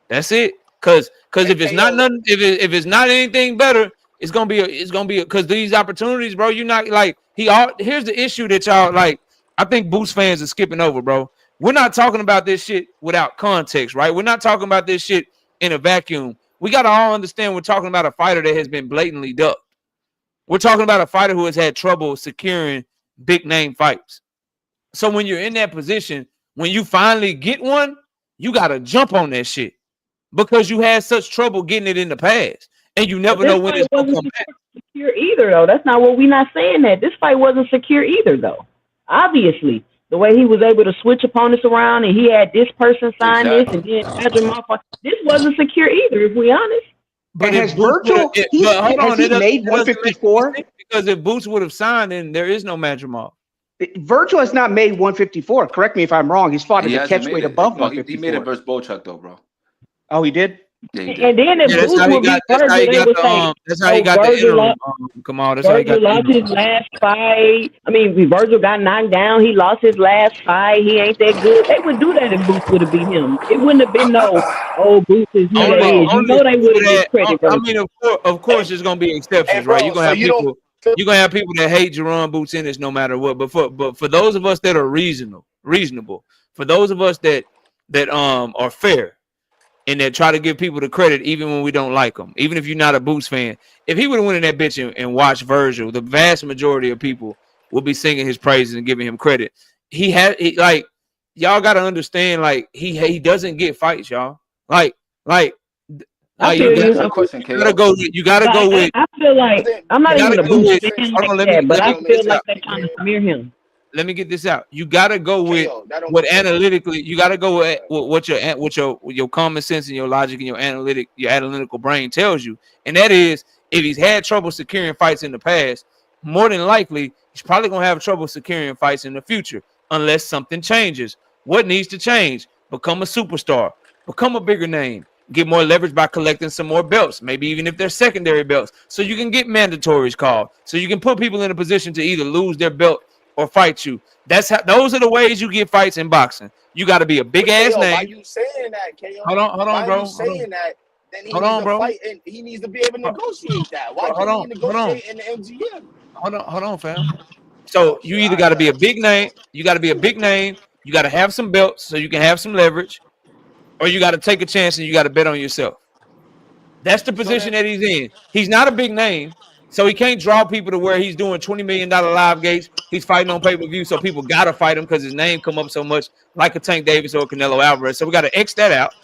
That's it. Cause And if it's not KO, nothing, if it's not anything better, it's gonna be because these opportunities, bro. You're not like here's the issue that y'all like. I think Boost fans are skipping over, bro. We're not talking about this shit without context, right? We're not talking about this shit in a vacuum. We got to all understand we're talking about a fighter that has been blatantly ducked. We're talking about a fighter who has had trouble securing big name fights. So when you're in that position, when you finally get one, you got to jump on that shit because you had such trouble getting it in the past, and you never know when it's going to come back. Secure either, though. That's not what we're not saying. That this fight wasn't secure either, though. Obviously, the way he was able to switch opponents around, and he had this person sign this, and then this wasn't secure either. If we honest. But has Virgil? Has he made 154? Because if Boots would have signed, then there is no Madrimov. Virgil has not made 154. Correct me if I'm wrong. He's fought at a catch weight above 154. He made it versus Bochuk though, bro. Oh, he did. Yeah, he did. And then if Boots would be Virgil, that's how he got the interim. Come on, that's how he got Virgil lost his last fight. I mean, Virgil got knocked down. He lost his last fight. He ain't that good. They would do that if Boots would have beat him. It wouldn't have been Boots is who they is. You know they would have given credit. I mean, of course, there's gonna be exceptions, right? You're gonna have people. You're gonna have people that hate Jerome Boots Ennis no matter what. But for those of us that are reasonable, for those of us that are fair and that try to give people the credit even when we don't like them, even if you're not a Boots fan, if he would have went in that bitch and watched Virgil, the vast majority of people will be singing his praises and giving him credit. Y'all gotta understand, like he doesn't get fights, y'all. You gotta go with. I feel like I'm not even a Boots fan like that, but I feel like they're trying to smear him. Let me get this out. You gotta go with what analytically. You gotta go with what your common sense and your logic and your analytical brain tells you, and that is if he's had trouble securing fights in the past, more than likely he's probably gonna have trouble securing fights in the future unless something changes. What needs to change? Become a superstar. Become a bigger name. Get more leverage by collecting some more belts, maybe even if they're secondary belts, so you can get mandatories called, so you can put people in a position to either lose their belt or fight you. Those are the ways you get fights in boxing. You got to be a big ass name. Why you saying that, KO? Hold on, bro. Why you saying that? Then he needs to fight and he needs to be able to negotiate that. Why can't he negotiate in the MGM? Hold on, fam. So you either got to be a big name, you got to have some belts so you can have some leverage, or you got to take a chance and you got to bet on yourself. That's the position that he's in. He's not a big name, so he can't draw people to where he's doing $20 million live gates. He's fighting on pay-per-view, so people got to fight him because his name come up so much like a Tank Davis or Canelo Alvarez. So we got to X that out.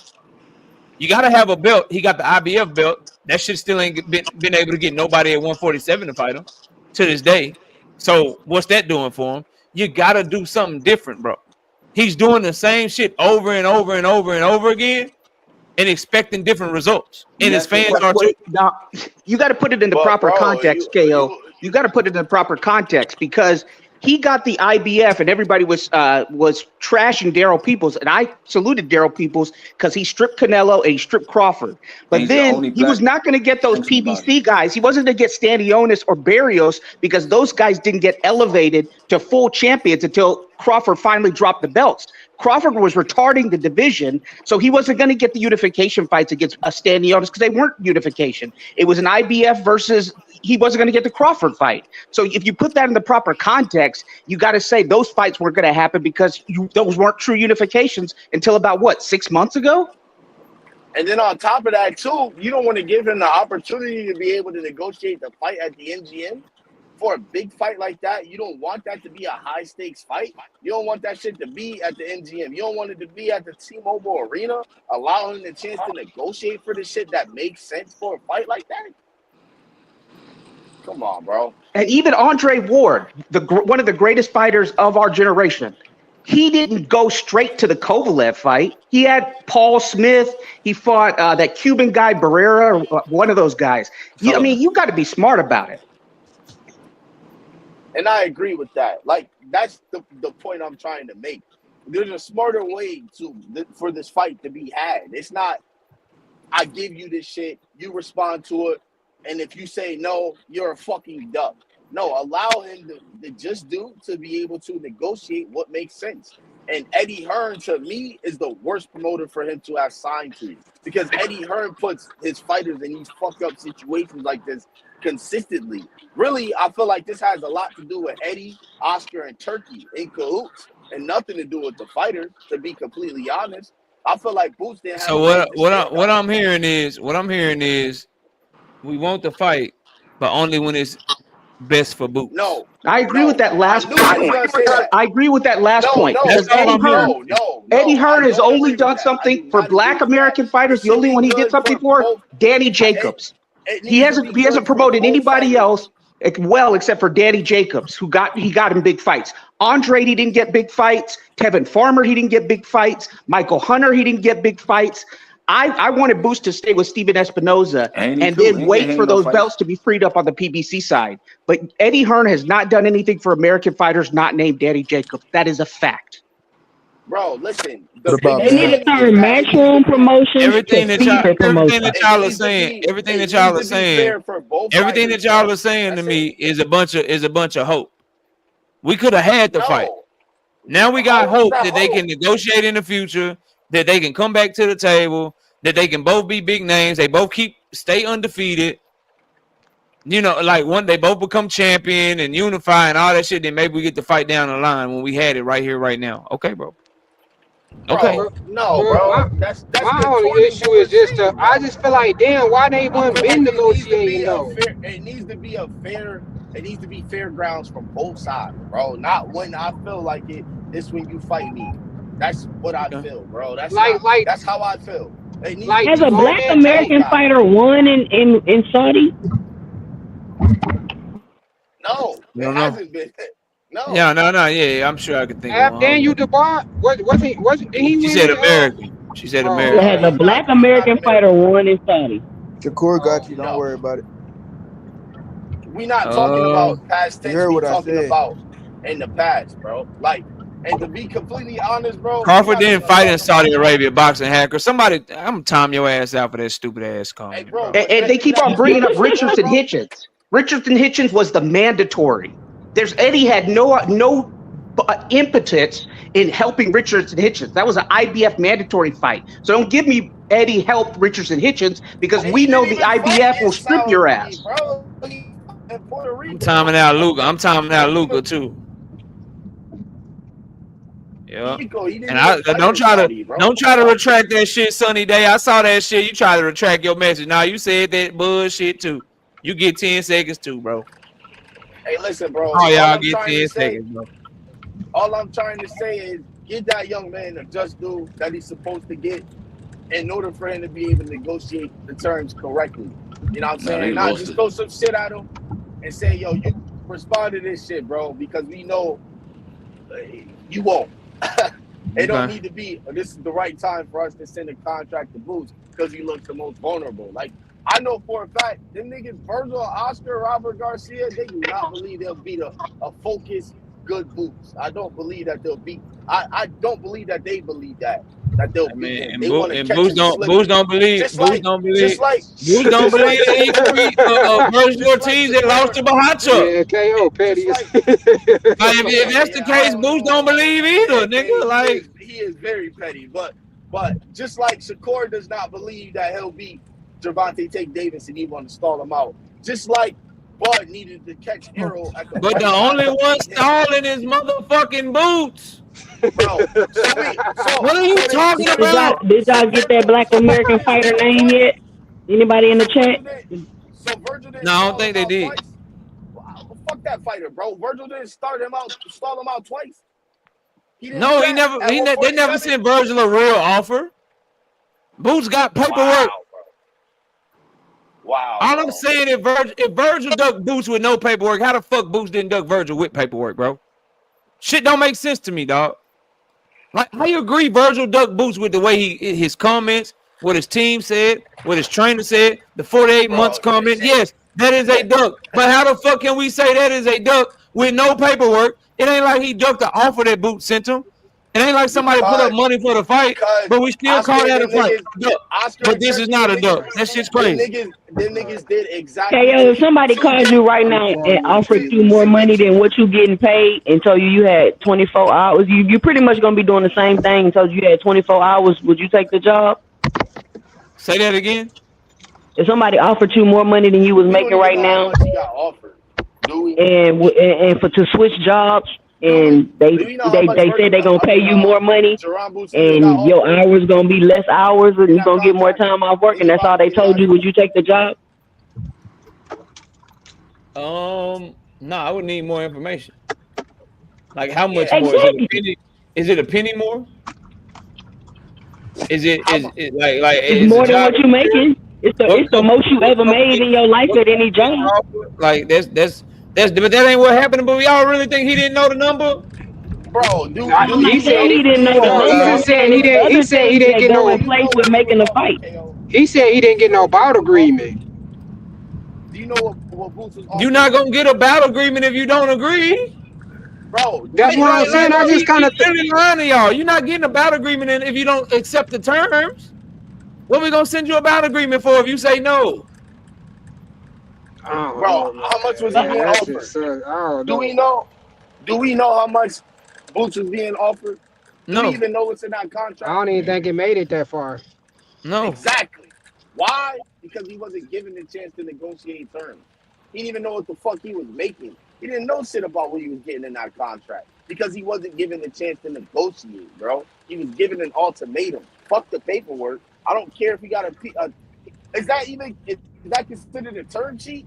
You got to have a belt. He got the IBF belt. That shit still ain't been able to get nobody at 147 to fight him to this day. So what's that doing for him? You got to do something different, bro. He's doing the same shit over and over and over and over again and expecting different results. And his fans are too. Now, you got to put it in the proper context, KO. You got to put it in the proper context because he got the IBF and everybody was trashing Daryl Peoples. And I saluted Daryl Peoples because he stripped Canelo and he stripped Crawford. But then he was not going to get those PBC guys. He wasn't going to get Stanionis or Barrios because those guys didn't get elevated to full champions until Crawford finally dropped the belts. Crawford was retarding the division, so he wasn't going to get the unification fights against Stanionis because they weren't unification. It was an IBF versus he wasn't going to get the Crawford fight. So if you put that in the proper context, you got to say those fights weren't going to happen because those weren't true unifications until about, 6 months ago? And then on top of that, too, you don't want to give him the opportunity to be able to negotiate the fight at the MGM. For a big fight like that, you don't want that to be a high-stakes fight. You don't want that shit to be at the MGM. You don't want it to be at the T-Mobile Arena, allowing him the chance to negotiate for the shit that makes sense for a fight like that. Come on, bro. And even Andre Ward, one of the greatest fighters of our generation, he didn't go straight to the Kovalev fight. He had Paul Smith. He fought that Cuban guy, Barrera, or one of those guys. You got to be smart about it. And I agree with that. Like, that's the point I'm trying to make. There's a smarter way for this fight to be had. It's not, I give you this shit, you respond to it, and if you say no, you're a fucking duck. No, allow him to be able to negotiate what makes sense. And Eddie Hearn, to me, is the worst promoter for him to have signed to. Because Eddie Hearn puts his fighters in these fucked up situations like this consistently. Really, I feel like this has a lot to do with Eddie, Oscar, and Turkey in cahoots, and nothing to do with the fighters, to be completely honest. I feel like Boots didn't have So a leg to stand what on. I'm hearing is we want the fight, but only when it's best for Boots. No, I agree with no. that I last knew he was point. gonna say that. I agree with that last No, point no, That's because all no, I'm hearing. Eddie I Hearn has don't only agree with done that. I do something for not agree Black with that. American It fighters. The should only be one he did good something for for, both. Danny It, Jacobs. it He needs to be hasn't good for promoted both anybody fighters. else well except for Danny Jacobs, who got him big fights. Andre, he didn't get big fights. Kevin Farmer, he didn't get big fights. Michael Hunter, he didn't get big fights. I wanted Boost to stay with Steven Espinoza and then wait for those belts to be freed up on the PBC side. But Eddie Hearn has not done anything for American fighters not named Danny Jacobs. That is a fact. Bro, listen. What The about They biggest need to Matt? thing is turn that it needs to Matchroom be. Promotions to Fever Promotions. It Y'all are needs to saying, be. everything It that y'all needs are to be saying, fair for both everything fighters, that y'all bro. are saying to That's it. me is a bunch of hope. We could have had the fight. No. Now we got How is hope that that they can hope? negotiate in the future, that they can come back to the table, that they can both be big names, they both stay undefeated. You know, like they both become champion and unify and all that shit. Then maybe we get the fight down the line when we had it right here, right now. Okay, bro. Okay. Bro, no, But bro. That's my only contorting issue what we're is just saying, I bro. just feel like damn, why they I wasn't feel been like it needs to be negotiating a though. fair. It needs to be a fair. It needs to be fair grounds from both sides, bro. Not when I feel like it. It's when you fight me. That's what I feel, bro. That's Like not. That's how I feel. It needs to like Has be a my fair Black man from both Jay. American sides. fighter won in Saudi? No, No, it no. hasn't been. No. Yeah, no. Yeah, I'm sure I could think of Ab one. Hold Daniel on. DeBar, did he She win said in American. She said oh It American. has a okay. Black He's not American fighter American. won in Saudi. Shakur got Oh. you. Don't No. worry about it. We not talking about past You tense. heard We what I talking said. about in the past, bro. Like, and to be completely honest, bro, we Crawford not didn't gonna fight in talk about. Saudi Arabia, boxing hacker. Somebody, I'm gonna time your ass out for that stupid ass Hey, comment, bro, bro. but And they we keep not on gonna bringing talk up about that, Richardson bro. Hitchens. Richardson Hitchens was the mandatory. Eddie had no impotence in helping Richardson Hitchens. That was an IBF mandatory fight. So don't give me Eddie helped Richardson Hitchens because And we he know didn't the even fight IBF will in strip your Saudi, ass. bro. He fought in Puerto I'm Rico. timing out Luca. I'm Okay, timing he out didn't Luca even too. Yeah. Rico. He didn't And even I fight don't in try to Saudi, bro. don't try to retract that shit, Sunny Day. I saw that shit. You try to retract your message. Now you said that bullshit too. You get 10 seconds too, bro. Hey, listen, bro. Oh y'all get 10 seconds, bro. All I'm trying to say is, give that young man the just due that he's supposed to get in order for him to be able to negotiate the terms correctly. You know what I'm saying? Not just throw some shit at him and say, yo, you respond to this shit, bro, because we know you won't. It don't need to be, this is the right time for us to send a contract to Boots because he looks the most vulnerable. Like, I know for a fact, them niggas, Virgil, Oscar, Robert Garcia, they do not believe they'll beat a focused, good Boots. I don't believe that they'll beat, I don't believe that they believe that they'll beat him. They want to catch him slipping. Boost don't believe Just like Boost don't believe he can beat Virgil Ortiz that lost to Bahacha. Yeah, KO petty. Like, if that's the case, Boost don't believe either, nigga. Like, he is very petty, but just like Shakur does not believe that he'll beat Gervonta Tate Davis and he want to stall him out. Just like Bud needed to catch Arrow at the but right the time only to one beat him. stalling is motherfucking Boots. Bro, what are you talking about? Did y'all get that Black American fighter name yet? Anybody in the chat? So Virgil didn't No, I don't stall think him they out did. twice. Wow, fuck that fighter, bro. Virgil didn't stall him out twice. No, he never. They never sent Virgil a real offer. Boots got paperwork. Wow. All I'm saying is, if Virgil ducked Boots with no paperwork, how the fuck Boots didn't duck Virgil with paperwork, bro? Shit don't make sense to me, dog. Like, how you agree Virgil ducked Boots with the way his comments, what his team said, what his trainer said, the 48 months comment? Yes, that is a duck. But how the fuck can we say that is a duck with no paperwork? It ain't like he ducked the offer that Boots sent him. It ain't like somebody put up money for the fight, but we still call that a fight. But this is not a duck. That shit's crazy. Them niggas did exactly. Yo, if somebody called you right now and offered you more money than what you getting paid and told you had 24 hours, you pretty much gonna be doing the same thing and told you had 24 hours, would you take the job? Say that again. If somebody offered you more money than you was making right now, How much he got offered? and for to switch jobs, and they said they're gonna pay you more money, and your hours gonna be less hours, and you're gonna get more time off work, and that's all they told you. Would you take the job? No, I would need more information. Like how much more? Exactly. Is it a penny more? Is it it's more than what you're making? It's the most you ever made in your life at any job. Like that's but that ain't what happened. But we all really think he didn't know the number. Bro, he said he didn't know the number. He said he didn't get no place with making a fight. He said he didn't get no bout agreement. Do you know what Boots was? You're not gonna get a bout agreement if you don't agree. Bro, that's what I'm saying. I just kind of lying to y'all. You're not getting a bout agreement if you don't accept the terms. What we gonna send you a bout agreement for if you say no? Bro, how much was he being offered? Do we know how much Boots was being offered? Do we even know what's in that contract? I don't even think it made it that far. No. Exactly. Why? Because he wasn't given the chance to negotiate terms. He didn't even know what the fuck he was making. He didn't know shit about what he was getting in that contract because he wasn't given the chance to negotiate, bro. He was given an ultimatum. Fuck the paperwork. I don't care if he got is that considered a term sheet?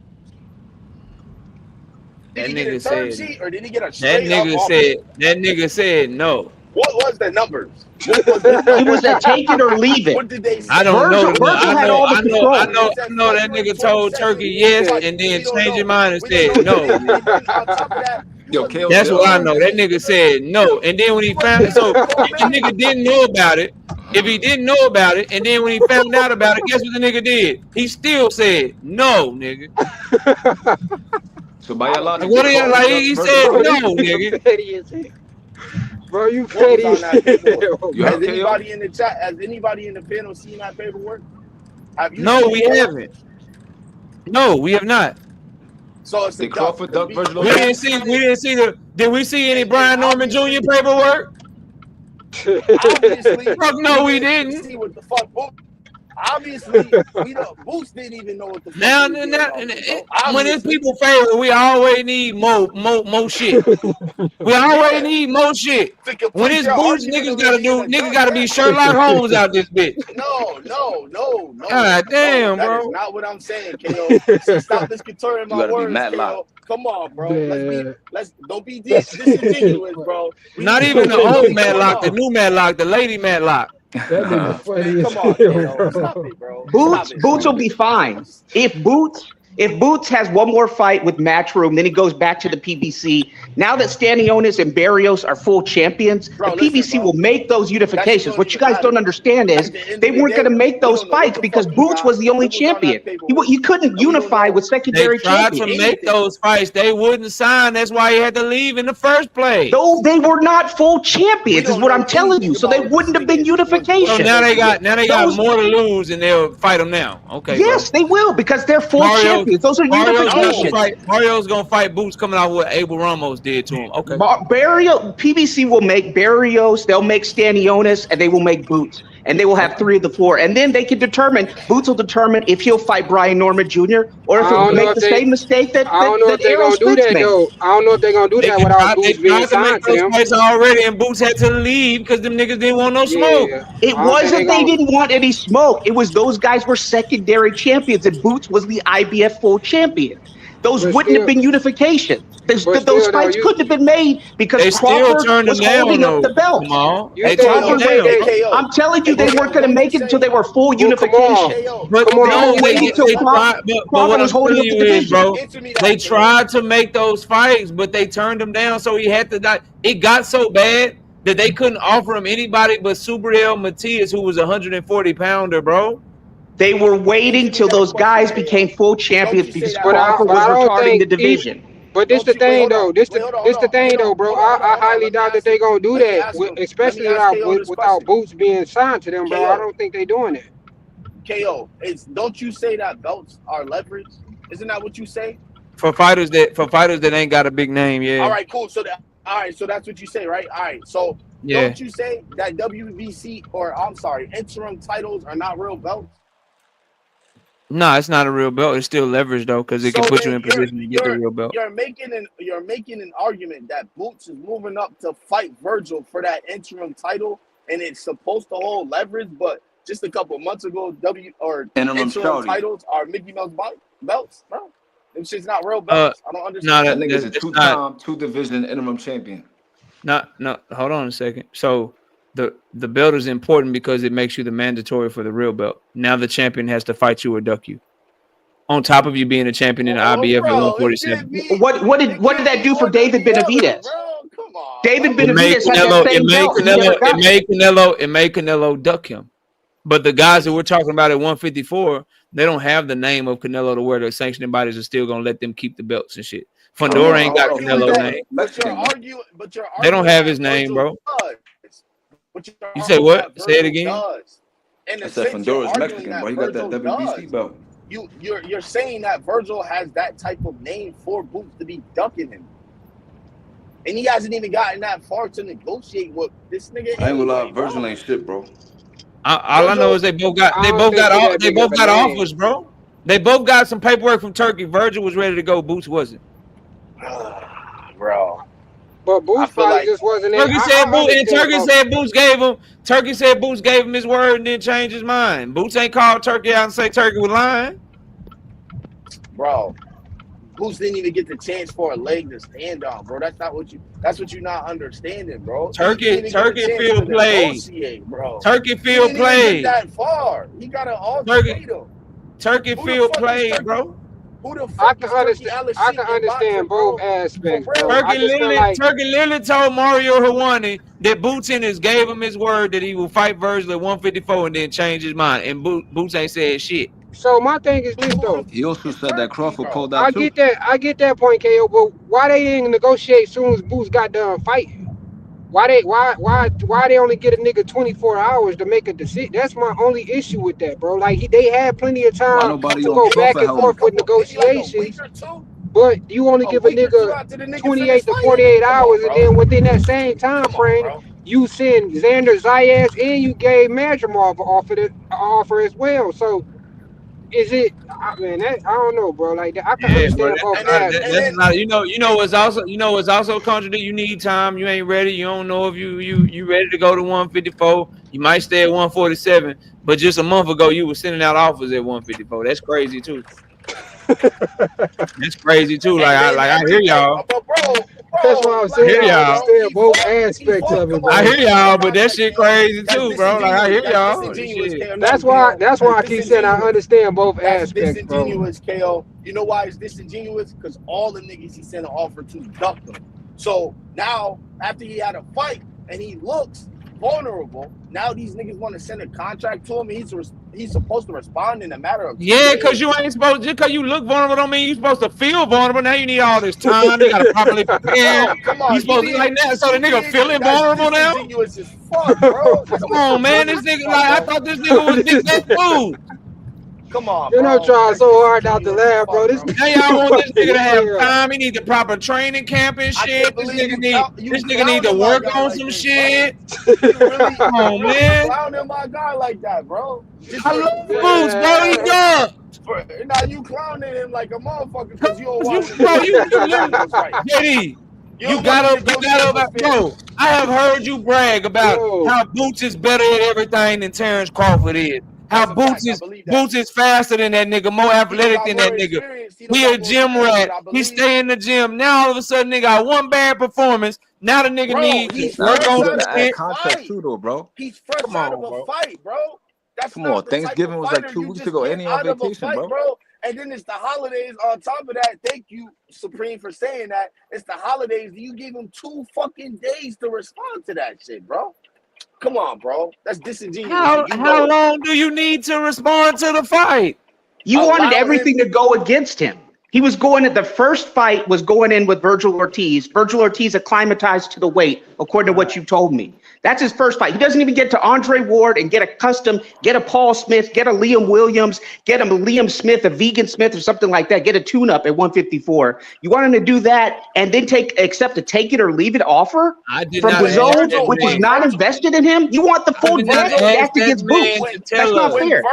Did he get a term sheet or did he get a straight up offer? That nigga said no. What was the numbers? It was a take it or leave it. What did they say? I don't know. Virgil had all the control. I know that nigga told Turkey yes and then changed his mind and said no. That's what I know. That nigga said no. And then when he found it, so if the nigga didn't know about it, if he didn't know about it, and then when he found out about it, guess what the nigga did? He still said no, nigga. So by your logic, what are you like? He said no, nigga. Bro, you petty. Has anybody in the chat? Has anybody in the panel seen that paperwork? No, we haven't. No, we have not. So it's the Crawford duck version. We didn't see the. Did we see any Brian Norman Jr. paperwork? Obviously, no, we didn't. See what the fuck? Obviously, Boots didn't even know what the fuck. Now, when it's people favor, we always need more shit. We always need more shit. When it's Boots, niggas gotta be Sherlock Holmes out this bitch. No. God damn, bro. That is not what I'm saying, KO. Stop misconstruing my words, KO. Come on, bro. Let's don't be disingenuous, bro. Not even the old Matlock, the new Matlock, the lady Matlock. That nigga funny come on, KO. Stop it, bro. Boots will be fine. If Boots has one more fight with Matchroom, then he goes back to the PBC. Now that Stanionis and Barrios are full champions, the PBC will make those unifications. What you guys don't understand is they weren't going to make those fights because Boots was the only champion. You couldn't unify with secondary champions. They tried to make those fights. They wouldn't sign. That's why he had to leave in the first place. No, they were not full champions, is what I'm telling you. So they wouldn't have been unification. So now they got more to lose, and they'll fight them now. Okay. Yes, they will because they're full champions. Those are unifications. Mario's gonna fight Boots coming out what Abel Ramos did to him. Okay. PBC will make Barrios, they'll make Stanionis, and they will make Boots. And they will have 3 of the 4. And then they can determine, Boots will determine if he'll fight Brian Norman Jr. or if he'll make the same mistake that I don't know if they're going to do that, though. I don't know if they're going to do that without Boots being signed to them. Fights already, and Boots had to leave because them niggas didn't want no smoke. It wasn't they didn't want any smoke. It was those guys were secondary champions, and Boots was the IBF full champion. Those wouldn't have been unification. Those fights couldn't have been made because Crawford was holding up the belt. Come on. I'm telling you, they weren't going to make it until they were full unification. But what I'm telling you is, bro, they tried to make those fights, but they turned them down, so he had to die. It got so bad that they couldn't offer him anybody but Subriel Matias, who was a 140-pounder, bro. They were waiting till those guys became full champions because Crawford was retarding the division. But this the thing though. This the thing though, bro. I highly doubt that they gonna do that, especially without Boots being signed to them, bro. I don't think they doing it. KO, don't you say that belts are leverage? Isn't that what you say? For fighters that ain't got a big name, yeah. All right, cool. So that's what you say, right? All right, so don't you say that WBC or interim titles are not real belts? No, it's not a real belt. It's still leverage though, because it So can put you then in position to get the real belt. you're making an argument that Boots is moving up to fight Virgil for that interim title, and it's supposed to hold leverage, but just a couple months ago, interim titles are Mickey Mouse belts, bro. Them shit's not real belts. I don't understand. That nigga's a two-time, two-division interim champion. No, hold on a second. So the belt is important because it makes you the mandatory for the real belt. Now the champion has to fight you or duck you. On top of you being a champion in the IBF at 147. What did that do for David Benavidez? David Benavidez had that same belt. It made Canelo duck him. But the guys that we're talking about at 154, they don't have the name of Canelo to where the sanctioning bodies are still gonna let them keep the belts and shit. Fundora ain't got Canelo's name. They don't have his name, bro. You say what? Say it again. I said Fundora's Mexican, bro. He got that WBC belt. You're saying that Virgil has that type of name for Boots to be ducking him, and he hasn't even gotten that far to negotiate with this nigga. I ain't gonna lie, Virgil ain't shit, bro. All I know is they both got offers, bro. They both got some paperwork from Turkey. Virgil was ready to go. Boots wasn't. Bro. But Boots probably just wasn't. Turkey said Boots gave him his word and then changed his mind. Boots ain't called Turkey out and say Turkey was lying. Bro, Boots didn't even get the chance for a leg to stand on, bro. That's what you're not understanding, bro. Turkey field play. Turkey field play. That far. He got an ultimatum. Turkey field play, bro. I can understand both aspects, bro. Turkey literally told Mario Hawani that Boots gave him his word that he will fight Virgil at 154 and then change his mind. And Boots ain't said shit. So my thing is this though. He also said that Crawford pulled out too. I get that point, KO. But why they didn't negotiate as soon as Boots got done fighting? Why they only get a nigga 24 hours to make a decision? That's my only issue with that, bro. Like they had plenty of time to go back and forth with negotiations, but you only give a nigga 28 to 48 hours, and then within that same time frame, you send Xander Zayas and you gave Madrimov an offer as well. So is it? I don't know, bro. Like I can understand both sides. You know what's also contradictory. You need time. You ain't ready. You don't know if you ready to go to 154. You might stay at 147. But just a month ago, you were sending out offers at 154. That's crazy too. That's crazy too. I hear y'all. That's why I'm saying I understand both aspects of it, bro. I hear y'all, but that shit crazy too, bro. Like I hear y'all. That's why I keep saying I understand both aspects, bro. Disingenuous, KO. You know why it's disingenuous? Because all the niggas he sent an offer to ducked them. So now after he had a fight and he looks vulnerable, now these niggas want to send a contract to him. He's supposed to respond in a matter of because you ain't supposed just because you look vulnerable don't mean you're supposed to feel vulnerable. Now you need all this time. You gotta properly prepare. Come on, you supposed to be like that. So the nigga feeling vulnerable now. As fuck, bro. Come on, man. This nigga I thought this nigga was Big Bad Food. Come on, you're not trying so hard not to laugh, bro. Now y'all want this nigga to have time. He need the proper training camp and shit. This nigga need to work on some shit. Come on, man. Clowning my guy like that, bro. I love Boots, bro. He good. Now you clowning him like a motherfucker because you don't want him. Bro, you gotta, bro. I have heard you brag about how Boots is better at everything than Terrence Crawford is. How Boots is faster than that nigga, more athletic than that nigga. He a gym rat. He stay in the gym. Now all of a sudden, nigga got one bad performance. Now the nigga needs to work on some shit. Context too, though, bro. He's fresh out of a fight, bro. Come on, Thanksgiving was like 2 weeks ago. And he on vacation, bro. And then it's the holidays on top of that. Thank you, Supreme, for saying that. It's the holidays. You gave him 2 fucking days to respond to that shit, bro. Come on, bro. That's disingenuous. How long do you need to respond to the fight? You wanted everything to go against him. He was going at the first fight was going in with Virgil Ortiz. Virgil Ortiz acclimatized to the weight, according to what you told me. That's his first fight. He doesn't even get to Andre Ward and get a custom, get a Paul Smith, get a Liam Williams, get a Liam Smith, a Vegan Smith or something like that. Get a tune-up at 154. You want him to do that and then accept a take it or leave it offer from DAZN, which is not invested in him? You want the full debt stacked against Boots. That's not fair.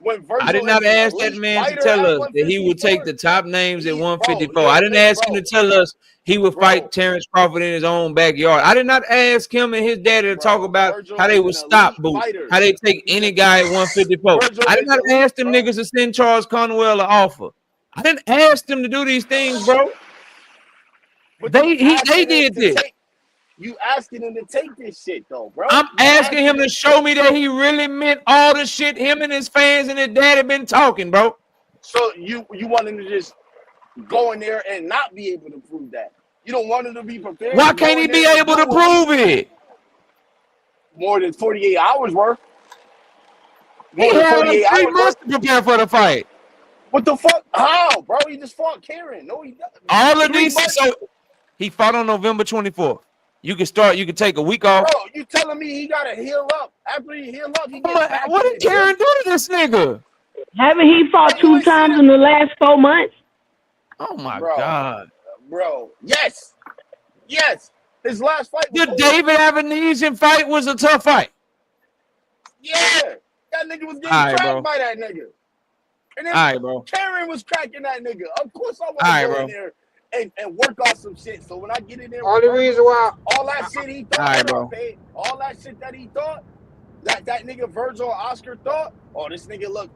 when Virgil I did not is an ask that elite man to fighter tell at us that he would take 154. the top names at Bro, 154. I didn't ask him to tell us he would fight Terrence Crawford in his own backyard. I did not ask him and his daddy to talk about Virgil how they is would an stop elite Boots, fighter. how they take any guy at 154. Virgil I did is not elite, ask them niggas to send Charles Conwell an offer. I didn't ask them to do these things, bro. But They they did this. You asking him to take this shit though, bro. I'm asking him to show me that he really meant all the shit him and his fans and his daddy been talking, bro. So you want him to just go in there and not be able to prove that? You don't want him to be prepared. Why can't he be able to prove it? More than 48 hours worth. He had like 3 months to prepare for the fight. What the fuck? How, bro? He just fought Karen. No, he doesn't. All of these. So he fought on November 24th. You can take a week off. Bro, you telling me he gotta heal up? After he heal up, he gets back. What did Karen do to this nigga? Haven't he fought 2 times in the last 4 months? Oh my God. Bro, yes. His last fight was the David Avenesian fight was a tough fight. Yeah. That nigga was getting cracked by that nigga. And then Karen was cracking that nigga. Of course I want to go in there and work on some shit. So when I get in there, all the reason why all that shit he thought, all that shit that he thought, that nigga Virgil Oscar thought, oh, this nigga, look,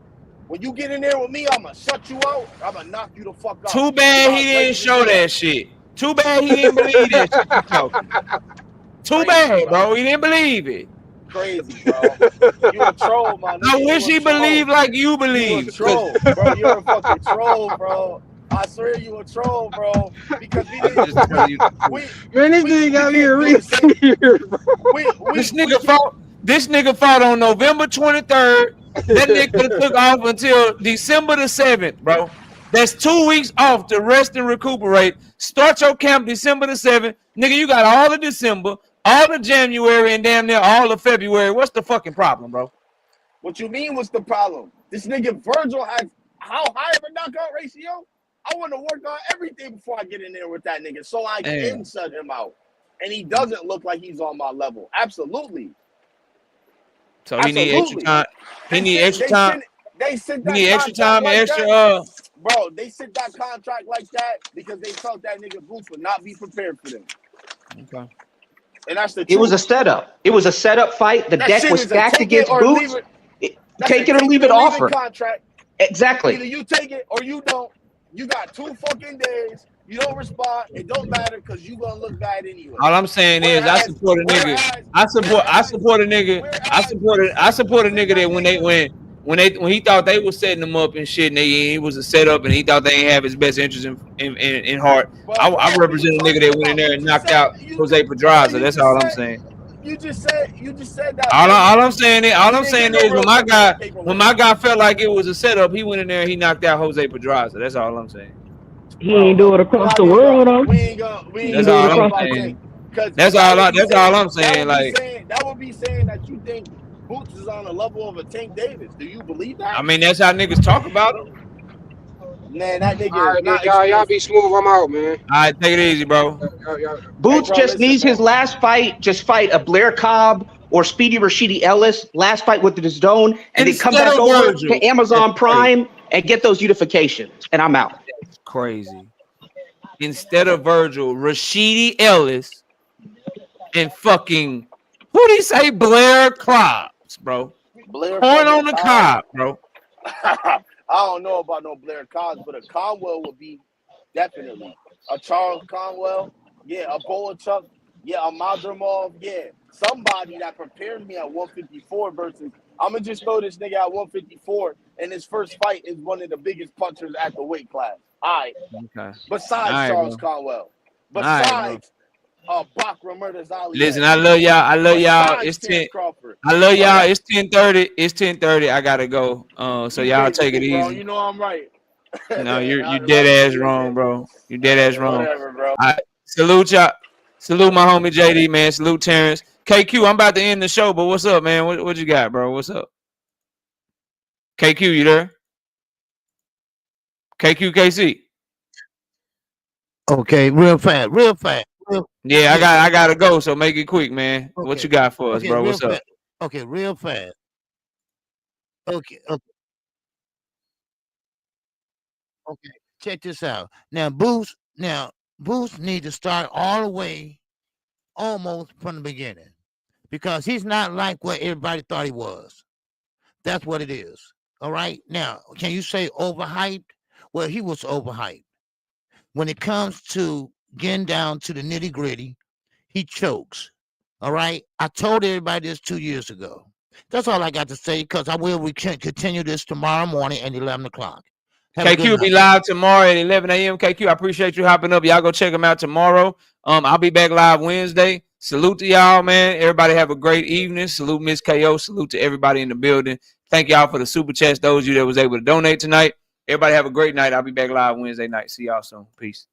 when you get in there with me, I'ma shut you out. I'ma knock you the fuck out. Too bad he didn't show that shit. Too bad he didn't believe that shit you talking. Too bad, bro. He didn't believe it. Crazy, bro. You a troll, my nigga. I wish he believed like you believe. You a troll, bro. You're a fucking troll, bro. I swear you a troll, bro. Because we didn't. Man, this nigga got me a reason here, bro. This nigga fought on November 23rd. That nigga took off until December the 7th, bro. That's 2 weeks off to rest and recuperate. Start your camp December the 7th. Nigga, you got all of December, all of January, and damn near all of February. What's the fucking problem, bro? What you mean, what's the problem? This nigga Virgil has how high of a knockout ratio? I want to work on everything before I get in there with that nigga so I can shut him out. And he doesn't look like he's on my level. Absolutely. So he need extra time. He need extra time. They sent that. He need extra time and extra. Bro, they sent that contract like that because they felt that nigga Boots would not be prepared for them. Okay. And that's the truth. It was a setup. It was a setup fight. The deck was stacked against Boots. Take it or leave it offer. Contract. Exactly. Either you take it or you don't. You got 2 fucking days. You don't respond. It don't matter because you gonna look bad anyway. All I'm saying is I support a nigga. I support a nigga. I support a nigga that when he thought they was setting him up and shit, and he was a setup, and he thought they didn't have his best interest in heart. I represent a nigga that went in there and knocked out Jose Pedraza. That's all I'm saying. You just said that. All I'm saying is when my guy felt like it was a setup, he went in there and he knocked out Jose Pedraza. That's all I'm saying. He ain't do it across the world, though. That's all I'm saying. That's all I'm saying. Like that would be saying that you think Boots is on the level of a Tank Davis. Do you believe that? I mean, that's how niggas talk about him. Man, that nigga. All right, y'all be smooth. I'm out, man. All right, take it easy, bro. Boots just needs his last fight. Just fight a Blair Cobb or Speedy Rashidi Ellis. Last fight with the zone, and then come back over to Amazon Prime and get those unifications. And I'm out. That's crazy. Instead of Virgil, Rashidi Ellis and fucking who'd he say? Blair Cobbs, bro. Blair Corn on the cob, bro. I don't know about no Blair Cobbs, but a Conwell would be definitely a Charles Conwell, a Bolachuk, a Madrimov, somebody that prepared me at 154 versus I'm gonna just throw this nigga at 154, and his first fight is one of the biggest punchers at the weight class. All right. Okay. Besides Charles Conwell, besides Bakra Murders Ali. Listen, I love y'all. It's 10. I love y'all. It's 10:30. It's 10:30. I gotta go. So y'all take it easy. Bro, you know I'm right. No, you're dead ass wrong, bro. You dead ass wrong. Whatever, bro. All right. Salute y'all. Salute my homie JD, man. Salute Terrence. KQ, I'm about to end the show, but what's up, man? What you got, bro? What's up? KQ, you there? KC. Okay, real fast. Yeah, I gotta go, so make it quick, man. Okay. What you got for us, bro? What's up? Okay, real fast. Okay. Okay, check this out. Now, Boost need to start all the way almost from the beginning because he's not like what everybody thought he was. That's what it is. All right. Now, can you say overhyped? Well, he was overhyped. When it comes to getting down to the nitty gritty, he chokes. All right. I told everybody this 2 years ago. That's all I got to say because we can continue this tomorrow morning at 11 o'clock. KQ will be live tomorrow at 11 a.m. KQ, I appreciate you hopping up. Y'all go check him out tomorrow. I'll be back live Wednesday. Salute to y'all, man. Everybody have a great evening. Salute Miss KO. Salute to everybody in the building. Thank y'all for the super chats. Those of you that was able to donate tonight. Everybody have a great night. I'll be back live Wednesday night. See y'all soon. Peace.